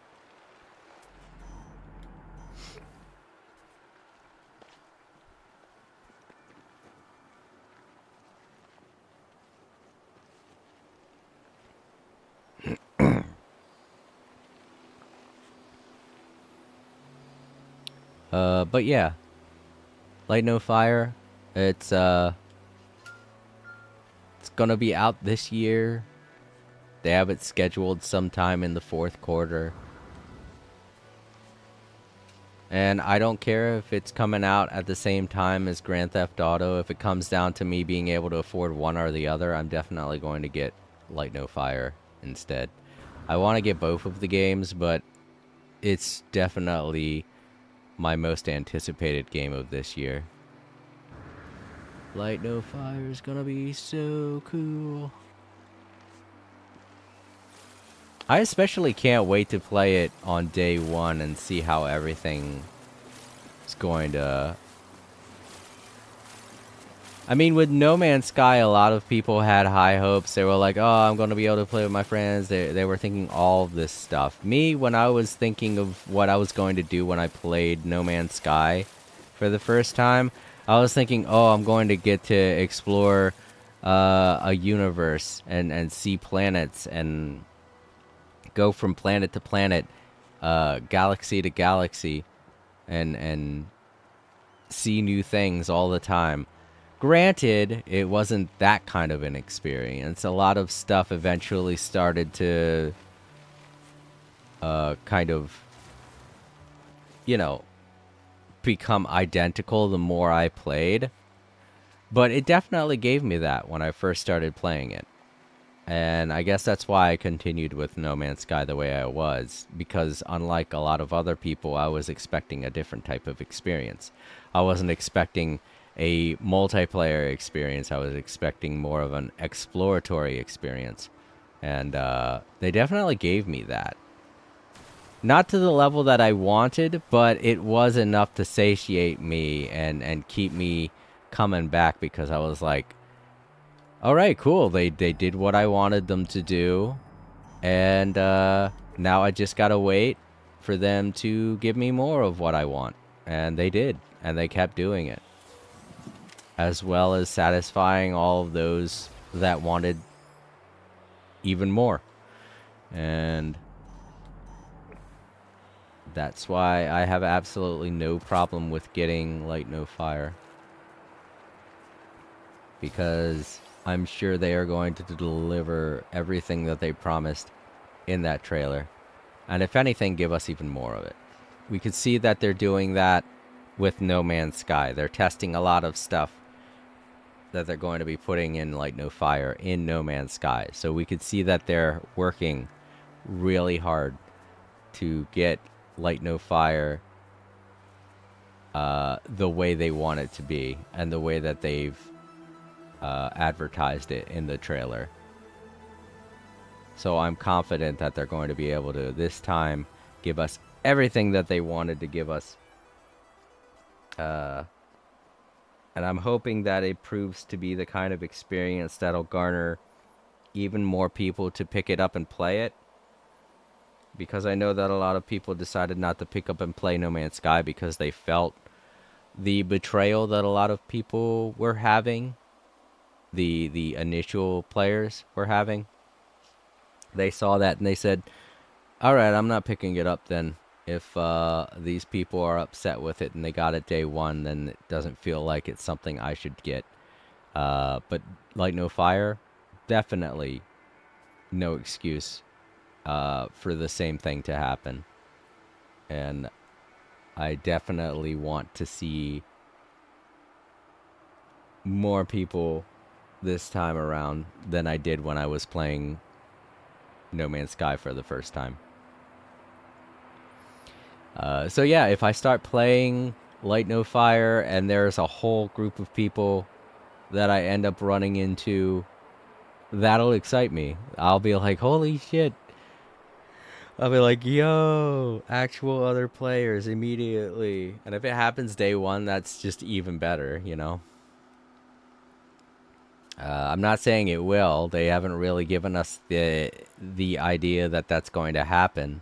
But yeah, Light No Fire. It's gonna be out this year. They have it scheduled sometime in the fourth quarter. And I don't care if it's coming out at the same time as Grand Theft Auto. If it comes down to me being able to afford one or the other, I'm definitely going to get Light No Fire instead. I want to get both of the games, but it's definitely my most anticipated game of this year. Light No Fire is gonna be so cool. I especially can't wait to play it on day one and see how everything is going to... I mean, with No Man's Sky, a lot of people had high hopes. They were like, oh, I'm going to be able to play with my friends. They were thinking all of this stuff. Me, when I was thinking of what I was going to do when I played No Man's Sky for the first time, I was thinking, oh, I'm going to get to explore a universe and see planets and go from planet to planet, galaxy to galaxy, and see new things all the time. Granted, it wasn't that kind of an experience. A lot of stuff eventually started to kind of, you know, become identical the more I played. But it definitely gave me that when I first started playing it. And I guess that's why I continued with No Man's Sky the way I was, because unlike a lot of other people, I was expecting a different type of experience. I wasn't expecting a multiplayer experience. I was expecting more of an exploratory experience. And they definitely gave me that. Not to the level that I wanted, but it was enough to satiate me and keep me coming back, because I was like, all right, cool. They did what I wanted them to do, and now I just gotta wait for them to give me more of what I want. And they did, and they kept doing it, as well as satisfying all of those that wanted even more. And that's why I have absolutely no problem with getting Light No Fire, because I'm sure they are going to deliver everything that they promised in that trailer. And if anything, give us even more of it. We could see that they're doing that with No Man's Sky. They're testing a lot of stuff that they're going to be putting in Light No Fire in No Man's Sky. So we could see that they're working really hard to get Light No Fire the way they want it to be, and the way that they've advertised it in the trailer. So I'm confident that they're going to be able to, this time, give us everything that they wanted to give us. And I'm hoping that it proves to be the kind of experience that'll garner even more people to pick it up and play it. Because I know that a lot of people decided not to pick up and play No Man's Sky because they felt the betrayal that a lot of people were having. The initial players were having. They saw that and they said, alright, I'm not picking it up then. If these people are upset with it and they got it day one, then it doesn't feel like it's something I should get. But Light No Fire, definitely no excuse for the same thing to happen. And I definitely want to see more people this time around than I did when I was playing No Man's Sky for the first time. So yeah, if I start playing Light No Fire and there's a whole group of people that I end up running into, that'll excite me. I'll be like, holy shit. I'll be like, yo, actual other players immediately. And if it happens day one, that's just even better, you know? I'm not saying it will. They haven't really given us the idea that that's going to happen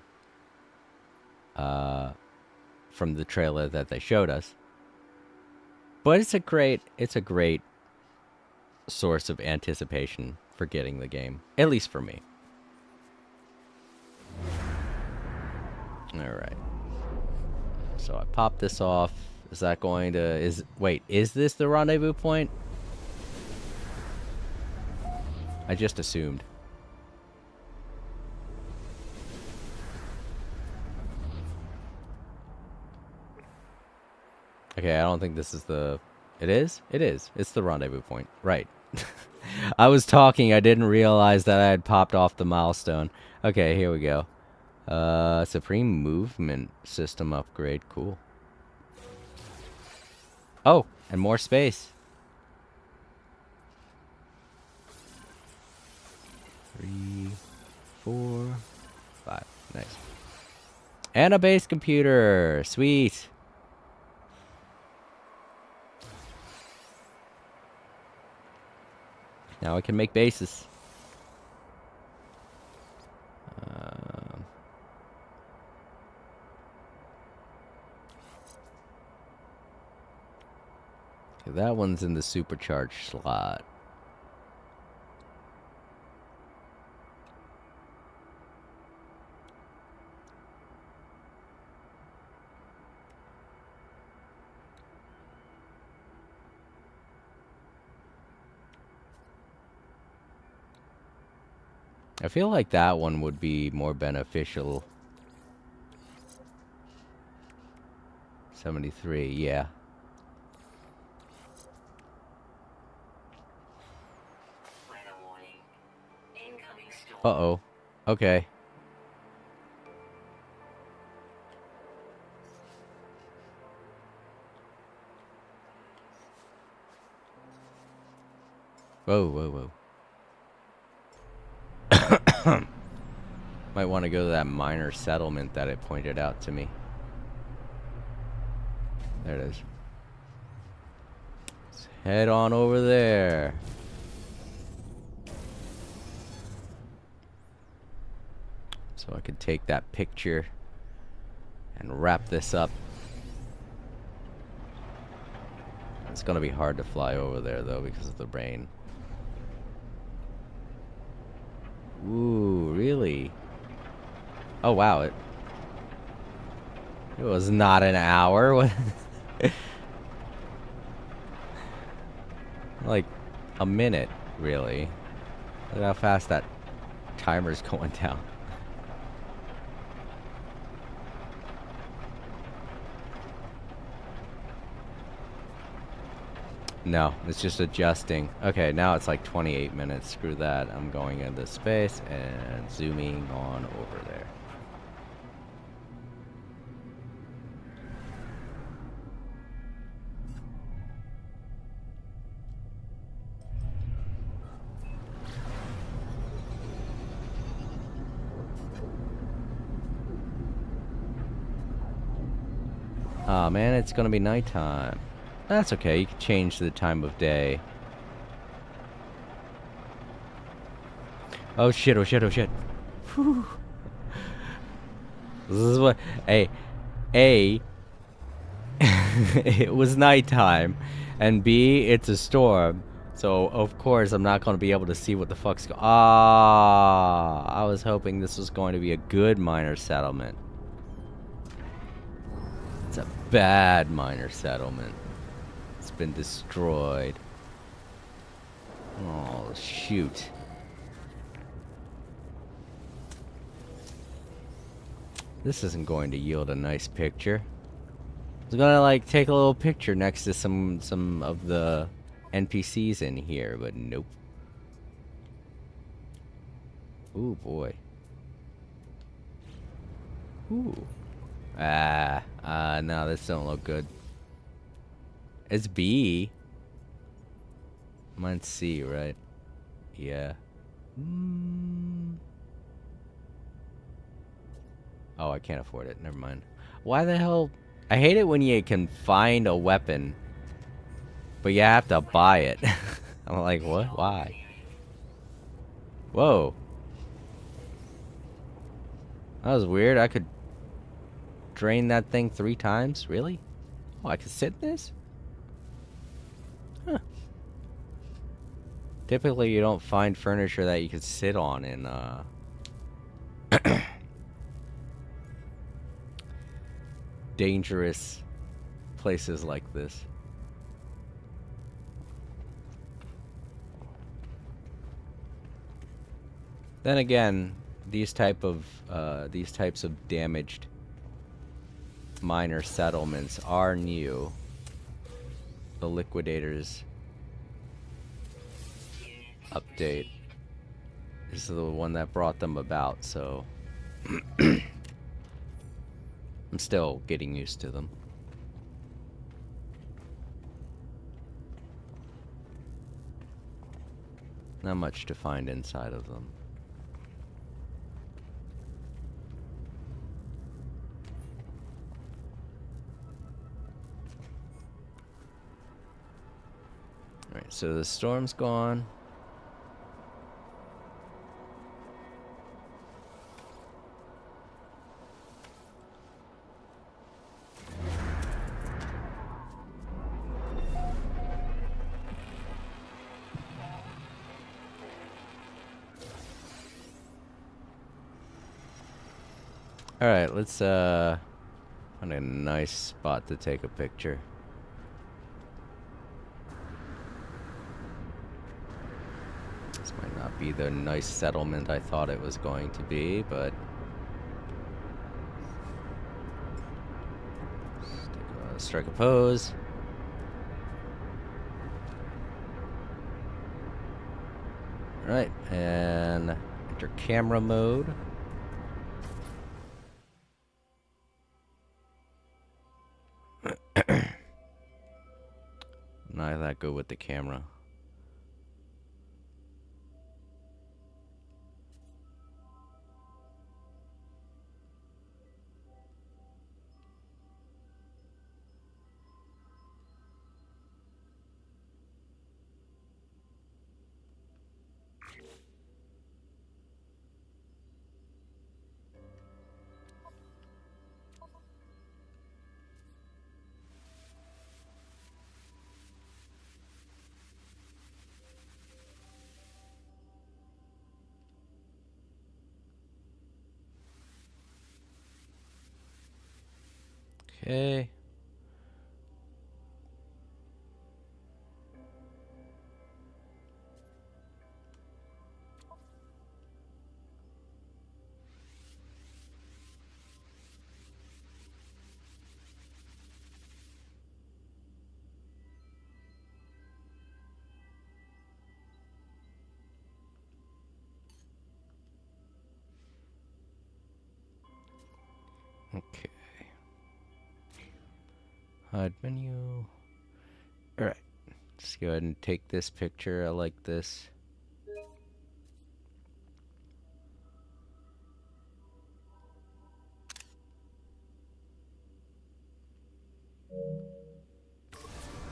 from the trailer that they showed us. But it's a great source of anticipation for getting the game, at least for me. All right. So I pop this off. Is that going to wait, is this the rendezvous point? I just assumed. Okay, I don't think this is the... It is? It is. It's the rendezvous point. Right. I was talking, I didn't realize that I had popped off the milestone. Okay, here we go. Supreme movement system upgrade. Cool. Oh, and more space. 3, 4, 5. Nice. And a base computer. Sweet. Now I can make bases. Okay, that one's in the supercharged slot. I feel like that one would be more beneficial. 73, yeah. Weather warning. Incoming storm. Uh-oh. Okay. Whoa, whoa, whoa. Might want to go to that minor settlement that it pointed out to me. There it is. Let's head on over there. So I could take that picture and wrap this up. It's gonna be hard to fly over there though because of the rain. Ooh, really? Oh wow, it was not an hour. What? Like a minute, really. Look at how fast that timer's going down. No, it's just adjusting. Okay, now it's like 28 minutes. Screw that. I'm going into space and zooming on over there. Aw, man, it's gonna be nighttime. That's okay, you can change the time of day. Oh shit, oh shit, oh shit. Whew. This is what... A, it was nighttime, and B, it's a storm. So, of course, I'm not going to be able to see what the fuck's going on. Ah, I was hoping this was going to be a good minor settlement. It's a bad minor settlement. It's been destroyed. Oh, shoot. This isn't going to yield a nice picture. I was gonna like take a little picture next to some of the NPCs in here, but nope. Ooh boy. Ooh. No, this don't look good. It's B. Mine's C, right? Yeah. Oh, I can't afford it. Never mind. Why the hell? I hate it when you can find a weapon, but you have to buy it. I'm like, what? Why? Whoa. That was weird. I could drain that thing 3 times? Really? Oh, I could sit in this? Huh. Typically, you don't find furniture that you could sit on in, dangerous places like this. Then again, these types of damaged minor settlements are new. The Liquidators update is the one that brought them about, so I'm still getting used to them. Not much to find inside of them. Alright, so the storm's gone. Alright, let's find a nice spot to take a picture. This might not be the nice settlement I thought it was going to be, but strike a pose. Alright, and enter camera mode. Not that good with the camera. Okay. Okay. Hide menu. Alright. Let's go ahead and take this picture. I like this.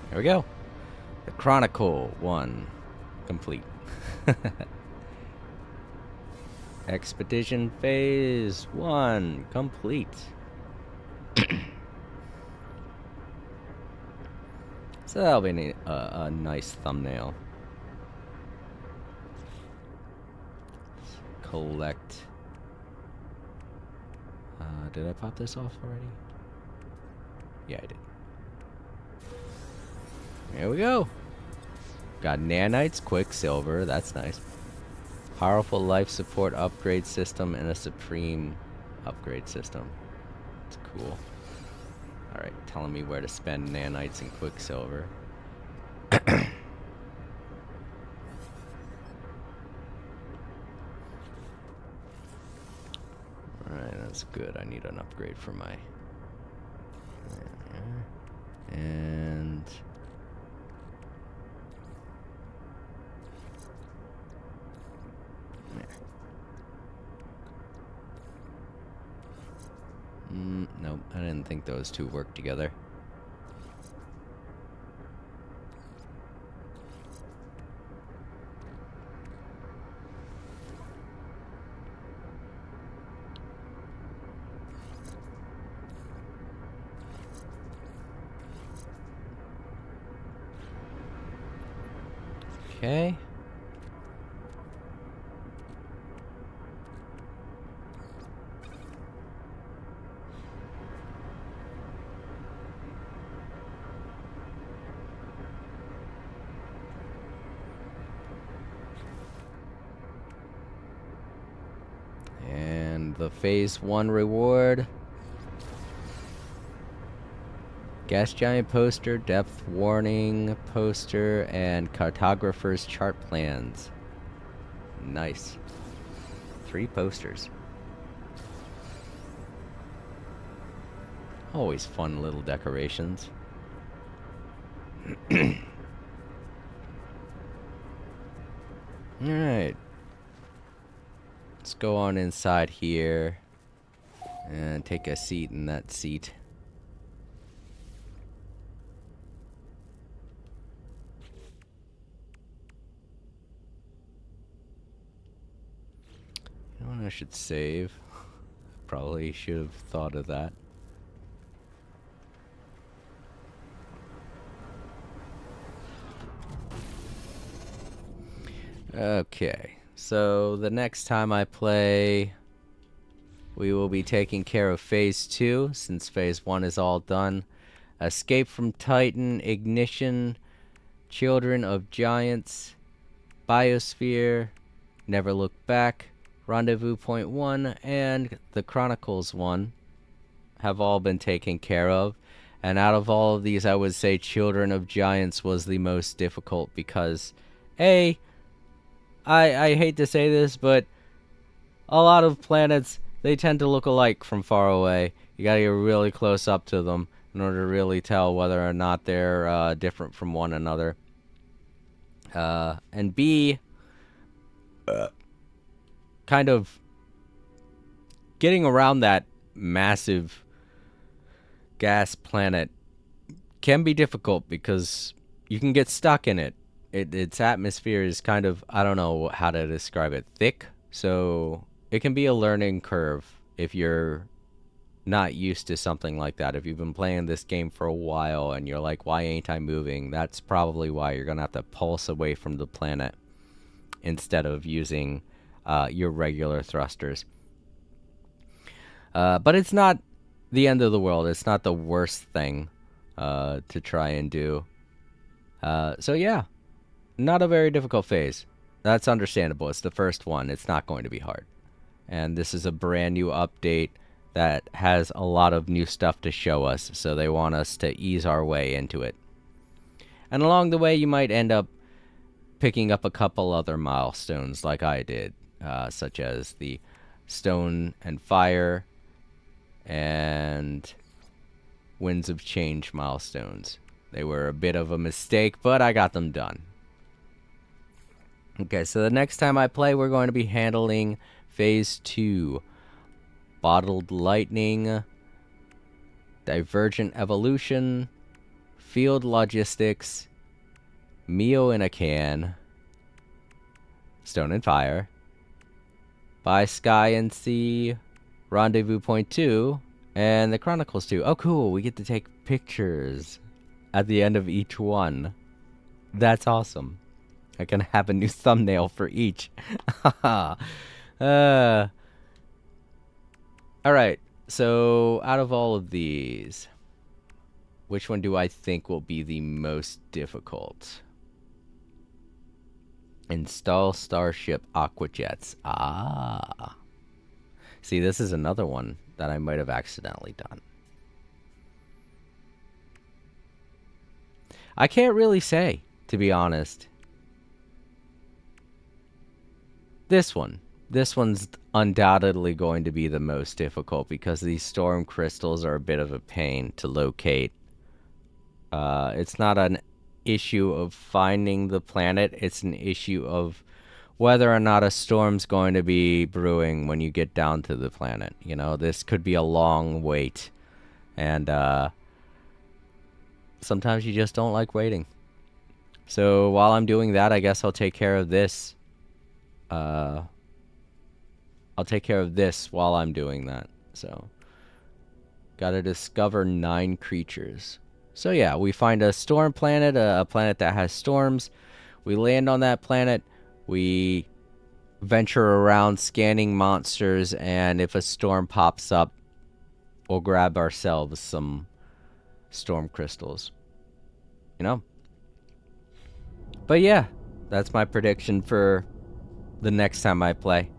There we go. The Chronicle 1 complete. Expedition Phase 1 complete. So that'll be a nice thumbnail. Let's collect. Did I pop this off already? Yeah, I did. There we go. Got nanites, quicksilver. That's nice. Powerful life support upgrade system and a supreme upgrade system. That's cool. Alright, telling me where to spend nanites and quicksilver. Alright, that's good. I need an upgrade for my... And... Nope, I didn't think those two worked together. Okay. And the phase 1 reward. Gas giant poster, depth warning poster, and cartographer's chart plans. Nice. 3 posters. Always fun little decorations. Alright. Let's go on inside here and take a seat in that seat. You know what, I should save. Probably should have thought of that. Okay, so the next time I play, we will be taking care of Phase 2, since Phase 1 is all done. Escape from Titan, Ignition, Children of Giants, Biosphere, Never Look Back, Rendezvous Point 1, and the Chronicles 1 have all been taken care of. And out of all of these, I would say Children of Giants was the most difficult because, I hate to say this, but a lot of planets, they tend to look alike from far away. You gotta get really close up to them in order to really tell whether or not they're different from one another. And B, kind of getting around that massive gas planet can be difficult because you can get stuck in it. Its atmosphere is kind of, I don't know how to describe it, thick. So it can be a learning curve if you're not used to something like that. If you've been playing this game for a while and you're like, why ain't I moving? That's probably why you're going to have to pulse away from the planet instead of using your regular thrusters. But it's not the end of the world. It's not the worst thing to try and do. So yeah, not a very difficult phase. That's understandable. It's the first one. It's not going to be hard. And this is a brand new update that has a lot of new stuff to show us. So they want us to ease our way into it. And along the way, you might end up picking up a couple other milestones like I did. Such as the Stone and Fire and Winds of Change milestones. They were a bit of a mistake, but I got them done. Okay, so the next time I play, we're going to be handling Phase 2. Bottled Lightning, Divergent Evolution, Field Logistics, Mio in a Can, Stone and Fire, By Sky and Sea, Rendezvous Point 2, and the Chronicles 2. Oh, cool. We get to take pictures at the end of each one. That's awesome. I can have a new thumbnail for each. Alright. So, out of all of these, which one do I think will be the most difficult? Install Starship Aquajets. Ah. See, this is another one that I might have accidentally done. I can't really say, to be honest. This one's undoubtedly going to be the most difficult because these storm crystals are a bit of a pain to locate. It's not an issue of finding the planet, it's an issue of whether or not a storm's going to be brewing when you get down to the planet. You know, this could be a long wait. And sometimes you just don't like waiting. So while I'm doing that, I guess I'll take care of this. I'll take care of this while I'm doing that. So, gotta discover 9 creatures. So yeah, we find a storm planet, a planet that has storms. We land on that planet, we venture around scanning monsters, and if a storm pops up, we'll grab ourselves some storm crystals. You know? But yeah, that's my prediction for the next time I play.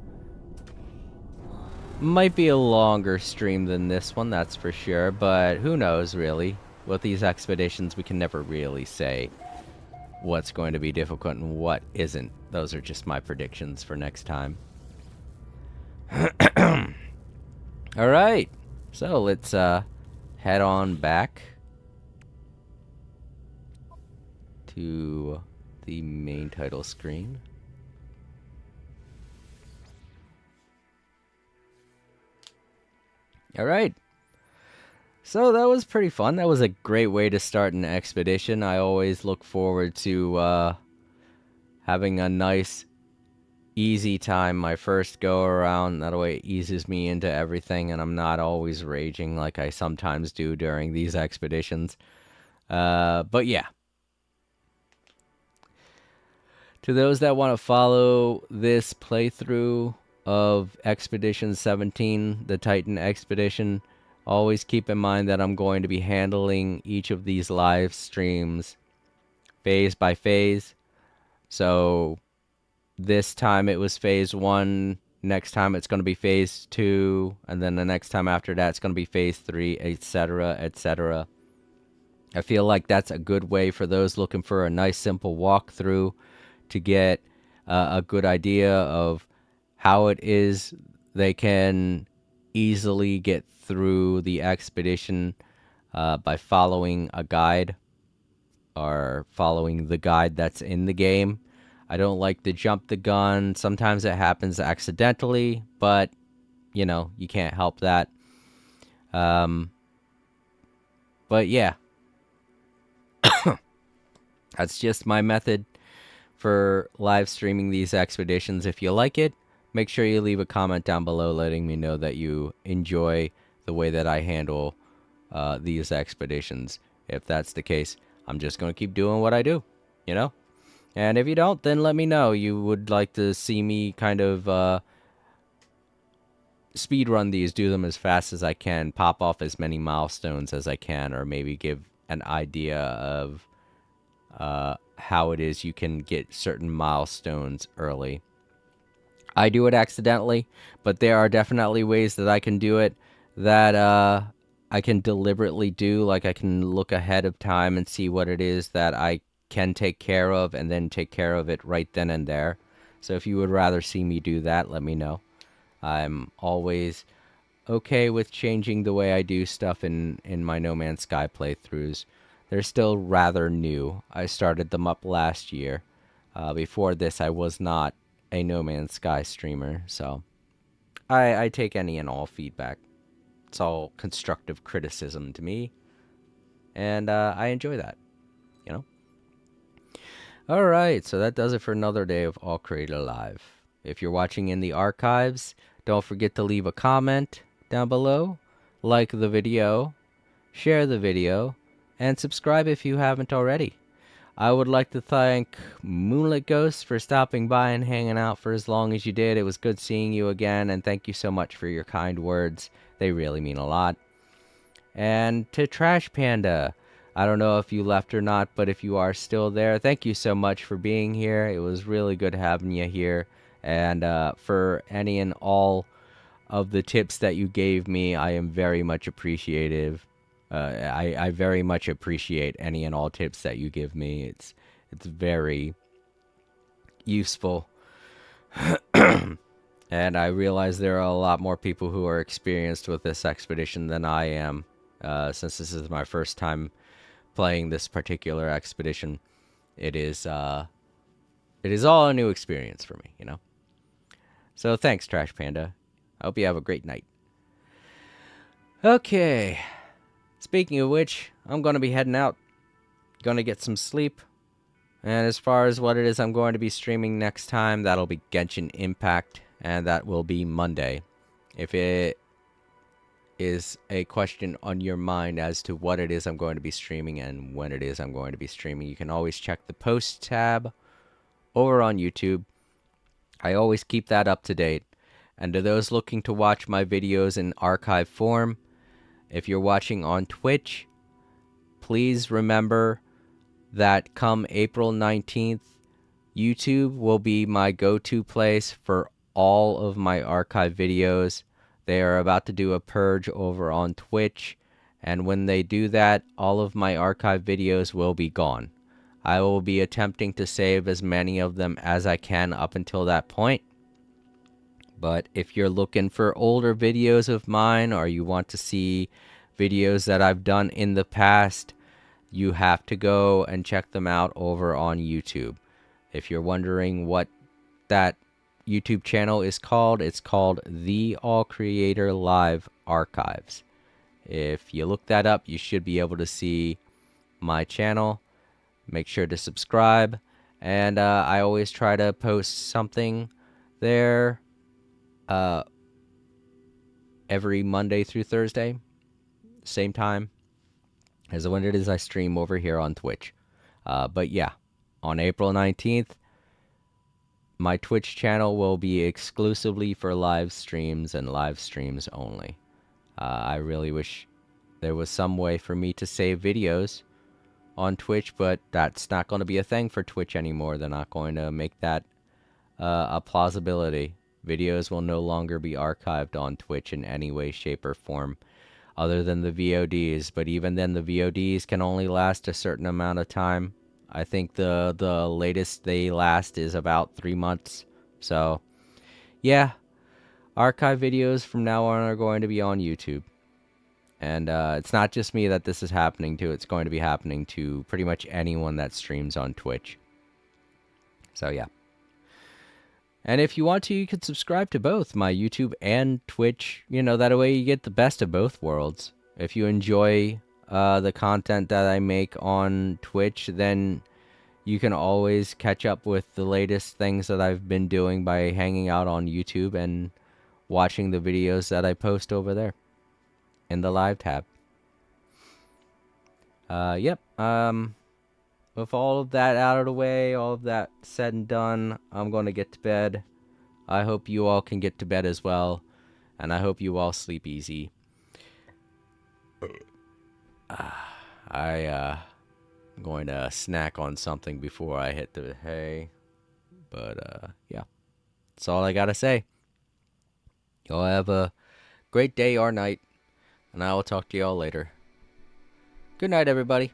Might be a longer stream than this one, that's for sure, but who knows, really. With these expeditions, we can never really say what's going to be difficult and what isn't. Those are just my predictions for next time. Alright, so let's head on back to the main title screen. Alright, so that was pretty fun. That was a great way to start an expedition. I always look forward to having a nice, easy time my first go around. That way it eases me into everything, and I'm not always raging like I sometimes do during these expeditions. But yeah. To those that want to follow this playthrough of Expedition 17, the Titan Expedition, always keep in mind that I'm going to be handling each of these live streams phase by phase. So this time it was phase 1, next time it's going to be phase 2, and then the next time after that it's going to be phase 3, etc., etc. I feel like that's a good way for those looking for a nice simple walkthrough to get a good idea of how it is they can easily get through the expedition by following a guide or following the guide that's in the game. I don't like to jump the gun. Sometimes it happens accidentally, but you know, you can't help that. But yeah, that's just my method for live streaming these expeditions. If you like it, make sure you leave a comment down below letting me know that you enjoy the way that I handle these expeditions. If that's the case, I'm just going to keep doing what I do, you know? And if you don't, then let me know. You would like to see me kind of speed run these, do them as fast as I can, pop off as many milestones as I can, or maybe give an idea of how it is you can get certain milestones early. I do it accidentally, but there are definitely ways that I can do it that I can deliberately do. Like I can look ahead of time and see what it is that I can take care of and then take care of it right then and there. So if you would rather see me do that, let me know. I'm always okay with changing the way I do stuff in my No Man's Sky playthroughs. They're still rather new. I started them up last year. Before this, I was not a No Man's Sky streamer, so I take any and all feedback. It's all constructive criticism to me, and I enjoy that, you know? Alright, so that does it for another day of All Creator Live. If you're watching in the archives, don't forget to leave a comment down below, like the video, share the video, and subscribe if you haven't already. I would like to thank Moonlit Ghost for stopping by and hanging out for as long as you did. It was good seeing you again, and thank you so much for your kind words. They really mean a lot. And to Trash Panda, I don't know if you left or not, but if you are still there, thank you so much for being here. It was really good having you here. And for any and all of the tips that you gave me, I am very much appreciative. I very much appreciate any and all tips that you give me. It's very useful. And I realize there are a lot more people who are experienced with this expedition than I am, since this is my first time playing this particular expedition. It is all a new experience for me, you know? So thanks, Trash Panda. I hope you have a great night. Okay. Speaking of which, I'm going to be heading out. Going to get some sleep. And as far as what it is I'm going to be streaming next time, that'll be Genshin Impact. And that will be Monday. If it is a question on your mind as to what it is I'm going to be streaming and when it is I'm going to be streaming, you can always check the post tab over on YouTube. I always keep that up to date. And to those looking to watch my videos in archive form, if you're watching on Twitch, please remember that come April 19th, YouTube will be my go-to place for all of my archive videos. They are about to do a purge over on Twitch, and when they do that, all of my archive videos will be gone. I will be attempting to save as many of them as I can up until that point. But if you're looking for older videos of mine, or you want to see videos that I've done in the past, you have to go and check them out over on YouTube. If you're wondering what that YouTube channel is called, it's called The All Creator Live Archives. If you look that up, you should be able to see my channel. Make sure to subscribe, and I always try to post something there every Monday through Thursday, same time as when it is I stream over here on Twitch. But yeah, on April 19th, my Twitch channel will be exclusively for live streams and live streams only. I really wish there was some way for me to save videos on Twitch, but that's not going to be a thing for Twitch anymore. They're not going to make that a plausibility. Videos will no longer be archived on Twitch in any way, shape, or form other than the VODs. But even then, the VODs can only last a certain amount of time. I think the latest they last is about 3 months. So, yeah, archive videos from now on are going to be on YouTube. And it's not just me that this is happening to. It's going to be happening to pretty much anyone that streams on Twitch. So, yeah. And if you want to, you can subscribe to both my YouTube and Twitch. You know, that way you get the best of both worlds. If you enjoy the content that I make on Twitch, then you can always catch up with the latest things that I've been doing by hanging out on YouTube and watching the videos that I post over there in the live tab. Yep. With all of that out of the way, all of that said and done, I'm going to get to bed. I hope you all can get to bed as well, and I hope you all sleep easy. I'm going to snack on something before I hit the hay. But, yeah. That's all I got to say. Y'all have a great day or night, and I will talk to y'all later. Good night, everybody.